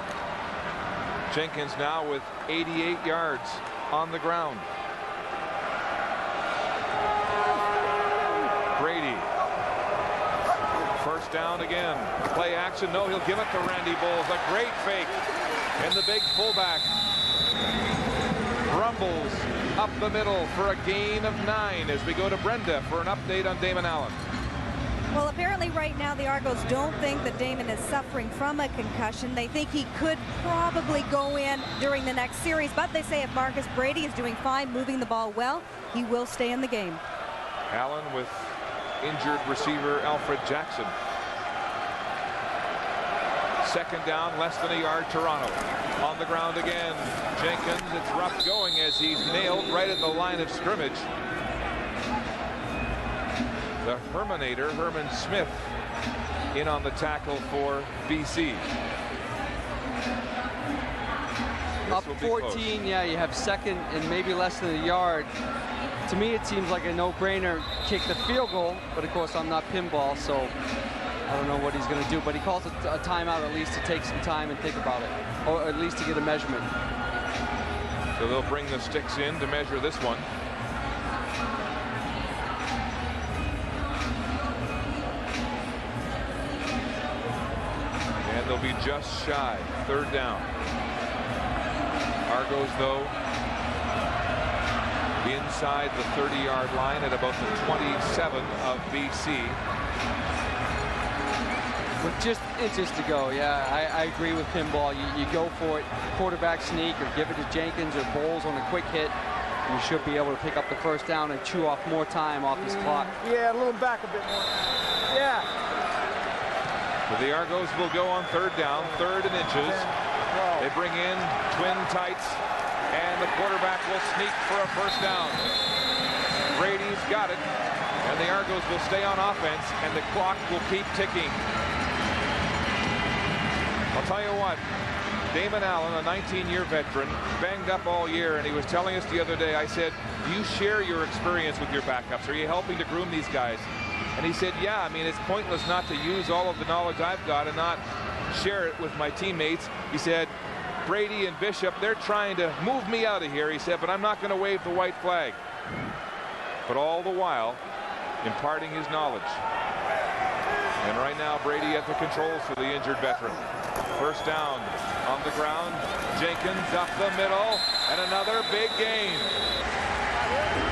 Jenkins now with 88 yards on the ground. Brady. First down again. Play action. No, he'll give it to Randy Bowles. A great fake. And the big fullback rumbles up the middle for a gain of 9 as we go to Brenda for an update on Damon Allen. Well, apparently right now the Argos don't think that Damon is suffering from a concussion. They think he could probably go in during the next series, but they say if Marcus Brady is doing fine, moving the ball well, he will stay in the game. Allen with injured receiver Alfred Jackson. Second down, less than a yard, Toronto. On the ground again. Jenkins, it's rough going as he's nailed right at the line of scrimmage. The Herminator, Herman Smith, in on the tackle for BC. Up 14, yeah, you have second and maybe less than a yard. To me, it seems like a no-brainer. Kick the field goal, but of course I'm not pinball, so I don't know what he's going to do. But he calls it a timeout at least to take some time and think about it, or at least to get a measurement. So they'll bring the sticks in to measure this one. And they'll be just shy. Third down. Argos, though, in inside the 30-yard line at about the 27 of BC. With just inches to go, yeah, I agree with Pinball. You go for it, quarterback sneak, or give it to Jenkins or Bowles on a quick hit. You should be able to pick up the first down and chew off more time off this clock. Yeah, a little back a bit more. Yeah. So the Argos will go on third down, 3rd and inches. They bring in twin tights, and the quarterback will sneak for a first down. Brady's got it, and the Argos will stay on offense, and the clock will keep ticking. I'll tell you what, Damon Allen, a 19-year veteran, banged up all year, and he was telling us the other day, I said, do you share your experience with your backups? Are you helping to groom these guys? And he said, yeah, I mean, it's pointless not to use all of the knowledge I've got and not share it with my teammates. He said, Brady and Bishop, they're trying to move me out of here, he said, but I'm not going to wave the white flag. But all the while, imparting his knowledge. And right now, Brady at the controls for the injured veteran. First down on the ground. Jenkins up the middle, and another big gain.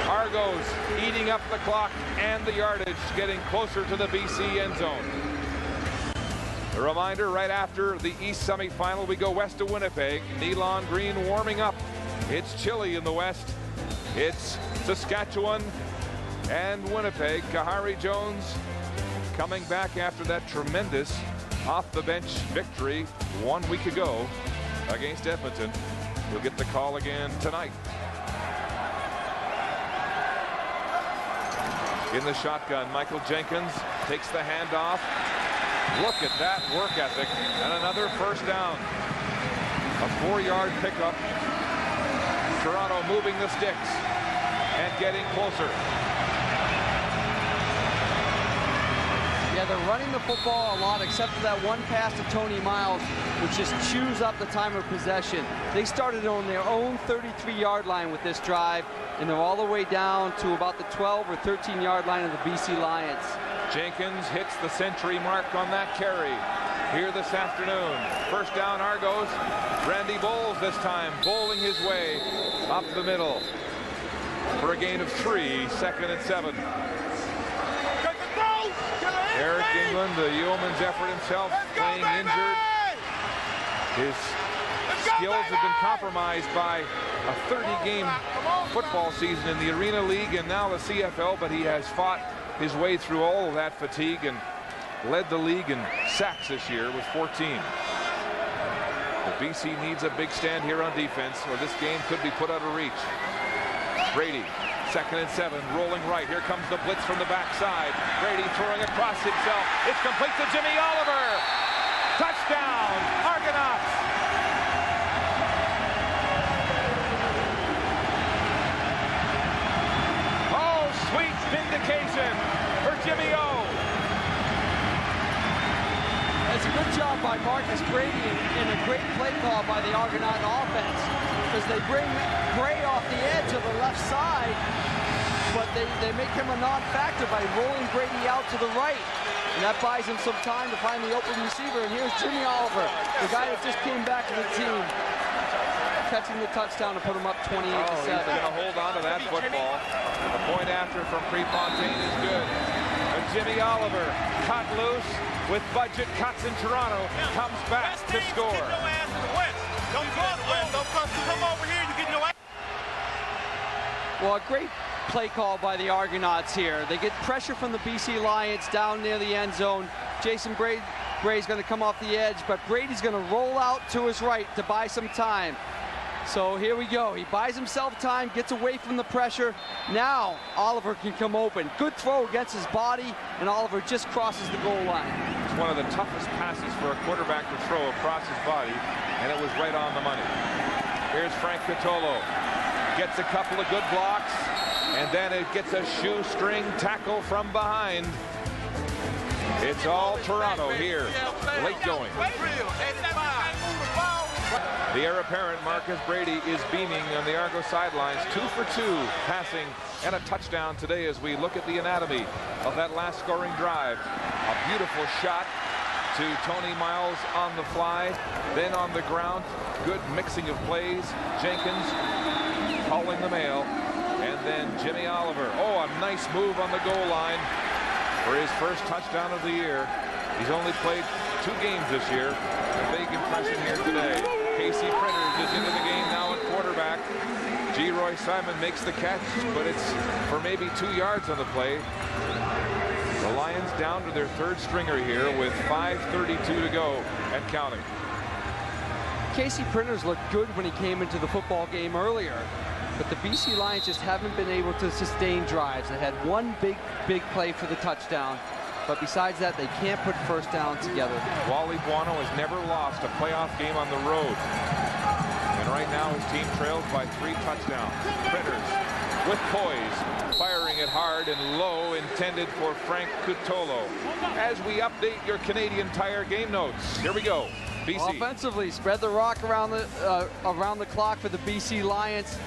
Argos eating up the clock and the yardage, getting closer to the BC end zone. A reminder, right after the East semifinal, we go west of Winnipeg. Neon green warming up. It's chilly in the west. It's Saskatchewan and Winnipeg. Kahari Jones coming back after that tremendous off-the-bench victory 1 week ago against Edmonton. We'll get the call again tonight. In the shotgun, Michael Jenkins takes the handoff. Look at that work ethic, and another first down. A 4-yard pickup. Toronto moving the sticks and getting closer. Yeah, they're running the football a lot, except for that one pass to Tony Miles, which just chews up the time of possession. They started on their own 33-yard line with this drive, and they're all the way down to about the 12 or 13-yard line of the BC Lions. Jenkins hits the century mark on that carry here this afternoon. First down, Argos. Randy Bowles this time, bowling his way up the middle for a gain of 3, 2nd and 7. Eric England, the yeoman's effort himself, playing injured. His skills have been compromised by a 30-game football season in the Arena League and now the CFL, but he has fought his way through all of that fatigue and led the league in sacks this year with 14. The BC needs a big stand here on defense, or this game could be put out of reach. Brady, 2nd and 7, rolling right. Here comes the blitz from the backside. Brady throwing across himself. It's complete to Jimmy Oliver. Touchdown, Argonauts. Oh, sweet vindication for Jimmy O. It's a good job by Marcus Brady and a great play call by the Argonaut offense, because they bring Gray off the edge of the left side, but they make him a non-factor by rolling Brady out to the right. And that buys him some time to find the open receiver. And here's Jimmy Oliver, the guy that just came back to the team, catching the touchdown to put him up 28-7. He's going to hold on to that football. The point after from Prefontaine is good. But Jimmy Oliver, cut loose with budget cuts in Toronto, comes back to score. Come over here, you get your ass. Well, a great play call by the Argonauts here. They get pressure from the BC Lions down near the end zone. Jason Bray's going to come off the edge, but Brady's going to roll out to his right to buy some time. So here we go. He buys himself time, gets away from the pressure. Now Oliver can come open. Good throw against his body, and Oliver just crosses the goal line. It's one of the toughest passes for a quarterback to throw across his body, and it was right on the money. Here's Frank Catolo. Gets a couple of good blocks, and then it gets a shoestring tackle from behind. It's all Toronto here, late going. The heir apparent Marcus Brady is beaming on the Argo sidelines, 2 for 2 passing and a touchdown today as we look at the anatomy of that last scoring drive. A beautiful shot to Tony Miles on the fly, then on the ground. Good mixing of plays. Jenkins calling the mail, and then Jimmy Oliver. Oh, a nice move on the goal line for his first touchdown of the year. He's only played 2 games this year. A big impression here today. Casey Printers is into the game now at quarterback. G. Roy Simon makes the catch, but it's for maybe 2 yards on the play. The Lions down to their 3rd stringer here with 5:32 to go and counting. Casey Printers looked good when he came into the football game earlier, but the BC Lions just haven't been able to sustain drives. They had one big play for the touchdown, but besides that, they can't put first down together. Wally Buono has never lost a playoff game on the road. And right now his team trails by 3 touchdowns. Printers with poise, firing it hard and low, intended for Frank Cutolo. As we update your Canadian Tire game notes, here we go. BC. Offensively, spread the rock around the clock for the BC Lions.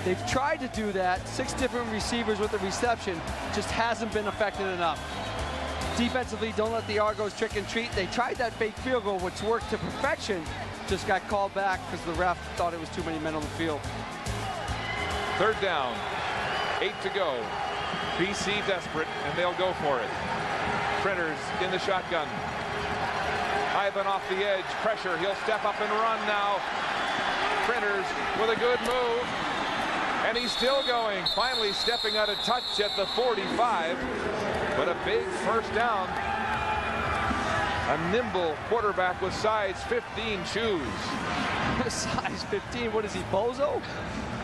They've tried to do that. 6 different receivers with the reception, just hasn't been effective enough. Defensively, don't let the Argos trick and treat. They tried that fake field goal, which worked to perfection, just got called back because the ref thought it was too many men on the field. 3rd down, 8 to go. BC desperate, and they'll go for it. Printers in the shotgun. Ivan off the edge, pressure, he'll step up and run now. Printers with a good move, and he's still going. Finally stepping out of touch at the 45, but a big first down. A nimble quarterback with size 15 shoes. Size 15, what is he, bozo?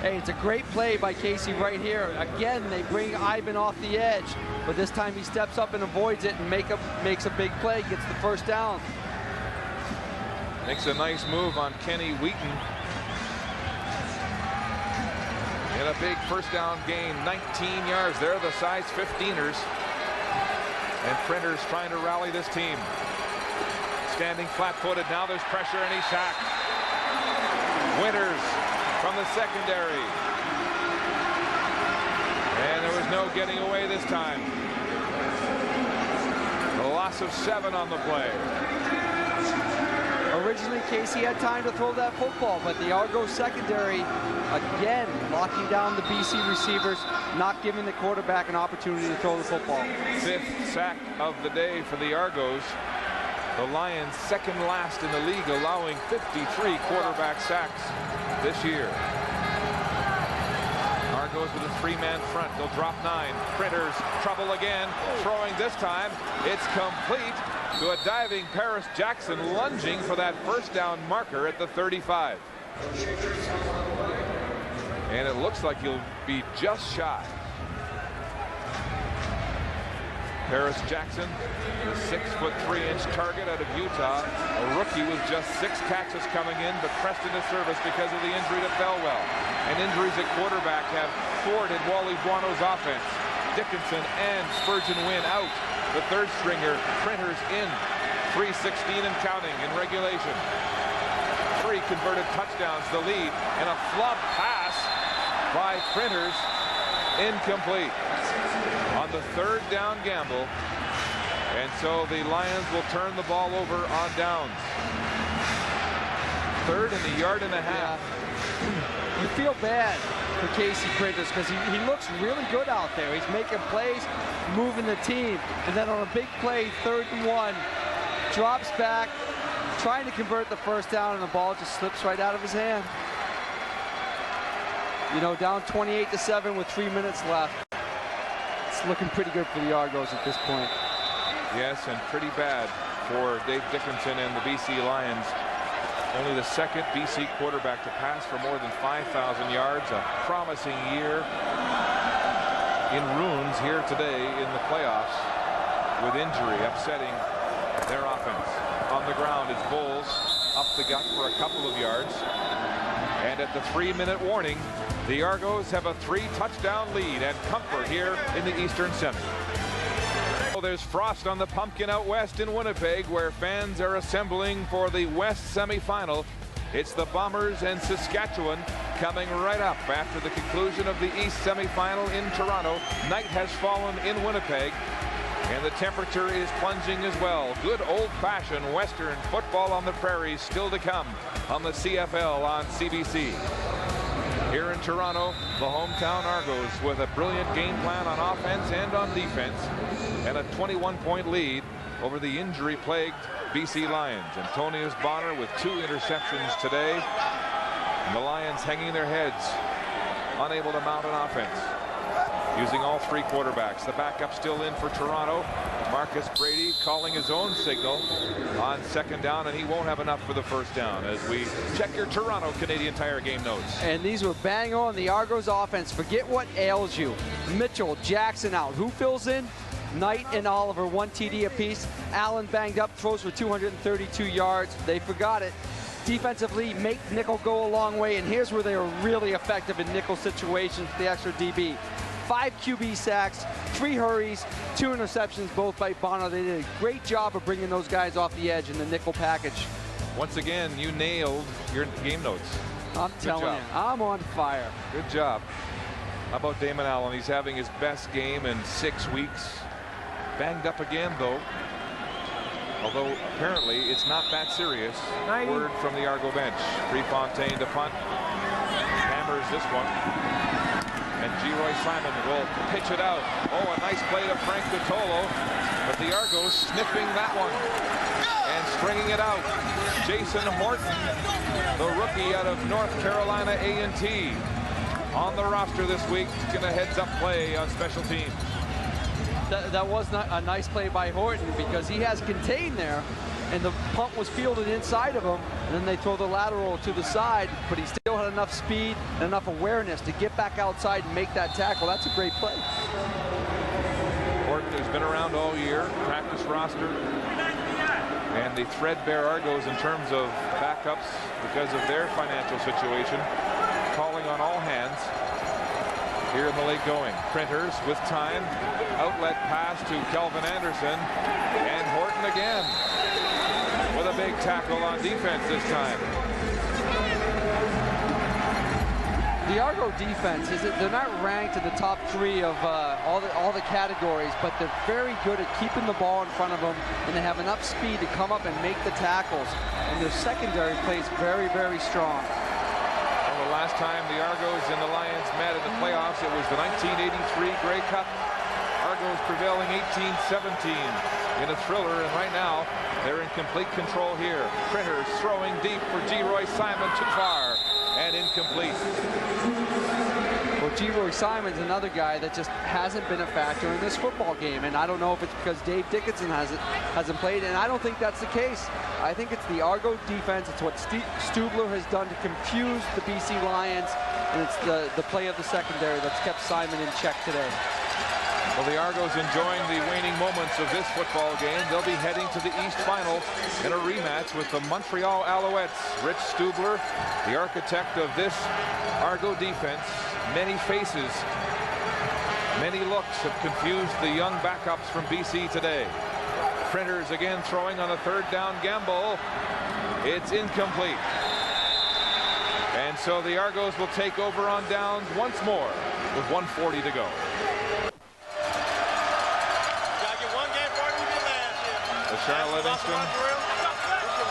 Hey, it's a great play by Casey right here. Again, they bring Ivan off the edge, but this time he steps up and avoids it and makes a big play, gets the first down. Makes a nice move on Kenny Wheaton. And a big first down gain, 19 yards. They're the size 15ers. And Printers trying to rally this team. Standing flat-footed, now there's pressure and he's sacked. Winters from the secondary. And there was no getting away this time. A loss of 7 on the play. Originally, Casey had time to throw that football, but the Argos secondary, again, locking down the BC receivers, not giving the quarterback an opportunity to throw the football. 5th sack of the day for the Argos. The Lions 2nd last in the league, allowing 53 quarterback sacks this year. Argos with a 3-man front. They'll drop 9. Printers, trouble again. Throwing this time. It's complete to a diving Paris Jackson, lunging for that first down marker at the 35. And it looks like he'll be just shy. Paris Jackson, the 6'3" target out of Utah. A rookie with just 6 catches coming in, but pressed into service because of the injury to Felwell. And injuries at quarterback have thwarted Wally Buono's offense. Dickinson and Spurgeon Wynn out. The 3rd stringer, Printers in. 3:16 and counting in regulation. 3 converted touchdowns, the lead, and a flop pass by Printers, incomplete on the 3rd down gamble. And so the Lions will turn the ball over on downs. 3rd and a yard and a half. You feel bad for Casey Printers because he looks really good out there. He's making plays, moving the team, and then on a big play, 3rd and 1, drops back, trying to convert the first down, and the ball just slips right out of his hand. You know, down 28-7 with 3 minutes left. It's looking pretty good for the Argos at this point. Yes, and pretty bad for Dave Dickinson and the BC Lions. Only the 2nd BC quarterback to pass for more than 5,000 yards. A promising year in ruins here today in the playoffs, with injury upsetting their offense. On the ground is Bowles, up the gut for a couple of yards. And at the 3-minute warning, the Argos have a 3-touchdown lead and comfort here in the Eastern Semi. There's frost on the pumpkin out west in Winnipeg, where fans are assembling for the West semifinal. It's the Bombers and Saskatchewan coming right up after the conclusion of the East semifinal in Toronto. Night has fallen in Winnipeg, and the temperature is plunging as well. Good old-fashioned Western football on the prairies still to come on the CFL on CBC. Here in Toronto, the hometown Argos with a brilliant game plan on offense and on defense, and a 21-point lead over the injury-plagued BC Lions. Antonius Bonner with 2 interceptions today, and the Lions hanging their heads, unable to mount an offense, using all 3 quarterbacks. The backup still in for Toronto. Marcus Brady calling his own signal on 2nd down, and he won't have enough for the 1st down as we check your Toronto Canadian Tire game notes. And these were bang on the Argos offense. Forget what ails you. Mitchell, Jackson out. Who fills in? Knight and Oliver, 1 TD apiece. Allen banged up, throws for 232 yards. They forgot it. Defensively, make nickel go a long way, and here's where they were really effective in nickel situations, the extra DB. 5 QB sacks, 3 hurries, 2 interceptions, both by Bonner. They did a great job of bringing those guys off the edge in the nickel package. Once again, you nailed your game notes. I'm telling you, I'm on fire. Good job. How about Damon Allen? He's having his best game in 6 weeks. Banged up again, though. Although apparently it's not that serious. Word from the Argo bench. Prefontaine to punt. Hammers this one. And Geroy Simon will pitch it out. Oh, a nice play to Frank Vitolo. But the Argos sniffing that one and stringing it out. Jason Horton, the rookie out of North Carolina A&T, on the roster this week, going to heads-up play on special teams. That was not a nice play by Horton because he has contained there, and the punt was fielded inside of him, and then they throw the lateral to the side, but he still had enough speed and enough awareness to get back outside and make that tackle. That's a great play. Horton has been around all year, practice roster, and the threadbare Argos in terms of backups because of their financial situation, calling on all hands here in the late going. Printers with time, outlet pass to Kelvin Anderson, and Horton again with a big tackle on defense this time. The Argo defense, they're not ranked in the top 3 of all the categories, but they're very good at keeping the ball in front of them, and they have enough speed to come up and make the tackles. And their secondary plays very, very strong. Well, the last time the Argos and the Lions met in the playoffs, it was the 1983 Grey Cup. Argos prevailing 18-17 in a thriller, and right now they're in complete control here. Printers throwing deep for Geroy Simon, too far and incomplete. Well, Geroy Simon's another guy that just hasn't been a factor in this football game, and I don't know if it's because Dave Dickinson hasn't played, and I don't think that's the case. I think it's the Argo defense. It's what Stubler has done to confuse the BC Lions, and it's the play of the secondary that's kept Simon in check today. Well, the Argos enjoying the waning moments of this football game. They'll be heading to the East Final in a rematch with the Montreal Alouettes. Rich Stubler, the architect of this Argo defense. Many faces, many looks have confused the young backups from BC today. Printers again throwing on a 3rd down gamble. It's incomplete. And so the Argos will take over on downs once more with 1:40 to go. Charles Livingston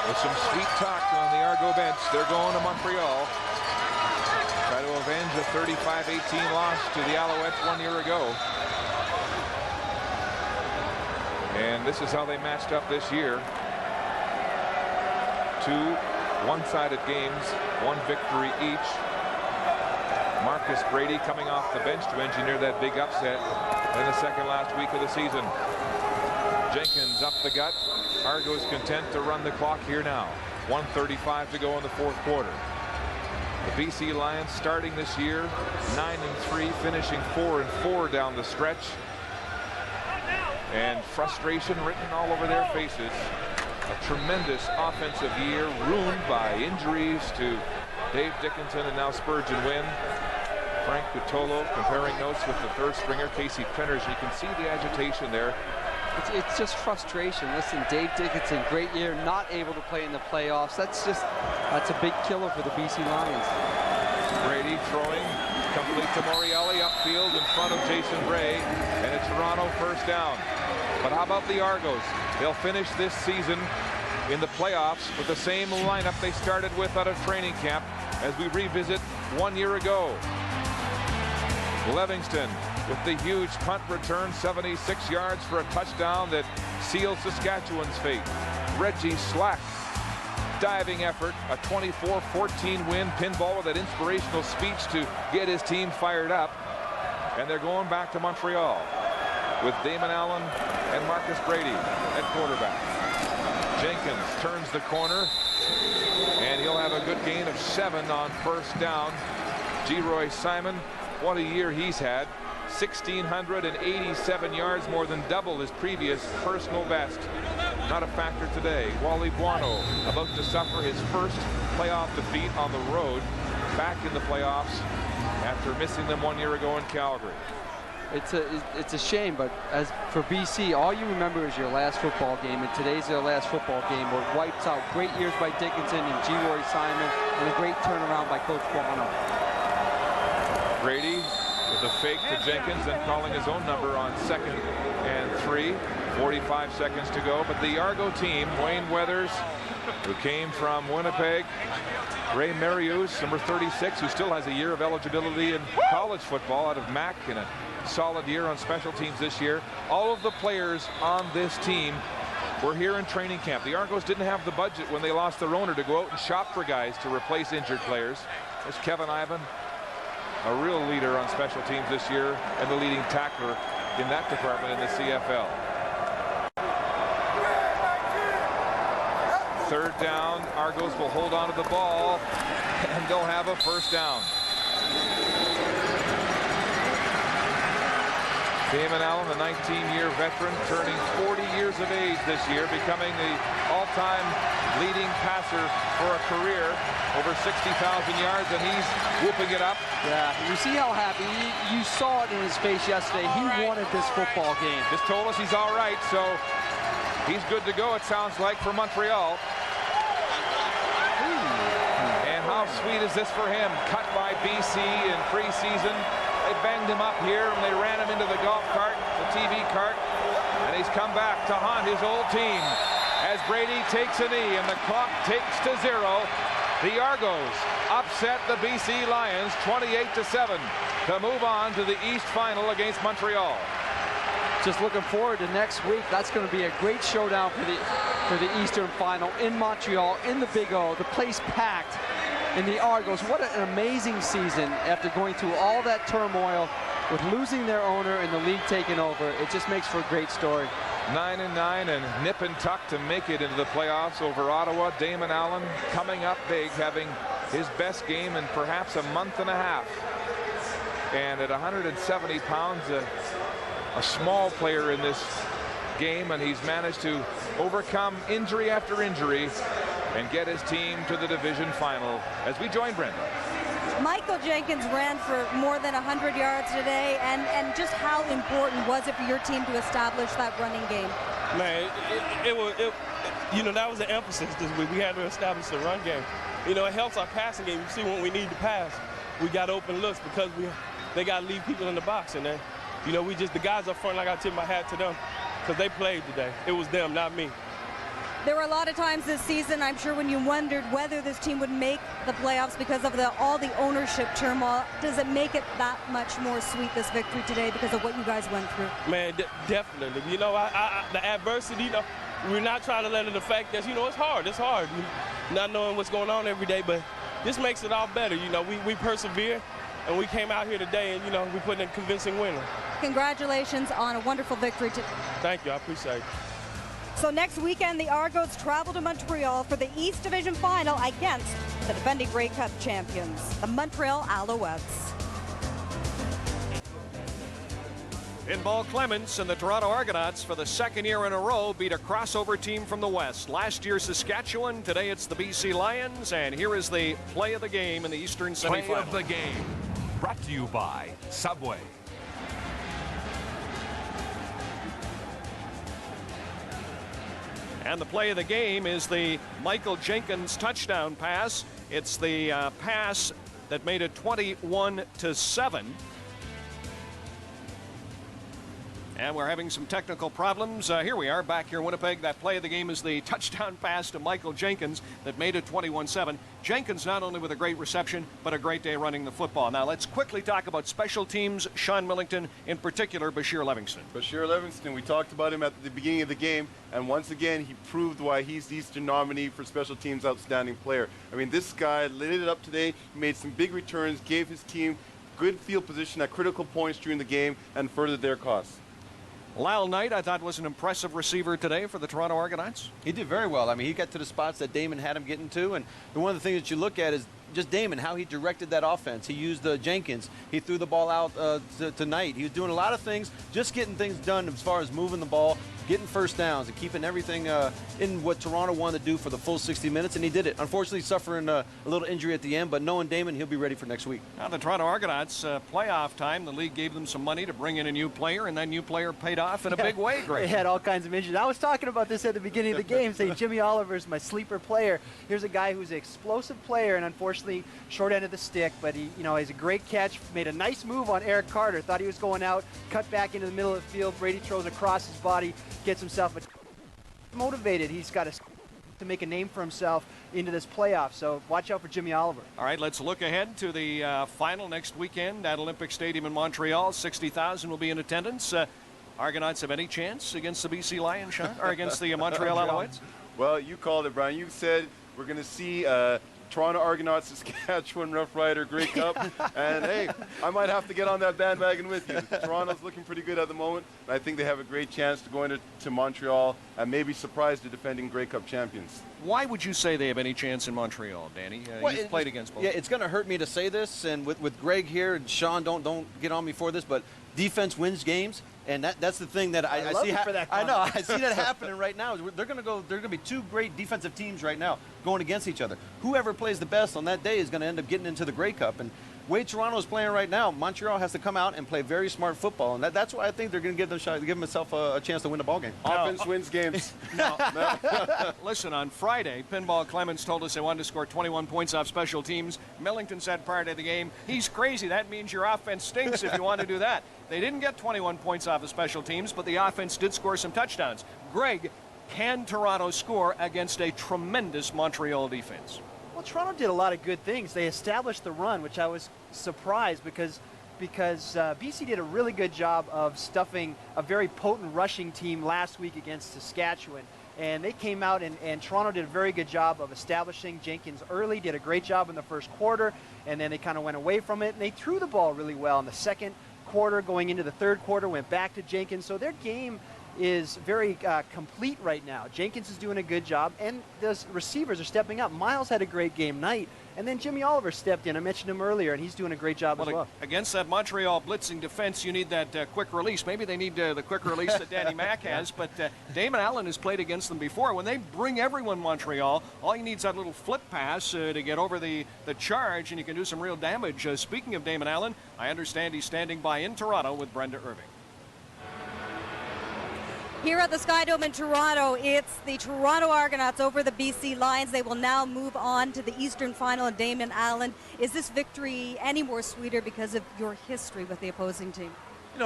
with some sweet talk on the Argo bench. They're going to Montreal. Try to avenge a 35-18 loss to the Alouettes 1 year ago. And this is how they matched up this year. 2 one-sided games, 1 victory each. Marcus Brady coming off the bench to engineer that big upset in the second last week of the season. Jenkins up the gut. Argos content to run the clock here now. 1:35 to go in the 4th quarter. The BC Lions starting this year 9-3, finishing 4-4 down the stretch. And frustration written all over their faces. A tremendous offensive year ruined by injuries to Dave Dickinson and now Spurgeon Wynn. Frank Vitolo comparing notes with the 3rd stringer Casey Printers. You can see the agitation there. It's just frustration. Listen, Dave Dickinson, great year, not able to play in the playoffs. That's a big killer for the BC Lions. Brady throwing complete to Morielli upfield in front of Jason Bray, and a Toronto 1st down. But how about the Argos? They'll finish this season in the playoffs with the same lineup they started with out of training camp. as we revisit 1 year ago. Livingston with the huge punt return, 76 yards for a touchdown that sealed Saskatchewan's fate. Reggie Slack, diving effort, a 24-14 win. Pinball with that inspirational speech to get his team fired up. And they're going back to Montreal with Damon Allen and Marcus Brady at quarterback. Jenkins turns the corner, and he'll have a good gain of 7 on first down. Geroy Simon, what a year he's had. 1,687 yards, more than double his previous personal best. Not a factor today. Wally Buono about to suffer his first playoff defeat on the road, back in the playoffs after missing them 1 year ago in Calgary. It's a shame, but as for BC, all you remember is your last football game, and today's their last football game where it wipes out great years by Dickinson and Geroy Simon, and a great turnaround by Coach Buono. Brady with a fake to Jenkins and calling his own number on 2nd and 3. 45 seconds to go, but the Argo team, Wayne Weathers, who came from Winnipeg, Ray Marius, number 36, who still has a year of eligibility in college football out of Mac, and a solid year on special teams this year. All of the players on this team were here in training camp. The Argos didn't have the budget when they lost their owner to go out and shop for guys to replace injured players. There's Kevin Ivan, a real leader on special teams this year and the leading tackler in that department in the CFL. Third down, Argos will hold on to the ball, and they'll have a first down. Damon Allen, the 19-year veteran, turning 40 years of age this year, becoming the all-time leading passer for a career, over 60,000 yards, and he's whooping it up. Yeah, you see how happy. You saw it in his face yesterday. He wanted this football game. Just told us he's all right, so he's good to go, it sounds like, for Montreal. And how sweet is this for him? Cut by BC in preseason. They banged him up here, and they ran him into the golf cart, the TV cart, and he's come back to haunt his old team as Brady takes a knee and the clock takes to 0. The Argos upset the BC Lions 28-7 to move on to the East Final against Montreal. Just looking forward to next week. That's going to be a great showdown for the Eastern Final in Montreal, in the Big O, the place packed. And the Argos, what an amazing season after going through all that turmoil with losing their owner and the league taking over. It just makes for a great story. 9-9 and nip and tuck to make it into the playoffs over Ottawa. Damon Allen coming up big, having his best game in perhaps a month and a half. And at 170 pounds, a small player in this game, and he's managed to overcome injury after injury and get his team to the division final as we join Brenda. Michael Jenkins ran for more than 100 yards today, and just how important was it for your team to establish that running game? Man, you know, that was the emphasis this week. We had to establish the run game. You know, it helps our passing game. You see, when we need to pass, we got open looks because they got to leave people in the box. And then, you know, the guys up front, like I tip my hat to them because they played today. It was them, not me. There were a lot of times this season, I'm sure, when you wondered whether this team would make the playoffs because of all the ownership turmoil. Does it make it that much more sweet, this victory today, because of what you guys went through? Man, definitely. You know, the adversity, you know, we're not trying to let it affect us. You know, it's hard. It's hard. Not knowing what's going on every day, but this makes it all better. You know, we persevere, and we came out here today, and, you know, we put in a convincing winner. Congratulations on a wonderful victory today. Thank you. I appreciate it. So next weekend, the Argos travel to Montreal for the East Division Final against the defending Grey Cup champions, the Montreal Alouettes. Pinball Clements and the Toronto Argonauts, for the second year in a row, beat a crossover team from the West. Last year, Saskatchewan. Today, it's the BC Lions. And here is the play of the game in the Eastern semifinal. Play of the game, brought to you by Subway. And the play of the game is the Michael Jenkins touchdown pass. It's the pass that made it 21-7. And we're having some technical problems. Here we are back here in Winnipeg. That play of the game is the touchdown pass to Michael Jenkins that made it 21-7. Jenkins not only with a great reception, but a great day running the football. Now let's quickly talk about special teams. Sean Millington, in particular, Bashir Livingston. Bashir Livingston, we talked about him at the beginning of the game, and once again, he proved why he's the Eastern nominee for special teams outstanding player. I mean, this guy lit it up today. He made some big returns, gave his team good field position at critical points during the game, and furthered their cause. Lyle Knight, I thought, was an impressive receiver today for the Toronto Argonauts. He did very well. I mean, he got to the spots that Damon had him getting to, and one of the things that you look at is just Damon, how he directed that offense. He used Jenkins. He threw the ball out to Knight. He was doing a lot of things, just getting things done as far as moving the ball, getting first downs, and keeping everything in what Toronto wanted to do for the full 60 minutes, and he did it. Unfortunately, suffering a little injury at the end, but knowing Damon, he'll be ready for next week. Now, the Toronto Argonauts, playoff time, the league gave them some money to bring in a new player, and that new player paid off in a big way, Greg. They had all kinds of injuries. I was talking about this at the beginning of the game, saying Jimmy Oliver's my sleeper player. Here's a guy who's an explosive player, and unfortunately, short end of the stick, but he, he's a great catch, made a nice move on Eric Carter, thought he was going out, cut back into the middle of the field, Brady throws across his body, gets himself motivated. He's got to make a name for himself into this playoff, so watch out for Jimmy Oliver. All right, let's look ahead to the final next weekend at Olympic Stadium in Montreal. 60,000 will be in attendance. Argonauts have any chance against the BC Lions, Sean, or against the Montreal Alouettes? Well, you called it, Brian. You said we're going to see Toronto Argonauts, Saskatchewan Rough Rider Grey Cup, and hey, I might have to get on that bandwagon with you. Toronto's looking pretty good at the moment, and I think they have a great chance to go into Montreal and maybe surprise the defending Grey Cup champions. Why would you say they have any chance in Montreal, Danny? You've played against both. Yeah, it's going to hurt me to say this, and with Greg here, and Sean, don't get on me for this, but defense wins games. And that's the thing that I see. I know. I see that happening right now. They're going to be two great defensive teams right now going against each other. Whoever plays the best on that day is going to end up getting into the Grey Cup. And the way Toronto's playing right now, Montreal has to come out and play very smart football, and that's why I think they're going to give themselves a chance to win the ball game. Offense wins games. Listen, on Friday, Pinball Clemens told us they wanted to score 21 points off special teams. Millington said prior to the game, he's crazy. That means your offense stinks if you want to do that. They didn't get 21 points off of special teams, but the offense did score some touchdowns. Greg, can Toronto score against a tremendous Montreal defense? Well, Toronto did a lot of good things. They established the run, which I was surprised because BC did a really good job of stuffing a very potent rushing team last week against Saskatchewan. And they came out, and Toronto did a very good job of establishing Jenkins early, did a great job in the first quarter, and then they kind of went away from it, and they threw the ball really well in the second quarter. Going into the third quarter, went back to Jenkins. So their game is very complete right now. Jenkins is doing a good job, and the receivers are stepping up. Miles had a great game night, and then Jimmy Oliver stepped in. I mentioned him earlier, and he's doing a great job as well. Against that Montreal blitzing defense, you need that quick release. Maybe they need the quick release that Danny Mack has, but Damon Allen has played against them before. When they bring everyone Montreal, all he needs is that little flip pass to get over the charge, and you can do some real damage. Speaking of Damon Allen, I understand he's standing by in Toronto with Brenda Irving. Here at the Skydome in Toronto, it's the Toronto Argonauts over the BC Lions. They will now move on to the Eastern Final. And Damon Allen, is this victory any more sweeter because of your history with the opposing team?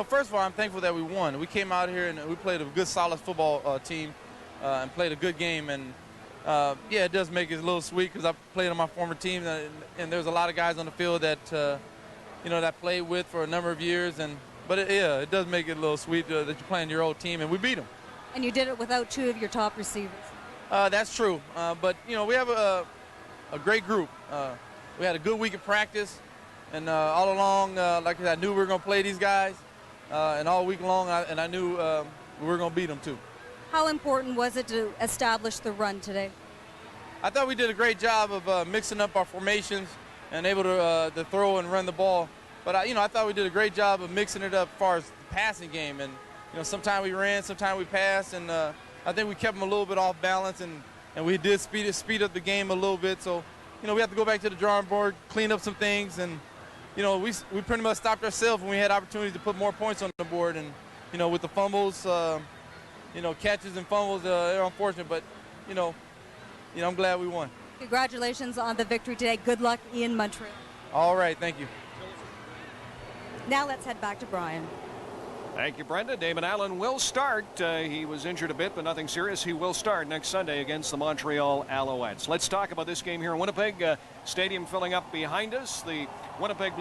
First of all, I'm thankful that we won. We came out here and we played a good, solid football team and played a good game. And, yeah, it does make it a little sweet because I played on my former team, and there's a lot of guys on the field that, that I played with for a number of years. But it does make it a little sweet that you're playing your old team, and we beat them. And you did it without two of your top receivers. That's true. But, we have a great group. We had a good week of practice, and all along, like I said, I knew we were going to play these guys, and all week long, I knew we were going to beat them too. How important was it to establish the run today? I thought we did a great job of mixing up our formations and able to throw and run the ball. But, I thought we did a great job of mixing it up as far as the passing game. And, sometimes we ran, sometimes we passed. And I think we kept them a little bit off balance. And we did speed up the game a little bit. So, we have to go back to the drawing board, clean up some things. And, we pretty much stopped ourselves when we had opportunities to put more points on the board. And, with the fumbles, catches and fumbles, they're unfortunate. But, I'm glad we won. Congratulations on the victory today. Good luck in Montreal. All right. Thank you. Now let's head back to Brian. Thank you, Brenda. Damon Allen will start. He was injured a bit, but nothing serious. He will start next Sunday against the Montreal Alouettes. Let's talk about this game here in Winnipeg. Stadium filling up behind us. The Winnipeg